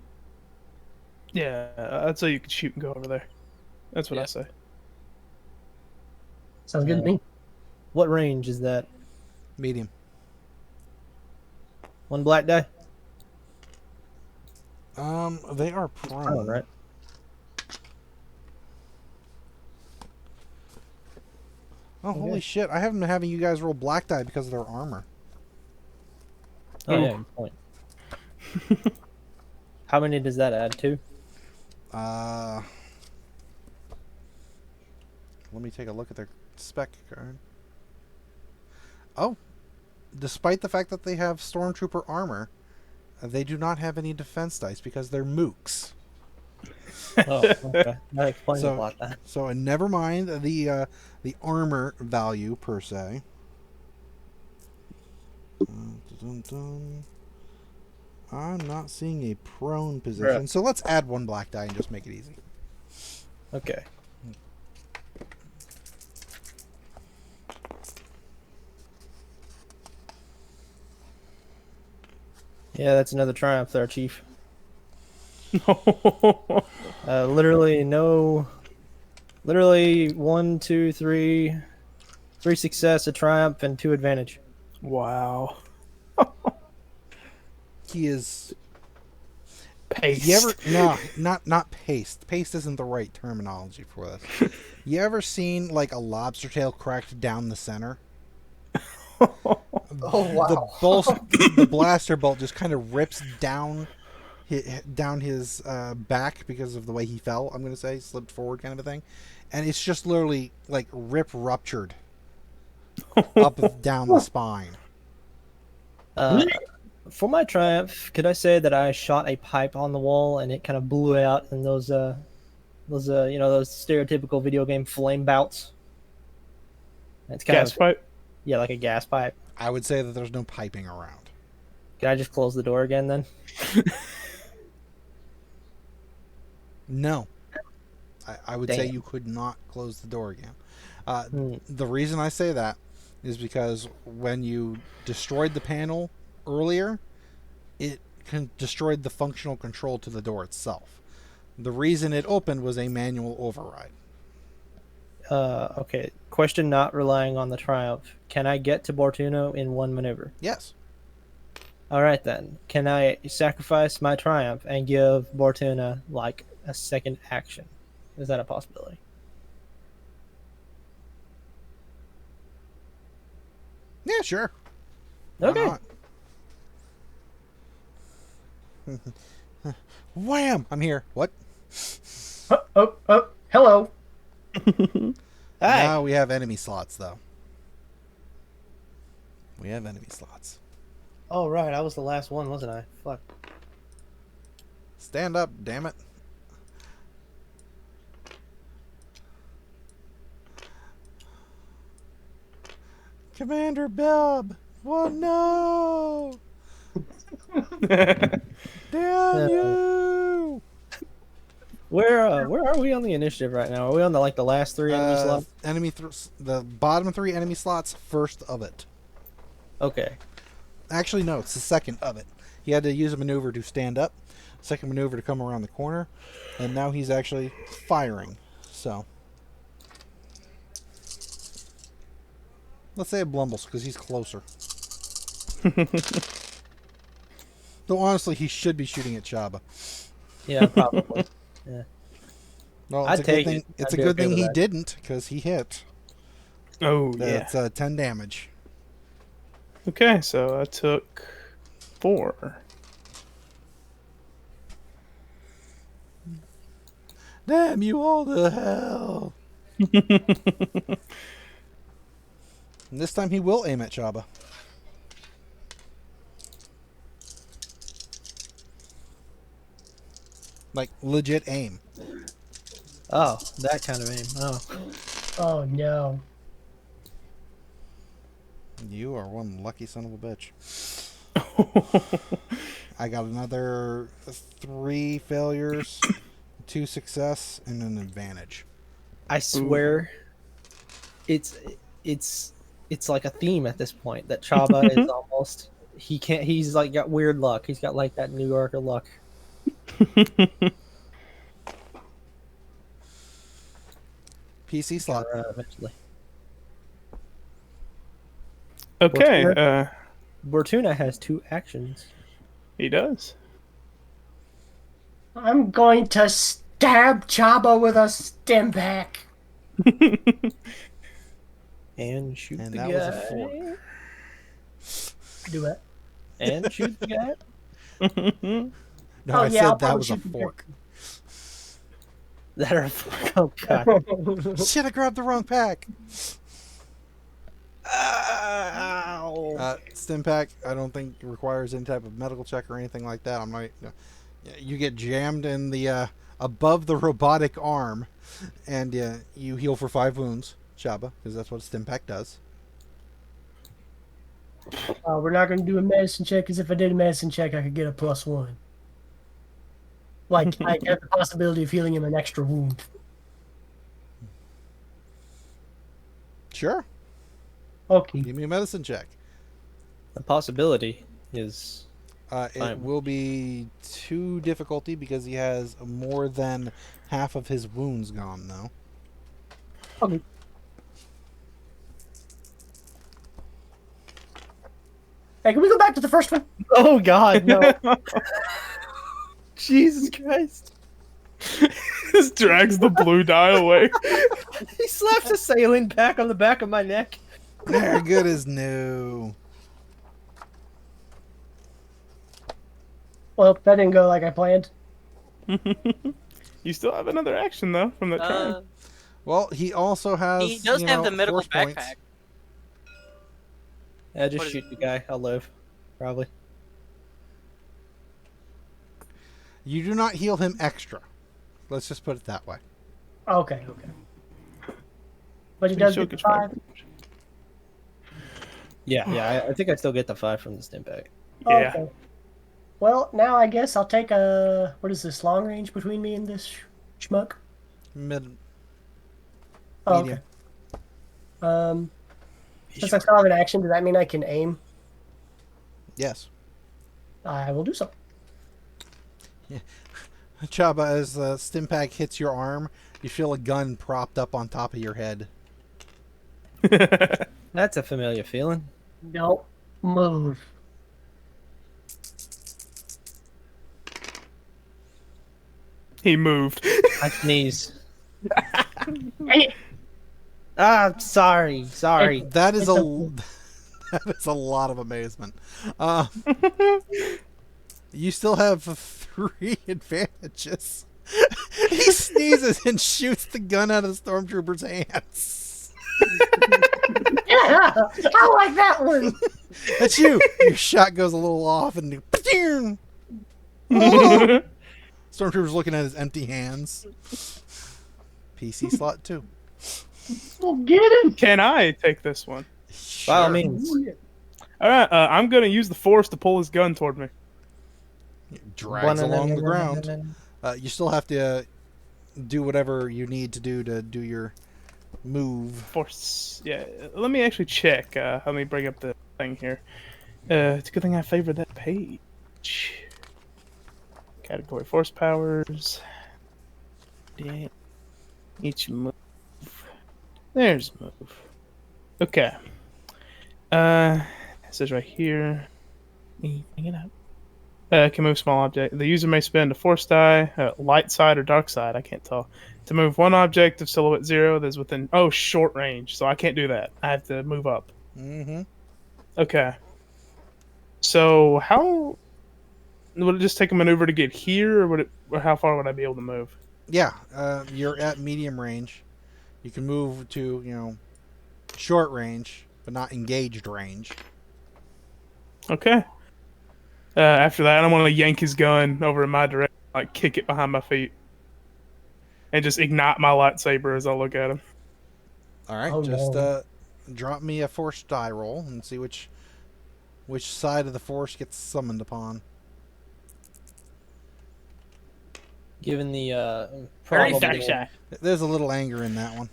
Yeah, I'd say you could shoot and go over there. That's what I Yeah. say. Sounds good to me. what range is that? Medium. 1 black die? They are prone. Oh, right. Oh, holy shit! I haven't been having you guys roll black die because of their armor. Oh, Ooh. yeah, good point. How many does that add to? Let me take a look at their spec card. Oh, despite the fact that they have stormtrooper armor, they do not have any defense dice because they're mooks. Oh, okay. That explains So- a lot then. So, and never mind the armor value per se. I'm not seeing a prone position, Bruh. so let's add 1 black die and just make it easy. Okay. Yeah, that's another triumph there, Chief. Literally no. Literally 1, 2, 3, 3 success, a triumph, and 2 advantage. Wow. He is. Paste. You ever not paste. Paste isn't the right terminology for this. You ever seen like a lobster tail cracked down the center? Oh, wow. The blaster bolt just kind of rips down his back because of the way he fell. I'm gonna say slipped forward kind of a thing, and it's just literally like ruptured up down the spine. For my triumph, could I say that I shot a pipe on the wall and it kind of blew out in those those stereotypical video game flame bouts? It's kind Gas of pipe. yeah, like a gas pipe. I would say that there's no piping around. Can I just close the door again then? No. I would say Damn. you could not close the door again. Hmm. The reason I say that is because when you destroyed the panel earlier, it destroyed the functional control to the door itself. The reason it opened was a manual override. Okay. Question not relying on the triumph. Can I get to Bortuna in one maneuver? Yes. All right then. Can I sacrifice my triumph and give Bortuna like a second action? Is that a possibility? Yeah, sure. Why Okay. not? Wham! I'm here. What? Hello. Hi. Now we have enemy slots, though. We have enemy slots. Oh right, I was the last one, wasn't I? Fuck. Stand up, damn it. Commander Belb! Oh no! Damn you! Where are we on the initiative right now? Are we on the last three enemy slots? The bottom 3 enemy slots, first of it. Okay. Actually, no, it's the second of it. He had to use a maneuver to stand up, second maneuver to come around the corner, and now he's actually firing. So, let's say a Blumbles, because he's closer. Though honestly, he should be shooting at Chabba. Yeah, probably. Yeah. Well, I'd it's a good take thing. it. It's I'd a be good okay thing with he that. didn't, because he hit. Oh yeah. That's 10 damage. Okay, so I took 4. Damn you all to hell! And this time he will aim at Chabba. Like, legit aim. Oh, that kind of aim. Oh. Oh no. You are one lucky son of a bitch. I got another 3 failures, 2 success, and an advantage. I swear, it's like a theme at this point that Chaba is almost he's like got weird luck. He's got like that New Yorker luck. PC slot. Eventually. Okay, Bortuna? Bortuna has 2 actions. he does. I'm going to stab Chaba with a stim pack. And shoot And the that guy. was a 4. Do it. And shoot the guy. No, Oh, I yeah, I'll said that probably was a shoot the fork. That are oh god. Shit, I grabbed the wrong pack. Ow. Stim pack, I don't think requires any type of medical check or anything like that. I'm not. You get jammed in the above the robotic arm, and you heal for 5 wounds, Chaba, because that's what a stim pack does. We're not going to do a medicine check, because if I did a medicine check, I could get a +1. Like, I get the possibility of healing him an extra wound. Sure, Okay. give me a medicine check. The possibility is It Fine. will be 2 difficulty because he has more than half of his wounds gone, though. Okay. Hey, can we go back to the first one? oh god no. Jesus Christ. Just drags the blue die away. He slaps a sailing pack on the back of my neck. They're good as new. Well, that didn't go like I planned. You still have another action though from that turn. Well, he also has. He does have the medical force points. backpack. Yeah, just What is- shoot the guy. I'll live. Probably. You do not heal him extra. Let's just put it that way. Okay. But he So does still get the gets 5. Yeah. I think I still get the 5 from the stim pack. Yeah. Okay. Well, now I guess I'll take a... What is this, long range between me and this schmuck? Mid. Oh, Medium. okay. Since I still have an action, does that mean I can aim? Yes. I will do so. Chabba, as the stim pack hits your arm, you feel a gun propped up on top of your head. That's a familiar feeling. Don't move. He moved. I sneeze. Hey, Sorry. That is It's a okay. that is a lot of amazement. You still have 3 advantages. He sneezes and shoots the gun out of the stormtrooper's hands. yeah, I like that one. That's you. Your shot goes a little off, and oh! Stormtrooper's looking at his empty hands. PC slot 2. We'll get him. Can I take this one? By all Sure. means. All right. I'm gonna use the force to pull his gun toward me. Drags along the ground. You still have to do whatever you need to do your move. Force. Yeah. Let me actually check. Let me bring up the thing here. It's a good thing I favored that page. Category force powers. Yeah. Each move. There's move. Okay. It says right here. Hang it up. Can move small object. The user may spend a force die, light side or dark side, I can't tell, to move one object of silhouette 0 that is within short range. So I can't do that. I have to move up. Mm-hmm. Okay. So how would it just take a maneuver to get here, or how far would I be able to move? Yeah, you're at medium range. You can move to, short range, but not engaged range. Okay. After that, I'm gonna yank his gun over in my direction, like kick it behind my feet, and just ignite my lightsaber as I look at him. All right, Oh, just no. drop me a force die roll and see which side of the force gets summoned upon. Given the Very probable- There's a little anger in that one.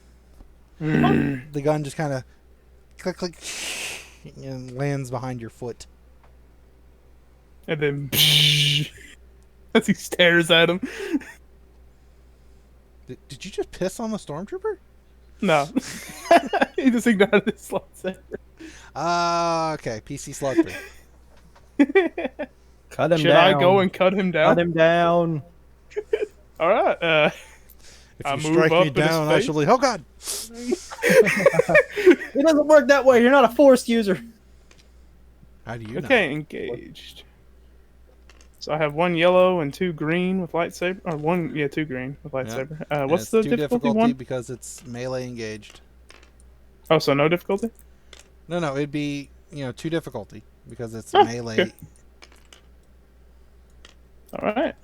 Mm. The gun just kind of click, click, and lands behind your foot. And then as he stares at him. Did you just piss on the stormtrooper? No. He just ignited his lightsaber. Okay. PC slot 3. Cut him Should down. I go and cut him down? Cut him down. All right. If I you move strike up me in his down, I face. shall leave. Oh God! It doesn't work that way. You're not a forced user. How do you know? Okay, engaged. So I have 1 yellow and 2 green with lightsaber, or 2 green with lightsaber. And What's it's the 2 difficulty one? because it's melee engaged. Oh, so no difficulty? No, it'd be 2 difficulty because it's Oh, melee. okay. All right.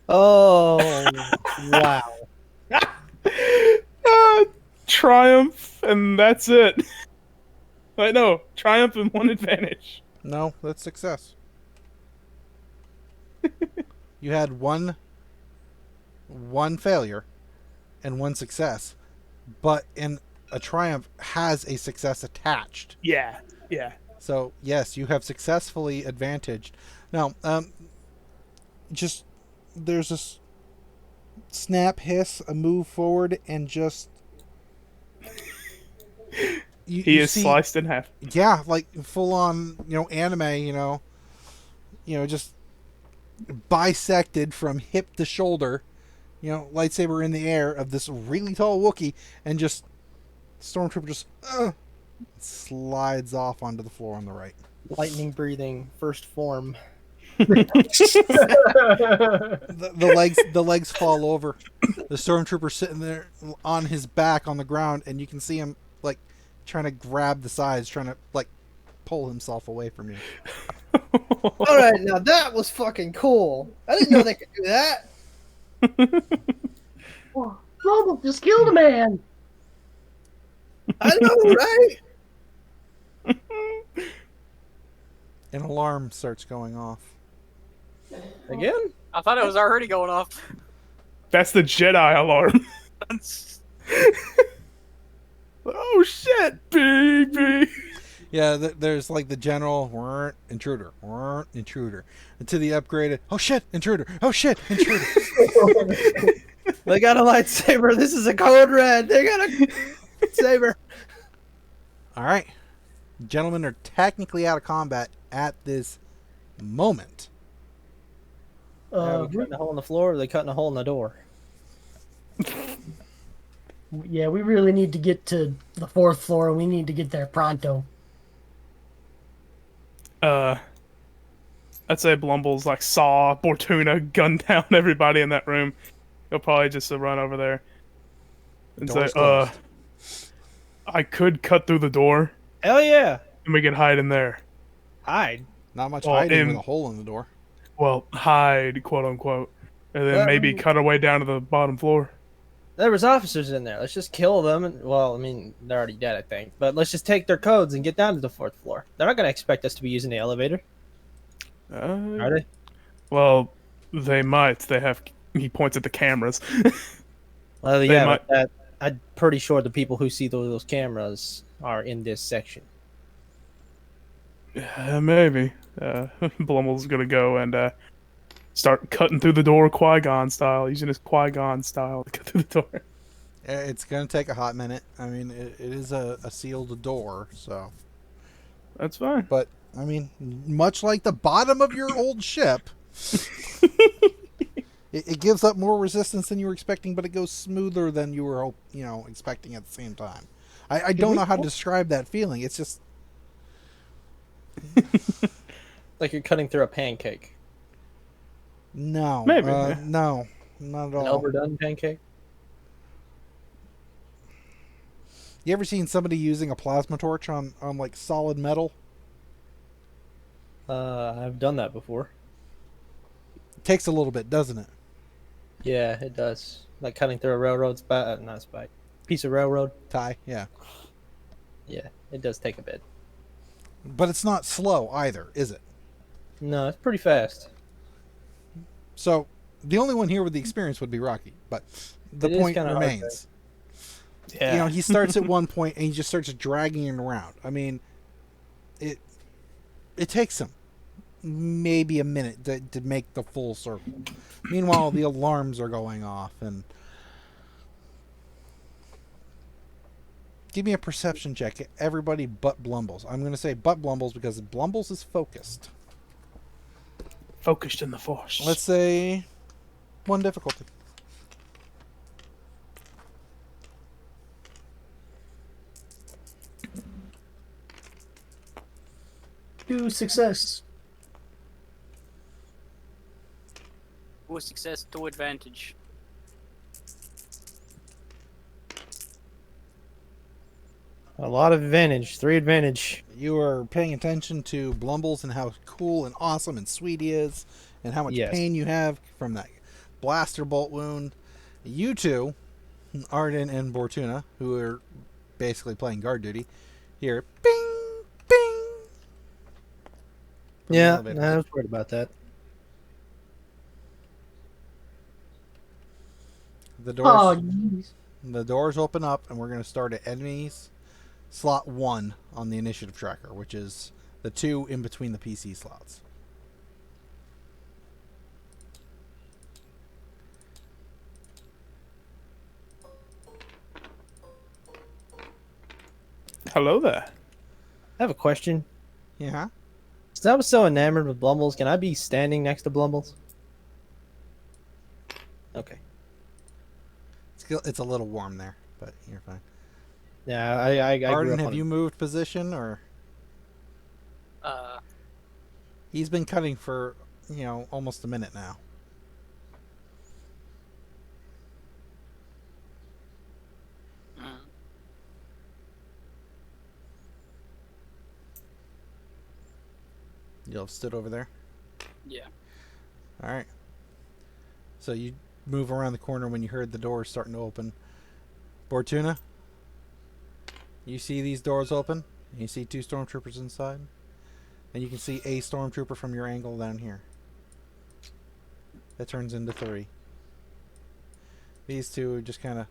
Oh, wow. Triumph, and that's it. Wait, no. Triumph and 1 advantage. No, that's success. You had one failure and 1 success, but in a triumph has a success attached. Yeah. So yes, you have successfully advantaged. Now, just there's a snap, hiss, a move forward, and just He is see, sliced in half. Yeah, like full on, anime, just bisected from hip to shoulder, lightsaber in the air of this really tall Wookiee, and just stormtrooper just slides off onto the floor on the right. Lightning breathing, first form. The legs fall over. The stormtrooper sitting there on his back on the ground, and you can see him trying to grab the sides, trying to like pull himself away from you. All right, now that was fucking cool. I didn't know they could do that. Oh, Blumbles just killed a man. I know, right? An alarm starts going off. Again? I thought it was already going off. That's the Jedi alarm. Oh shit, baby. Yeah, there's like the general intruder, intruder, and to the upgraded. Oh shit, intruder! Oh shit, intruder! They got a lightsaber. This is a code red. They got a lightsaber. All right, gentlemen are technically out of combat at this moment. Are we cutting a hole in the floor, or are they cutting a hole in the door? Yeah, we really need to get to the 4th floor, and we need to get there pronto. I'd say Blumbles like saw Bortuna gun down everybody in that room. He'll probably just run over there and Door's say, closed. I could cut through the door Hell yeah. and we could hide in there. Hide. Not much Well, hiding with a hole in the door. Well, hide, quote unquote. And then maybe cut our way down to the bottom floor. There was officers in there. Let's just kill them. And, well, I mean, they're already dead, I think. But let's just take their codes and get down to the 4th floor. They're not going to expect us to be using the elevator, are they? Well, they might. They have. He points at the cameras. Well, They yeah, might- but I'm pretty sure the people who see those cameras are in this section. Maybe. Blummel's gonna go and start cutting through the door Qui-Gon style, using his Qui-Gon style to cut through the door. It's gonna take a hot minute. I mean, it is a sealed door, so. That's fine. But I mean, much like the bottom of your old ship, it gives up more resistance than you were expecting, but it goes smoother than you were, expecting at the same time. I don't know how to describe that feeling. It's just Like you're cutting through a pancake. no, Maybe, yeah. no, not at An all. overdone pancake? You ever seen somebody using a plasma torch on like solid metal? I've done that before. It takes a little bit, doesn't it? Yeah, it does. Like cutting through a railroad not spike. Piece of railroad. Tie, yeah. Yeah, it does take a bit. But it's not slow either, is it? No, it's pretty fast. So the only one here with the experience would be Rocky, but the It is point kinda hard, remains. Yeah. He starts at one point and he just starts dragging it around. I mean, it takes him maybe a minute to make the full circle. Meanwhile, the alarms are going off, and give me a perception check. Everybody but Blumbles. I'm going to say but Blumbles because Blumbles is focused. Focused in the force. Let's say 1 difficulty. Do success. With success to advantage. A lot of advantage. 3 advantage. You are paying attention to Blumbles and how cool and awesome and sweet he is, and how much Yes. pain you have from that blaster bolt wound. You two, Arden and Bortuna, who are basically playing guard duty, hear bing, bing. from the Yeah, elevator. I was worried about that. The Oh, doors, jeez. the doors open up, and we're going to start at enemies slot 1 on the initiative tracker, which is the 2 in between the PC slots. Hello there. I have a question. Yeah. Since I was so enamored with Blumbles, can I be standing next to Blumbles? Okay. It's a little warm there, but you're fine. Yeah, I grew Arden, up have on you moved position, or Uh, he's been cutting for almost a minute now? mm. You'll have stood over there. Yeah. All right. So you move around the corner when you heard the doors starting to open. Bortuna, you see these doors open. And you see 2 stormtroopers inside. And you can see a stormtrooper from your angle down here. That turns into 3. These 2 just kind of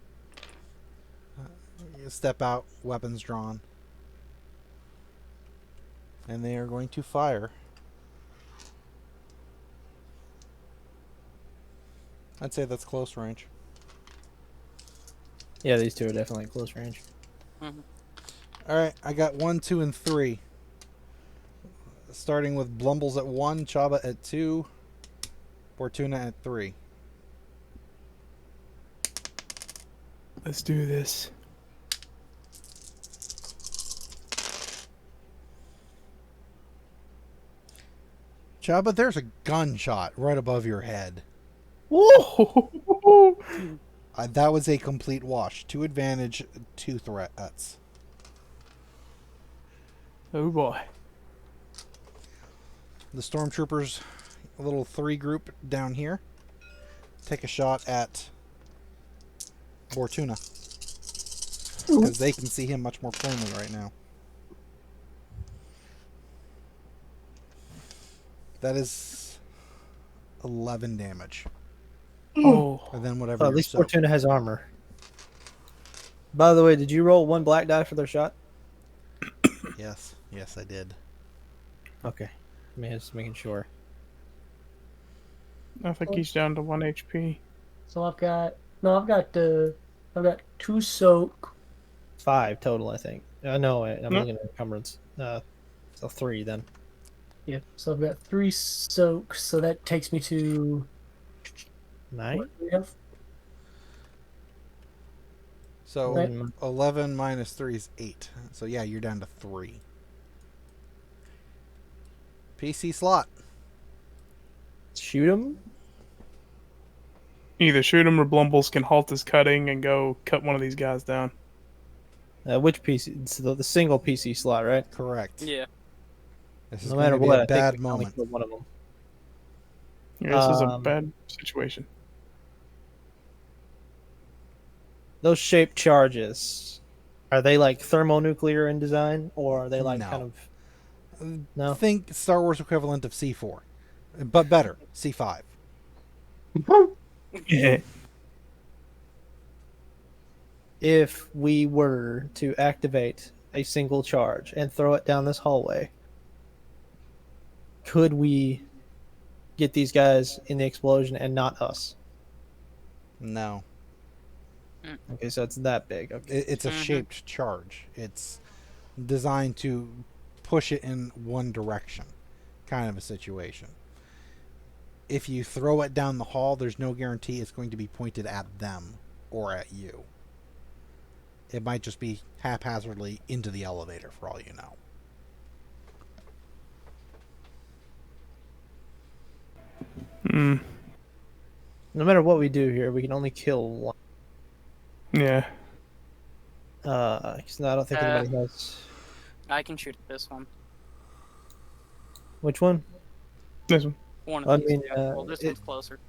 step out, weapons drawn. And they are going to fire. I'd say that's close range. Yeah, these 2 are definitely at close range. Mm-hmm. Alright, I got 1, 2, and 3. Starting with Blumbles at 1, Chabba at 2, Bortuna at 3. Let's do this. Chabba, there's a gunshot right above your head. Whoa! That was a complete wash. 2 advantage, 2 threats. Oh boy. The stormtroopers, a little 3 group down here, take a shot at Bortuna. Because they can see him much more plainly right now. That is 11 damage. Oh. And then whatever. Well, at you're least soaked. Fortuna has armor. By the way, did you roll 1 black die for their shot? Yes. Yes, I did. Okay. I mean, just making sure. I think he's down to 1 HP. So I've got 2 soak. 5 total, I think. No, I'm No. looking at encumbrance. So 3 then. Yeah. So I've got 3 soak. So that takes me to 9? what do we have? So Right. 11 minus 3 is 8. So yeah, you're down to 3. PC slot. Shoot him? Either shoot him or Blumbles can halt his cutting and go cut one of these guys down. Which PC? It's the single PC slot, right? Correct. Yeah. This is No going matter to be what, a I think bad we can only moment. kill one of them. Yeah, this is a Um, bad situation. Those shaped charges, are they like thermonuclear in design, or are they like No. kind of? No. Think Star Wars equivalent of C4, but better, C5. Yeah. If we were to activate a single charge and throw it down this hallway, could we get these guys in the explosion and not us? No, Okay, so it's that big. Okay. it's a shaped charge. It's designed to push it in one direction, kind of a situation. If you throw it down the hall, there's no guarantee it's going to be pointed at them or at you. It might just be haphazardly into the elevator, for all you know. Mm. No matter what we do here, we can only kill one. Yeah. 'Cause I don't think anybody has. I can shoot at this one. Which one? This one. One of I these. mean, Yeah. Well, this one's closer.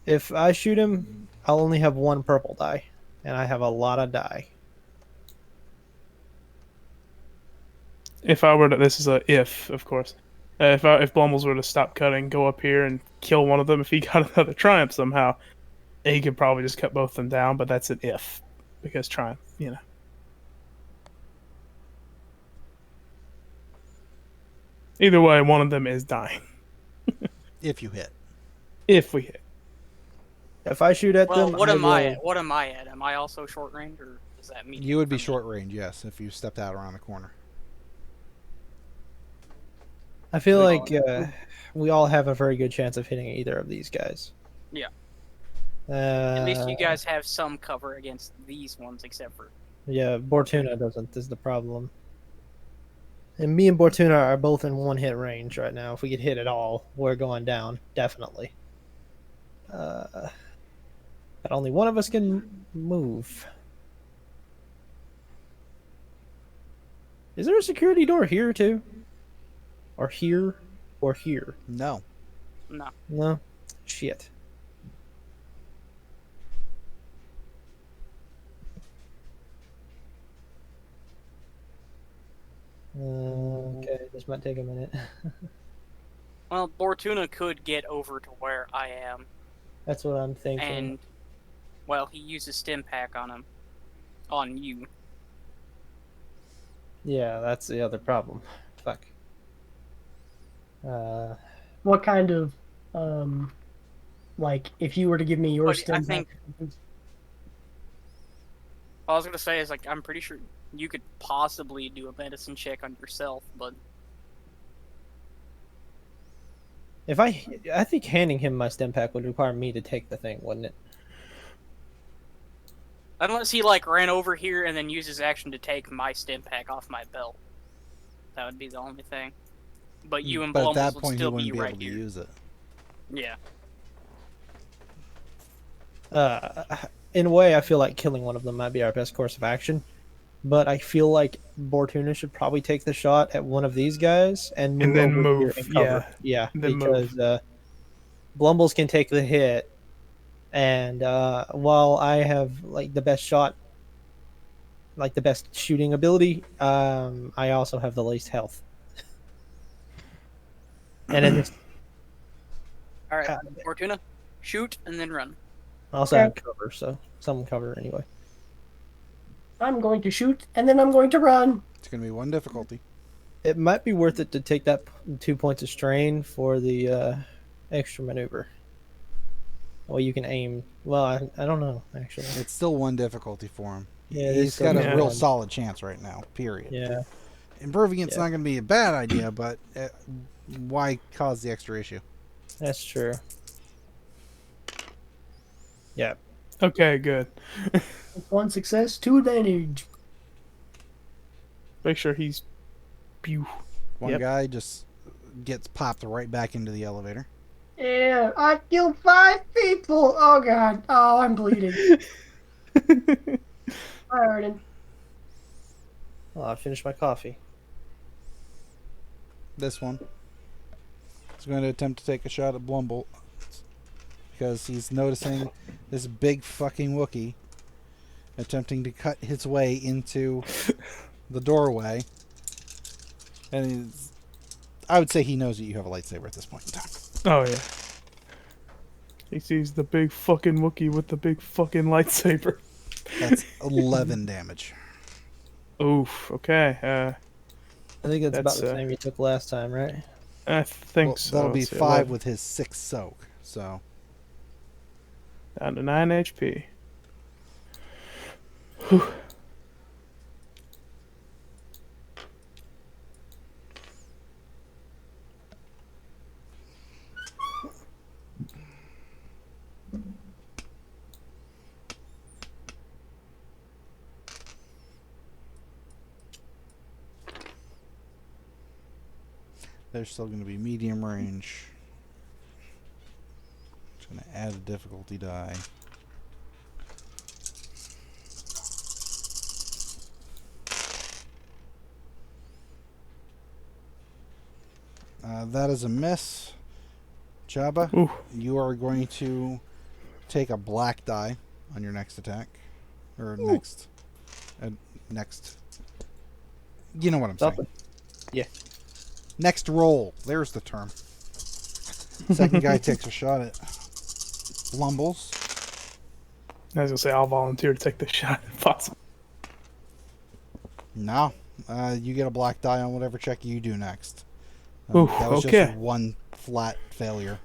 If I shoot him, I'll only have 1 purple die, and I have a lot of die. If I were to, this is a if, of course. If Blumbles were to stop cutting, go up here and kill one of them, if he got another triumph somehow, he could probably just cut both of them down. But that's an if, because triumph, you know. Either way, one of them is dying If you hit. if we hit. If I shoot at Well, them, what am I will- at? What am I at? Am I also short range, or is that medium? You would be for me? short range, yes, if you stepped out around the corner. I feel like we all have a very good chance of hitting either of these guys. Yeah. At At least you guys have some cover against these ones, except for Yeah, Bortuna doesn't. Is the problem. And me and Bortuna are both in 1 hit range right now. If we get hit at all, we're going down, definitely. But only one of us can move. Is there a security door here too? Or here? or here? No. No. No. Shit. Okay, this might take a minute. Well, Bortuna could get over to where I am, That's what I'm thinking. and well, he uses stim pack on him, on you. Yeah, that's the other problem. Fuck. What kind of, like, if you were to give me your But stim I think pack- all I was gonna say is like I'm pretty sure you could possibly do a medicine check on yourself, but If I think handing him my stim pack would require me to take the thing, wouldn't it? unless he like ran over here and then used his action to take my stim pack off my belt, that would be the only thing. But you and But at Blumbles that would point, he still wouldn't be be right able to here. use it. Yeah. In a way, I feel like killing one of them might be our best course of action. But I feel like Bortuna should probably take the shot at one of these guys and move then over move, here and cover. yeah. Then Because Blumbles can take the hit, and while I have like the best shot, like the best shooting ability, I also have the least health. And in this, All right, Bortuna, shoot and then run. I also Okay. have cover, so some cover anyway. I'm going to shoot, and then I'm going to run. It's going to be one difficulty. It might be worth it to take that 2 points of strain for the extra maneuver. Well, you can aim. Well, I don't know, actually. It's still one difficulty for him. Yeah, He's got a Yeah. real solid chance right now, period. Yeah. Improving it's Yeah. not going to be a bad idea, but why cause the extra issue? That's true. Yeah. Okay, good. One success, 2 advantage. Make sure he's pew. One Yep. guy just gets popped right back into the elevator. Yeah, I killed 5 people. Oh god. Oh, I'm bleeding. Hi, Arden. Well, I finished my coffee. This one is going to attempt to take a shot at Blumble because he's noticing this big fucking Wookie attempting to cut his way into the doorway. And I would say he knows that you have a lightsaber at this point in time. Oh, yeah. He sees the big fucking Wookiee with the big fucking lightsaber. That's 11 damage. Oof, okay. I think it's about That's, the same you took last time, right? I think Well, so. that'll be Let's see, 5 11. with his 6 soak. So Down to 9 HP. Whew. they're still going to be medium range. Just going to add a difficulty die. That is a miss. Chabba, Ooh. you are going to take a black die on your next attack. Or Ooh. next. You know what I'm saying. Something. Yeah. Next roll. There's the term. Second guy takes a shot at Blumbles. I was going to say, I'll volunteer to take the shot if possible. No. You get a black die on whatever check you do next. Ooh, That was okay. just one flat failure.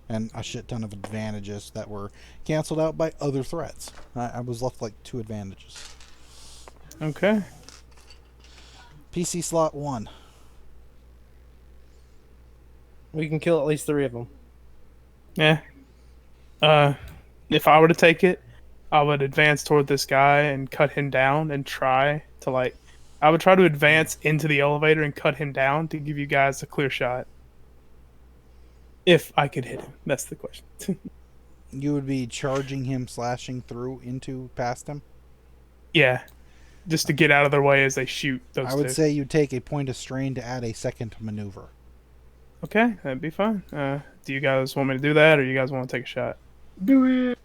And a shit ton of advantages that were canceled out by other threats. I was left like 2 advantages. Okay. PC slot 1. We can kill at least 3 of them. Yeah. If I were to take it, I would advance toward this guy and cut him down and try to I would try to advance into the elevator and cut him down to give you guys a clear shot. If I could hit him. That's the question. You would be charging him, slashing through into past him. Yeah. Just to get out of their way as they shoot those I would two. say you take a point of strain to add a second maneuver. Okay, that'd be fine. Do you guys want me to do that, or you guys want to take a shot? Do it.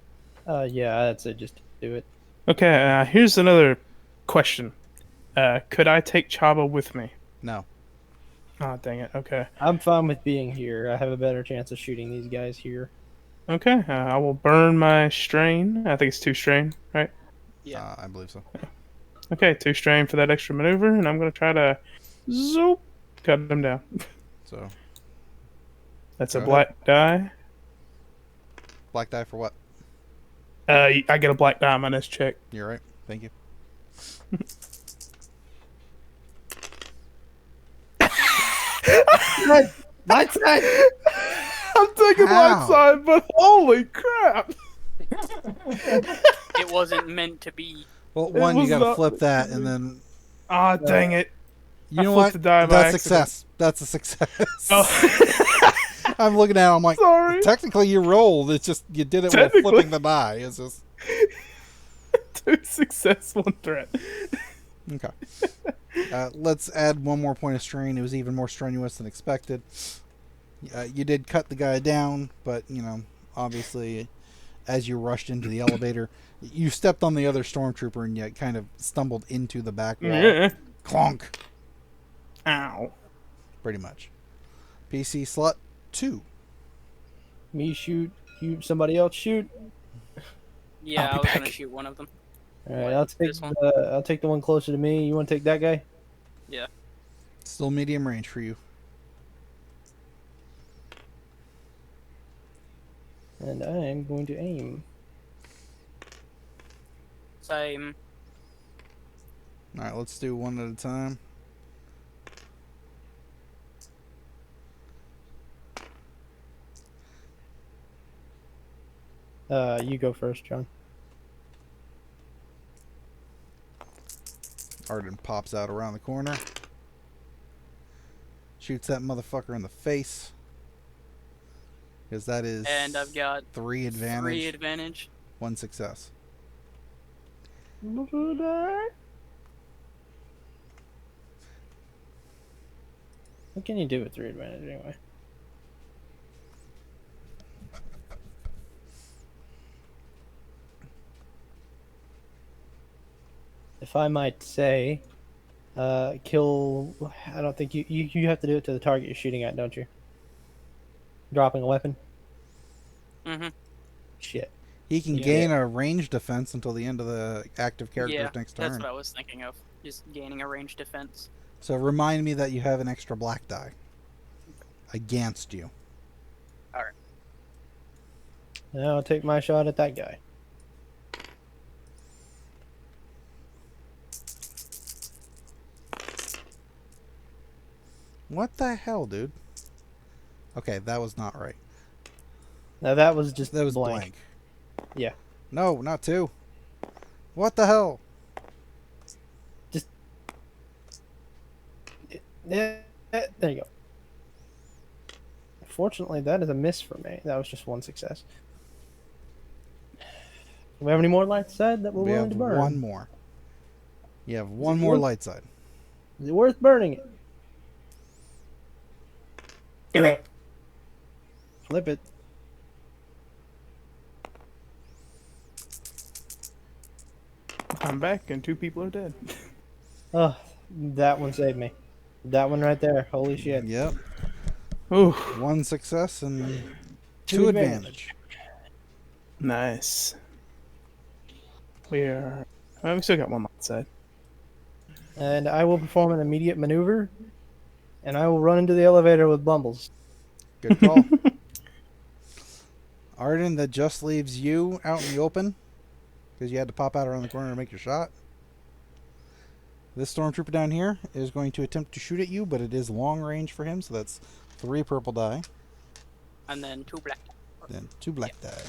Yeah, I'd say just do it. Okay, here's another question. Could I take Chaba with me? No. Oh, dang it. Okay. I'm fine with being here. I have a better chance of shooting these guys here. Okay, I will burn my strain. I think it's 2 strain, right? Yeah. I believe so. Okay, 2 strain for that extra maneuver, and I'm going to try to zoop, cut them down. So, That's Go a ahead. black die. black die for what? I get a black die on my next check. You're right. Thank you. Light side! I'm taking How? light side, but holy crap! It wasn't meant to be. Well, one, you was got to not- flip that, and then Ah, dang it. you I know flipped what? the die by That's accident. success. That's a success. Oh, I'm looking at it. I'm like, sorry. technically you rolled. It's just you did it while Technically. flipping the die. It's just 2 success, 1 threat. okay. Let's add one more point of strain. It was even more strenuous than expected. You did cut the guy down, but obviously, as you rushed into the elevator, you stepped on the other stormtrooper and you kind of stumbled into the back wall. Yeah. Clonk, Ow. pretty much. PC slot 2. Me shoot, you somebody else shoot. Yeah, I'll I be was gonna back. shoot one of them. All right, What, I'll take this one? I'll take the one closer to me. You want to take that guy? Yeah. Still medium range for you. And I am going to aim. Same. All right, let's do one at a time. You go first, John. Arden pops out around the corner. Shoots that motherfucker in the face. Because that is And I've got 3 advantage, 3 advantage. 1 success. What can you do with 3 advantage anyway? If I might say, kill. I don't think you have to do it to the target you're shooting at, don't you? Dropping a weapon. Mm-hmm. Shit. He can Yeah. gain a range defense until the end of the active character's Yeah, next that's turn. what I was thinking of. Just gaining a range defense. So remind me that you have an extra black die against you. Now I'll take my shot at that guy. What the hell, dude? Okay, that was not right. Now that was just That was blank. blank. Yeah. No, not 2. What the hell? Yeah, there you go. Fortunately, that is a miss for me. That was just 1 success. Do we have any more light side that we're We willing have to burn? 1 more. You have 1 it more worth- light side. Is it worth burning it? Do it. Flip it. I'm back, and 2 people are dead. Oh, that one saved me. That one right there. Holy shit. Yep. Ooh, 1 success and 2 2 advantage. advantage. nice. Well, we still got 1 light side. And I will perform an immediate maneuver. And I will run into the elevator with Blumbles. Good call. Arden, that just leaves you out in the open because you had to pop out around the corner to make your shot. This stormtrooper down here is going to attempt to shoot at you, but it is long range for him, so that's 3 purple die, And then 2 black. then 2 black die.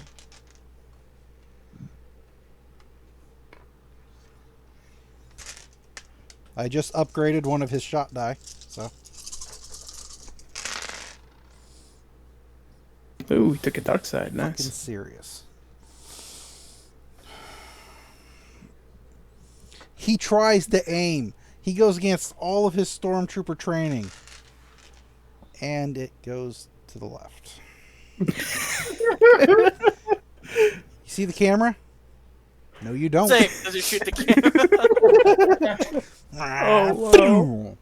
I just upgraded one of his shot die, so Ooh, we took a dark side. fucking Nice. serious. He tries to aim. He goes against all of his stormtrooper training. And it goes to the left. You see the camera? No, you don't. Same. Does it shoot the camera? Oh,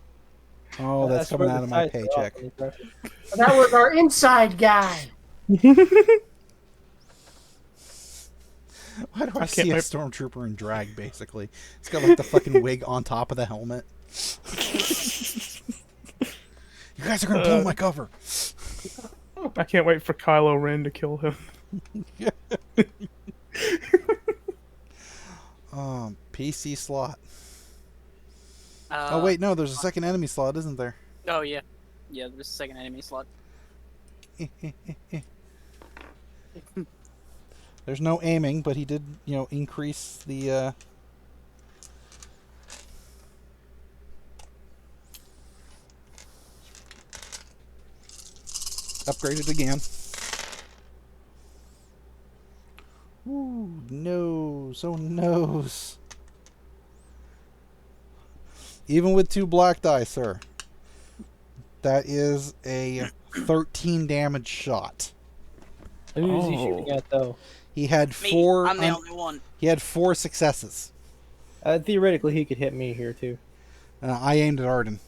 oh, that's coming where out the of my ties are paycheck. off in the pressure. That was our inside guy. Why do I can't see a wait- stormtrooper in drag, basically? It's got like the fucking wig on top of the helmet. You guys are going to blow my cover. I can't wait for Kylo Ren to kill him. PC slot. Uh, Oh, wait, no, there's a second enemy slot, isn't there? Oh, yeah. Yeah, there's a second enemy slot. There's no aiming, but he did, increase the, upgraded again. Ooh, nose. Oh, nose. Even with 2 black die, sir. That is a 13 damage shot. Who's he shooting at, though? He had Me, 4. I'm the only one. He had 4 successes. Theoretically, he could hit me here, too. I aimed at Arden.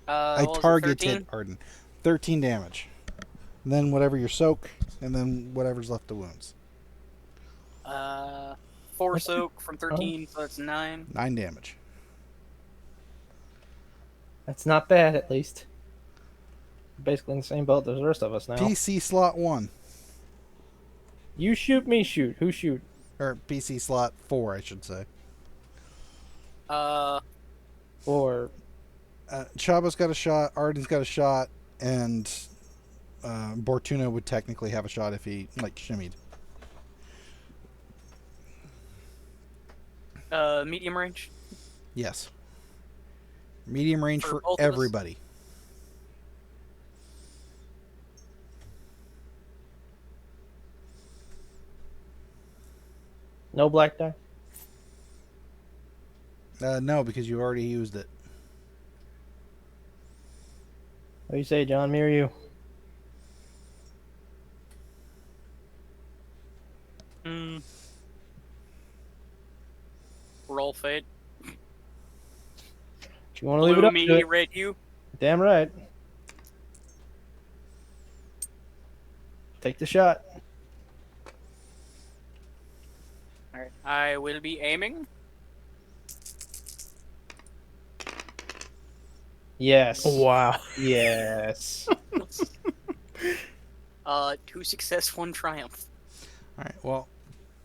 I What was it, targeted 13? Arden. 13 damage. And then whatever your soak, and then whatever's left of wounds. 4 soak from 13, so that's 9. 9 damage. That's not bad, at least. Basically in the same boat as the rest of us now. PC slot 1. You shoot, me shoot. Who shoot? Or PC slot 4, I should say. Or Chabba's got a shot, Arden's got a shot, and Bortuna would technically have a shot if he, shimmied. Medium range. Yes. Medium range For for both of us? everybody. no black die? No, because you already used it. What do you say, John? Me or you? Roll fate. Do you want to leave it Blue up me, to it? red you. Damn right. Take the shot. Alright, I will be aiming. Yes. Wow. Yes. 2 success, 1 triumph. Alright, well,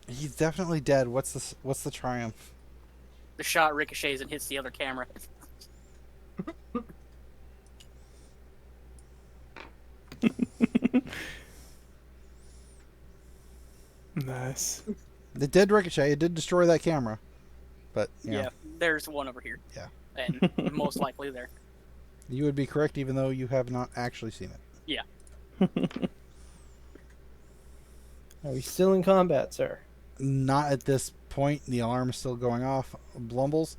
he's definitely dead. What's the triumph? The shot ricochets and hits the other camera. Nice. It did ricochet. It did destroy that camera. But, Yeah, there's one over here. Yeah. And most likely there. You would be correct even though you have not actually seen it. Yeah. Are we still in combat, sir? Not at this point. The alarm is still going off. Blumbles,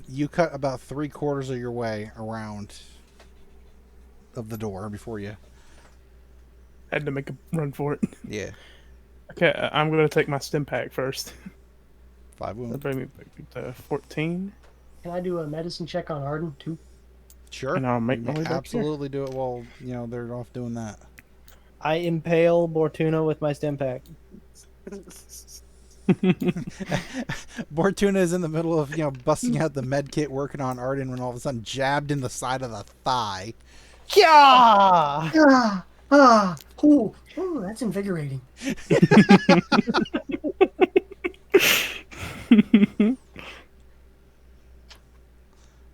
you cut about 3/4 of your way around of the door before you... Had to make a run for it. Yeah. Okay, I'm going to take my stim pack first. 5 That'll wounds. bring me back to 14. Can I do a medicine check on Arden too? Sure. And I'll make You my may way back here. absolutely do it while, they're off doing that. I impale Bortuna with my stim pack. Bortuna is in the middle of, busting out the med kit working on Arden when all of a sudden jabbed in the side of the thigh. Yeah! Ooh, that's invigorating.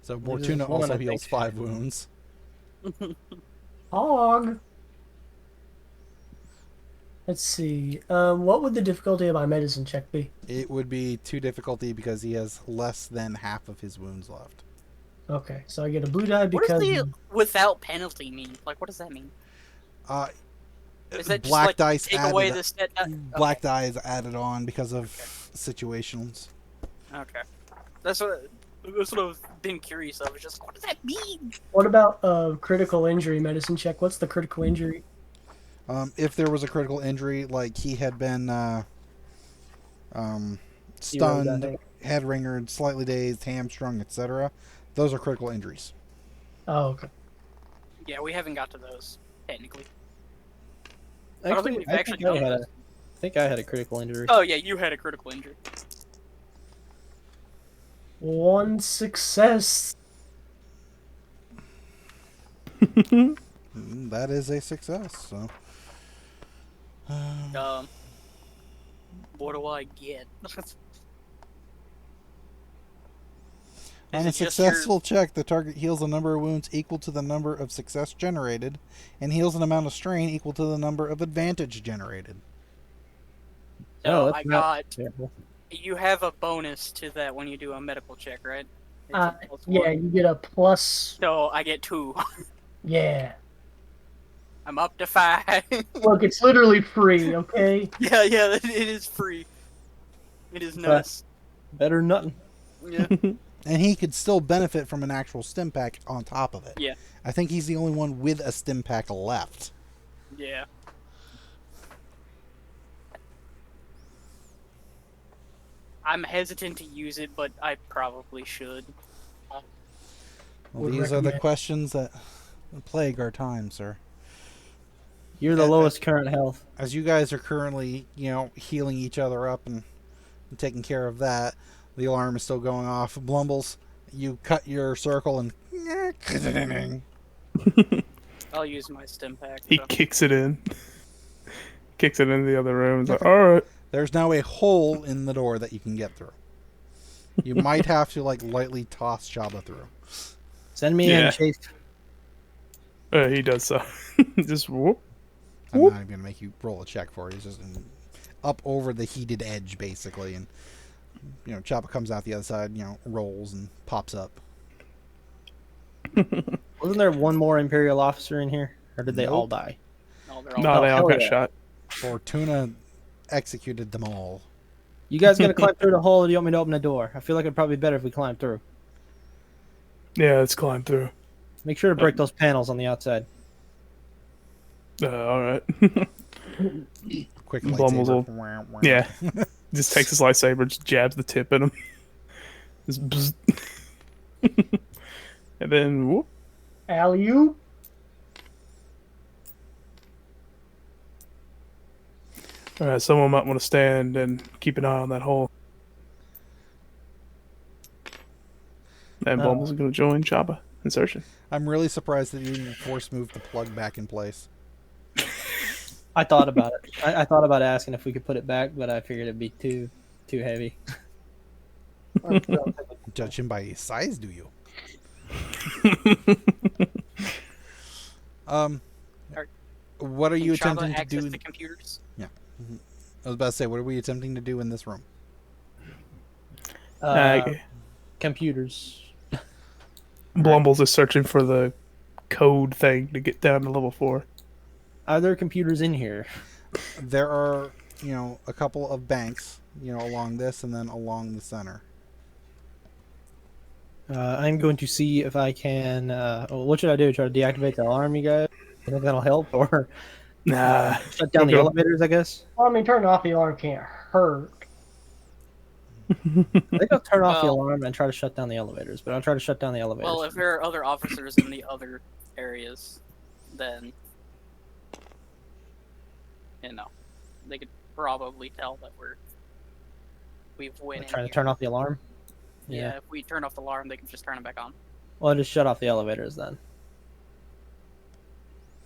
So There's Bortuna one, also I heals think. 5 wounds. Hog. Let's see. What would the difficulty of my medicine check be? It would be 2 difficulty because he has less than half of his wounds left. Okay, so I get a blue die What does because the without penalty mean? Like, what does that mean? Is that Black just like dice take away added. the stat? Black die is added on because of situations. Okay. That's what. That's what I've been curious of. It's just, what does that mean? What about critical injury medicine check? What's the critical injury? If there was a critical injury, like he had been Heroes, I stunned, think. head ringered, slightly dazed, hamstrung, etc., those are critical injuries. Oh, okay. Yeah, we haven't got to those, technically. I don't think we've actually think I done had this. I think I had a critical injury. Oh, yeah, you had a critical injury. 1 success. That is a success. So, What do I get? on a successful check, the target heals a number of wounds equal to the number of success generated, and heals an amount of strain equal to the number of advantage generated. Oh, So that's I not got. terrible. You have a bonus to that when you do a medical check, right? It's a +1. Yeah, you get a plus. So I get 2. Yeah. I'm up to 5. Look, it's literally free, okay? yeah, it is free. It is nice. Better than nothing. Yeah. And he could still benefit from an actual stim pack on top of it. Yeah. I think he's the only one with a stim pack left. Yeah. I'm hesitant to use it, but I probably should. Well, Would these are the recommend. questions that plague our time, sir. You're the Yeah, lowest current health. As you guys are currently, healing each other up and taking care of that, the alarm is still going off. Blumbles, you cut your circle and I'll use my stim pack. He so. kicks it in. Kicks it into the other room. He's like, alright. there's now a hole in the door that you can get through. You might have to lightly toss Chabba through. Send me Yeah. in, Chase. He does so. Just whoop. I'm Whoop. not even gonna make you roll a check for it. He's just up over the heated edge, basically, and Chabba comes out the other side, rolls and pops up. Wasn't there one more Imperial officer in here? Or did they all Nope. die? No, they're all No, they all hell got yeah. shot. Bortuna executed them all. You guys gonna climb through the hole, or do you want me to open the door? I feel like it'd probably be better if we climb through. Yeah, let's climb through. Make sure to break those panels on the outside. Alright. Quick Blumbles lightsaber. will- Wah, wah. Yeah. Just takes his lightsaber, just jabs the tip at him. Just bzz. And then whoop. Alley-oop. Alright, someone might want to stand and keep an eye on that hole. And Blumbles is going to join Chabba in searching. I'm really surprised that you didn't force move the plug back in place. I thought about it. I thought about asking if we could put it back, but I figured it'd be too heavy. Judge him by his size, do you? What are you Can Jabba attempting to access do? the computers? I was about to say, what are we attempting to do in this room? Computers. Blumbles is searching for the code thing to get down to level 4. Are there computers in here? There are, a couple of banks, along this and then along the center. I'm going to see if I can. What should I do? Try to deactivate the alarm, you guys? You think that'll help, or Nah. shut down the Okay. elevators? I guess. Well, I mean, turning off the alarm can't hurt. I think I'll turn off the Well- alarm and try to shut down the elevators. But I'll try to shut down the elevators. Well, if there are other officers in the other areas, then they could probably tell that we've went in trying to here. turn off the alarm. Yeah, if we turn off the alarm, they can just turn it back on. Well, I'll just shut off the elevators then.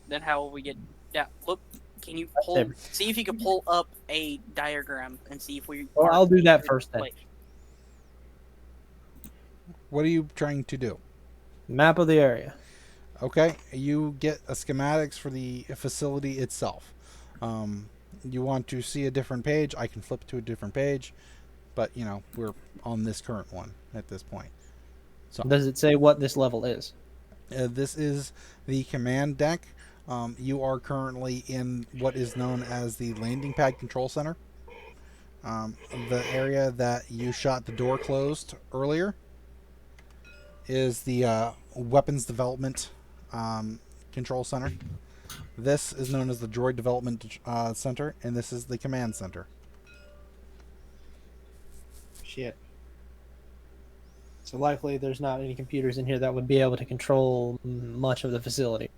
Then how will we get? Yeah, look. Can you pull? Saber. See if you can pull up a diagram and see if we. Well, are I'll do that in first then. place. What are you trying to do? Map of the area. Okay, you get a schematics for the facility itself. You want to see a different page, I can flip to a different page, but we're on this current one at this point. So Does it say what this level is? this is the command deck. You are currently in what is known as the landing pad control center. The area that you shot the door closed earlier. is the weapons development control center. This is known as the droid development center, and this is the command center. Shit. So likely there's not any computers in here that would be able to control much of the facility.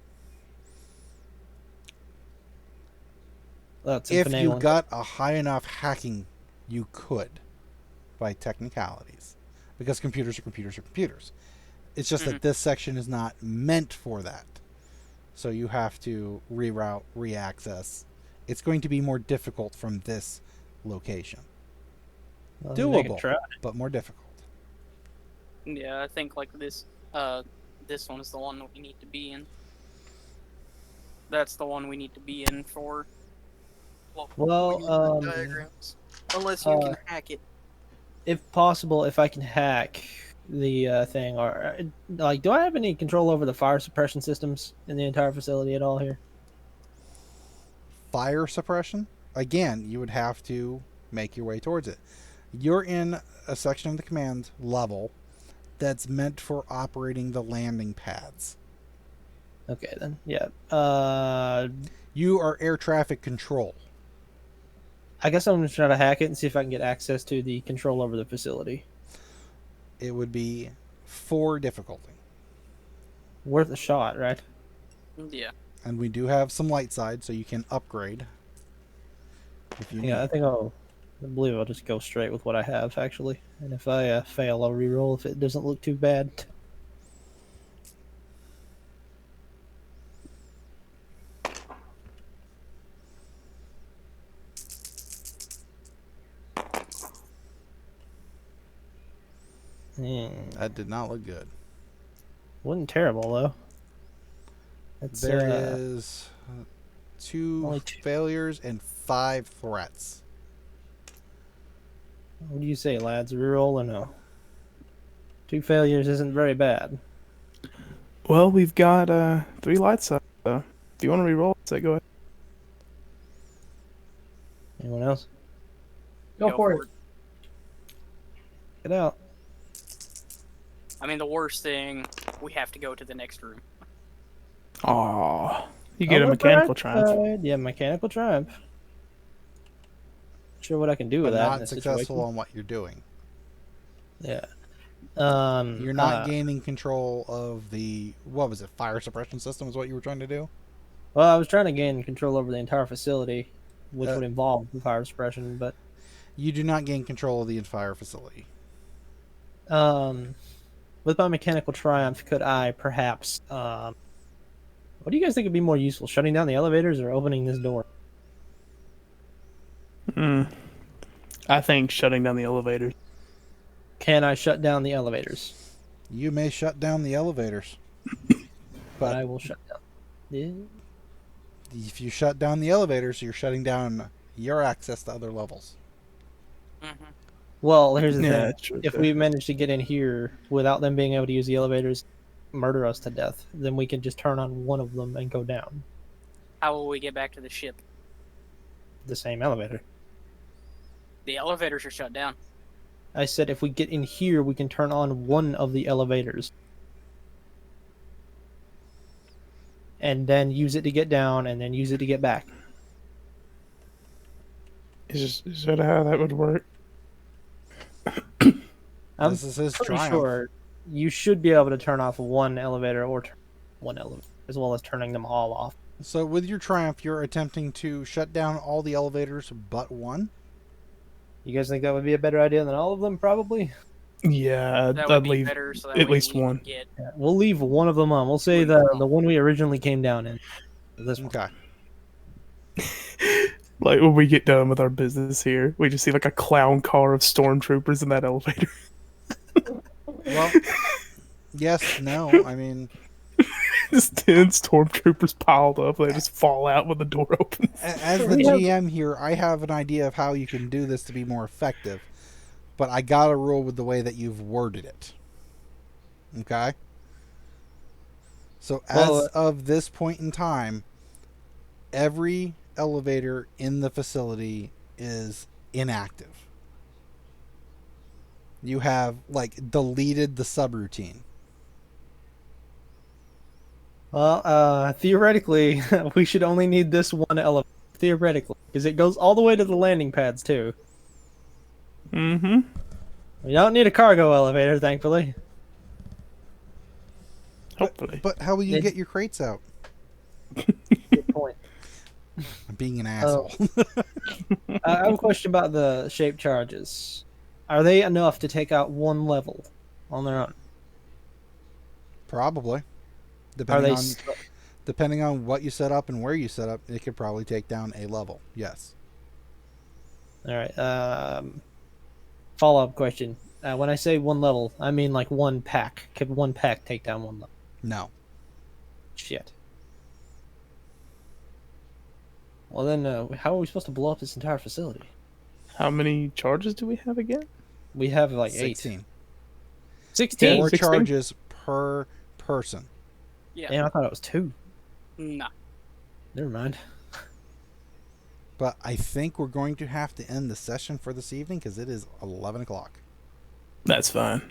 That's If you got a high enough hacking, you could, by technicalities, because computers are computers are computers. It's just that this section is not meant for that. So you have to reroute, reaccess. It's going to be more difficult from this location. Doable, but more difficult. Yeah, I think like this one is the one that we need to be in. That's the one we need to be in for. Well, diagrams. Unless you can hack it. If possible, if I can hack the thing, or like, do I have any control over the fire suppression systems in the entire facility at all here? Fire suppression? Again, you would have to make your way towards it. You're in a section of the command level that's meant for operating the landing pads. Okay, then. Yeah. You are air traffic control. I guess I'm going to try to hack it and see if I can get access to the control over the facility. It would be 4 difficulty. Worth a shot, right? Yeah. And we do have some light side, so you can upgrade. If you need. I believe I'll just go straight with what I have, actually. And if I fail, I'll reroll if it doesn't look too bad. That did not look good. Wasn't terrible, though. There is 2 failures and 5 threats. What do you say, lads? Reroll or no? 2 failures isn't very bad. Well, we've got 3 lights up, so if you want to reroll, say go ahead. Anyone else? Go for it. Get out. I mean, the worst thing, we have to go to the next room. Aw, you get a mechanical triumph. Yeah, mechanical triumph. Not sure what I can do with that. Not successful on what you're doing. Yeah. You're not gaining control of the, what was it, fire suppression system is what you were trying to do? Well, I was trying to gain control over the entire facility, which would involve the fire suppression, but... You do not gain control of the entire facility. With my mechanical triumph, could I perhaps... what do you guys think would be more useful, shutting down the elevators or opening this door? I think shutting down the elevators. Can I shut down the elevators? You may shut down the elevators. But I will shut down. Yeah. If you shut down the elevators, you're shutting down your access to other levels. Mm-hmm. Well, here's the Yeah, thing. true, If true. we manage to get in here without them being able to use the elevators, murder us to death, then we can just turn on one of them and go down. How will we get back to the ship? The same elevator. The elevators are shut down. I said if we get in here, we can turn on one of the elevators. And then use it to get down, and then use it to get back. Is that how that would work? I'm This is his pretty triumph. sure you should be able to turn off one elevator or turn one elevator, as well as turning them all off. So with your triumph, you're attempting to shut down all the elevators but one? You guys think that would be a better idea than all of them? Probably. Yeah, That would I'd be leave better, so that at way least we can one. Get... Yeah, we'll leave one of them on. We'll say the one we originally came down in. This one. Okay. Like when we get done with our business here, we just see like a clown car of stormtroopers in that elevator. Well, yes, no. I mean, Just 10 stormtroopers piled up. They just fall out when the door opens. as the GM here, I have an idea of how you can do this to be more effective. But I gotta rule with the way that you've worded it. Okay? So as of this point in time, every elevator in the facility is inactive. You have, like, deleted the subroutine. Well, theoretically, we should only need this one elevator. Theoretically, because it goes all the way to the landing pads too. Mm-hmm. We don't need a cargo elevator, thankfully. Hopefully. But how will you It- get your crates out? Good point. I'm being an asshole. I have a question about the shape charges. Are they enough to take out one level on their own? Probably. Are Depending they? on depending on what you set up and where you set up, it could probably take down a level. Yes. All right. Follow-up question. When I say one level, I mean like one pack. Could one pack take down one level? No. Shit. Well then, how are we supposed to blow up this entire facility? How many charges do we have again? We have like 16. 16. Yeah, Four 16? charges per person. Yeah. Damn, I thought it was 2. No. Never mind. But I think we're going to have to end the session for this evening because it is 11 o'clock. That's fine.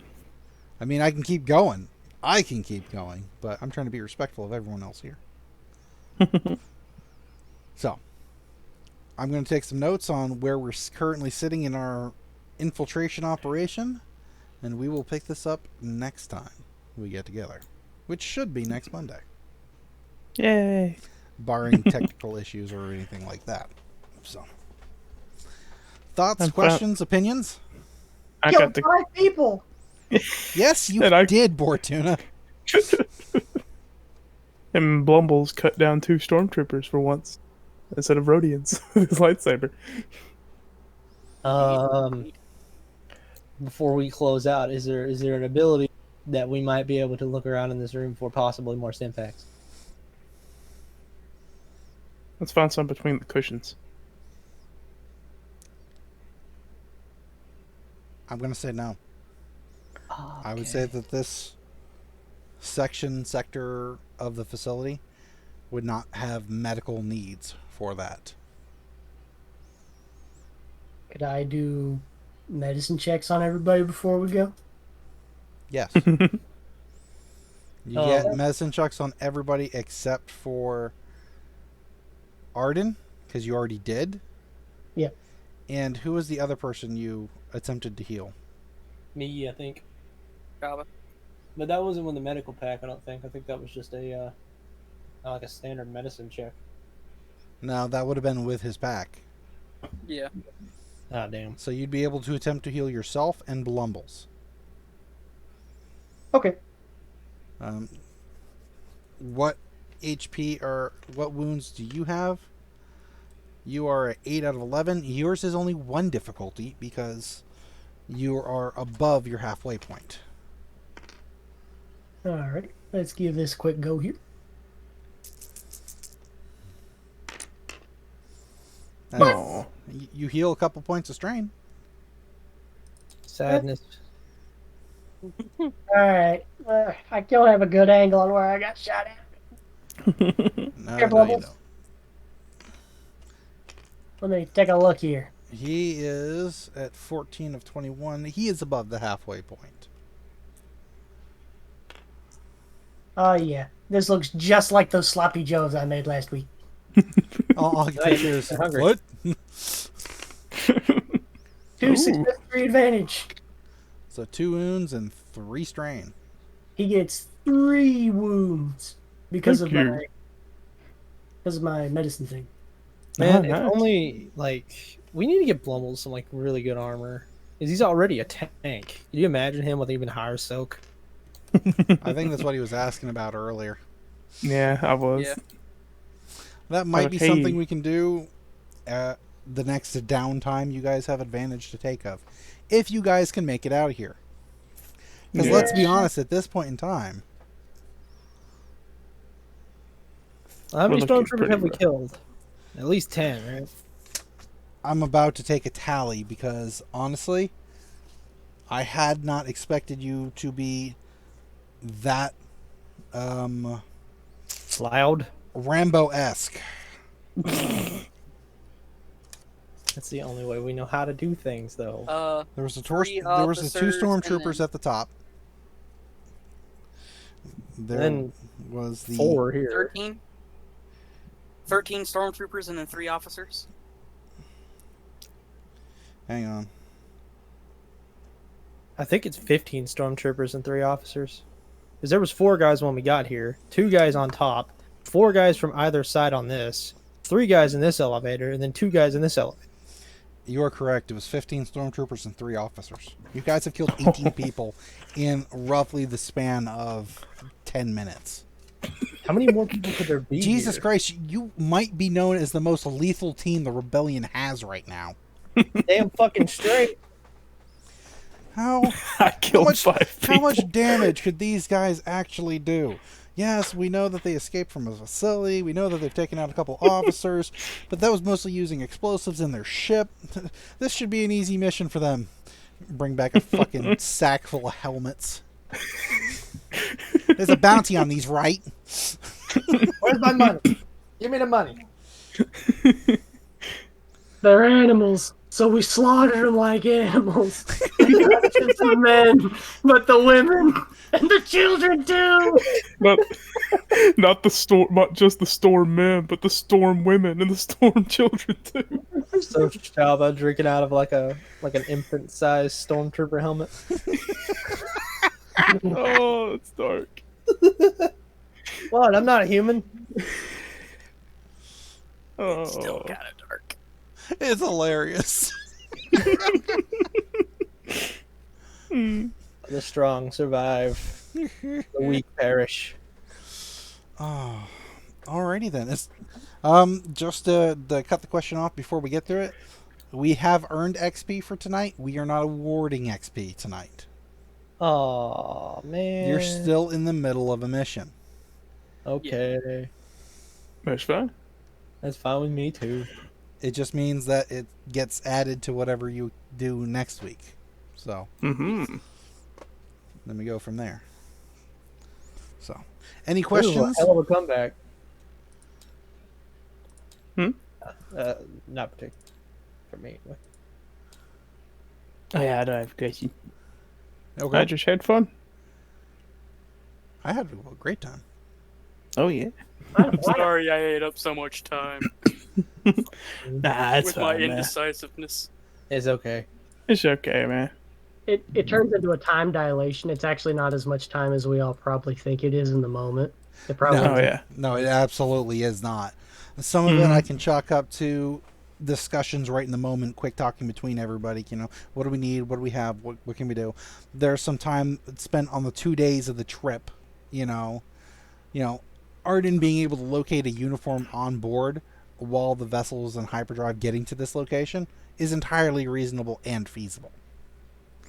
I mean, I can keep going. I can keep going, but I'm trying to be respectful of everyone else here. So, I'm going to take some notes on where we're currently sitting in our infiltration operation, and we will pick this up next time we get together, which should be next Monday, Yay. barring technical issues or anything like that. So, thoughts, I'm questions, opinions? I Yo, got the 5 people. Yes, you And I- did, Bortuna. And Blumbles cut down 2 stormtroopers for once instead of Rhodians with his lightsaber. Before we close out, is there an ability that we might be able to look around in this room for possibly more Stimpaks? Let's find some between the cushions. I'm going to say no. I would say that this sector of the facility would not have medical needs for that. Could I do medicine checks on everybody before we go? Yes. You Oh. get medicine checks on everybody except for Arden, because you already did. Yeah. And who was the other person you attempted to heal? Me, I think. Chabba. But that wasn't with the medical pack, I don't think. I think that was just like a standard medicine check. No, that would have been with his pack. Yeah. Ah, damn. So you'd be able to attempt to heal yourself and Blumbles. Okay. What HP or what wounds do you have? You are at 8 out of 11. Yours is only 1 difficulty because you are above your halfway point. Alright. Let's give this a quick go here. Oh. You heal a couple points of strain. Sadness. Alright. I don't have a good angle on where I got shot at. No, Here, no, you Blumbles. don't. Let me take a look here. He is at 14 of 21. He is above the halfway point. Oh, yeah. This looks just like those sloppy joes I made last week. All I can take is You're hungry. what? 2 success, 3 advantage. So 2 wounds and 3 strain. He gets 3 wounds because Thank of you. my medicine thing. Man, Oh, if nice. only, like, we need to get Blumbles some, like, really good armor. Because he's already a tank. Can you imagine him with even higher soak? I think that's what he was asking about earlier. Yeah, I was. Yeah. That might be Okay. something we can do the next downtime you guys have advantage to take of. If you guys can make it out of here. Because Yeah. let's be honest, at this point in time, How many We're looking stormtroopers pretty have we rough. killed? At least 10, right? I'm about to take a tally because honestly, I had not expected you to be that Loud. Rambo-esque. That's the only way we know how to do things, though. There was a 3 there was the 2 officers and stormtroopers then- at the top. There, Then was the 4 here. 13? 13 stormtroopers and then 3 officers? Hang on. I think it's 15 stormtroopers and 3 officers. Because there was 4 guys when we got here, 2 guys on top, 4 guys from either side on this, 3 guys in this elevator, and then 2 guys in this elevator. You are correct. It was 15 stormtroopers and 3 officers. You guys have killed 18 people in roughly the span of 10 minutes. How many more people could there be? Jesus here? Christ, you might be known as the most lethal team the rebellion has right now. Damn fucking straight. How I killed 5 people. how much damage could these guys actually do? Yes, we know that they escaped from a facility. We know that they've taken out a couple officers, but that was mostly using explosives in their ship. This should be an easy mission for them. Bring back a fucking sack full of helmets. There's a bounty on these, right? Where's my money? Give me the money. They're animals, so we slaughtered them like animals. We got just the men, but the women and the children too. Not just the storm men, but the storm women and the storm children too. So Chabba drinking out of like an infant-sized stormtrooper helmet. Oh, it's dark. What? I'm not a human. Oh. It's still kind of dark. It's hilarious. The strong survive. The weak perish. Oh, alrighty then. It's, just to cut the question off before we get through it, we have earned XP for tonight. We are not awarding XP tonight. Oh man. You're still in the middle of a mission. Okay. That's fine. That's fine with me too. It just means that it gets added to whatever you do next week. So, Mm-hmm. then we go from there. So, any Ooh, a questions? hell of a comeback. Hmm? Not particular for me. Oh, yeah, I don't have a question. Okay. I just had fun. I had a great time. Oh, yeah. I'm sorry I ate up so much time Nah, it's with my fine, man. indecisiveness. It's okay. It's okay, man. It turns into a time dilation. It's actually not as much time as we all probably think it is in the moment. It probably Oh, yeah. No, it absolutely is not. Some of it I can chalk up to discussions right in the moment, quick talking between everybody. You know, what do we need? What do we have? What can we do? There's some time spent on the 2 days of the trip. You know, Arden being able to locate a uniform on board while the vessel is in hyperdrive getting to this location is entirely reasonable and feasible.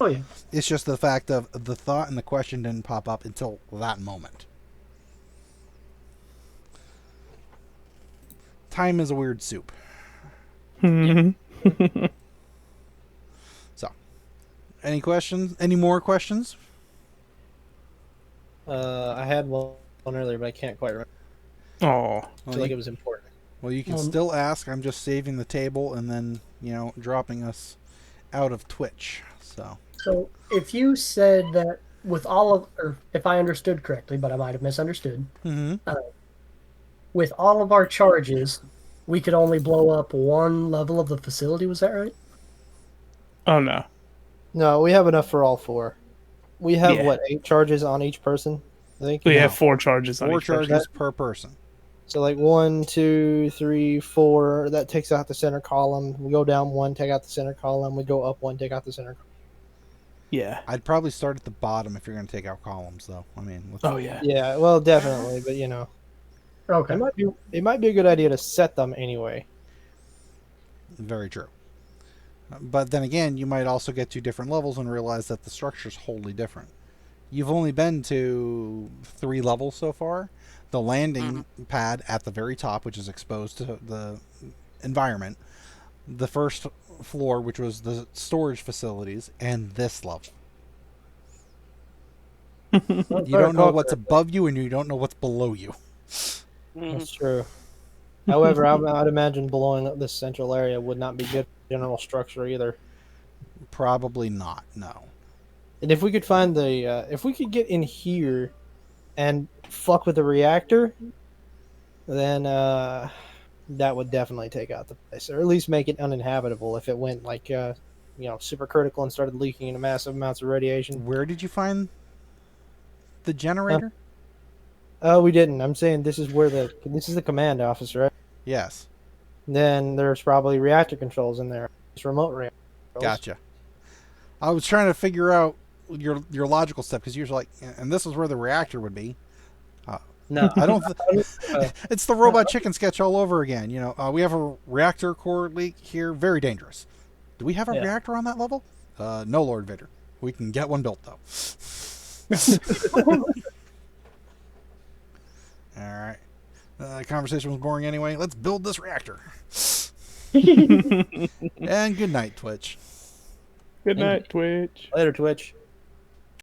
Oh yeah. It's just the fact of the thought and the question didn't pop up until that moment. Time is a weird soup. So, any questions? Any more questions? I had one earlier, but I can't quite remember. Oh. I feel like it was important. Well, you can still ask. I'm just saving the table and then, dropping us out of Twitch. So if you said that with all of, or if I understood correctly, but I might have misunderstood, with all of our charges, we could only blow up one level of the facility. Was that right? Oh, no. No, we have enough for all 4. We have, Yeah. 8 charges on each person, I think? We have 4 charges on 4 each person. charges per person. So, 1, 2, 3, 4. That takes out the center column. We go down 1, take out the center column. We go up 1, take out the center column. Yeah. I'd probably start at the bottom if you're going to take out columns, though. I mean, Oh, yeah. Yeah, well, definitely, but Okay. it might be a good idea to set them anyway. Very true. But then again, you might also get to different levels and realize that the structure's wholly different. You've only been to 3 levels so far. The landing pad at the very top, which is exposed to the environment. The first floor, which was the storage facilities, and this level. You don't know what's above you, and you don't know what's below you. That's true. However, I'd imagine blowing up this central area would not be good for general structure either. Probably not, no. And if we could find if we could get in here and fuck with the reactor, then that would definitely take out the place, or at least make it uninhabitable if it went like super critical and started leaking into massive amounts of radiation. Where did you find the generator? Oh, we didn't. I'm saying this is the command office, right? Yes. Then there's probably reactor controls in there. It's remote reactor controls. Gotcha. I was trying to figure out your logical step because you're like, and this is where the reactor would be. No, I don't. It's the robot chicken sketch all over again. We have a reactor core leak here. Very dangerous. Do we have a reactor on that level? No, Lord Vader. We can get one built though. All right. Conversation was boring anyway. Let's build this reactor. And good night, Twitch. Good night, Twitch. Later, Twitch.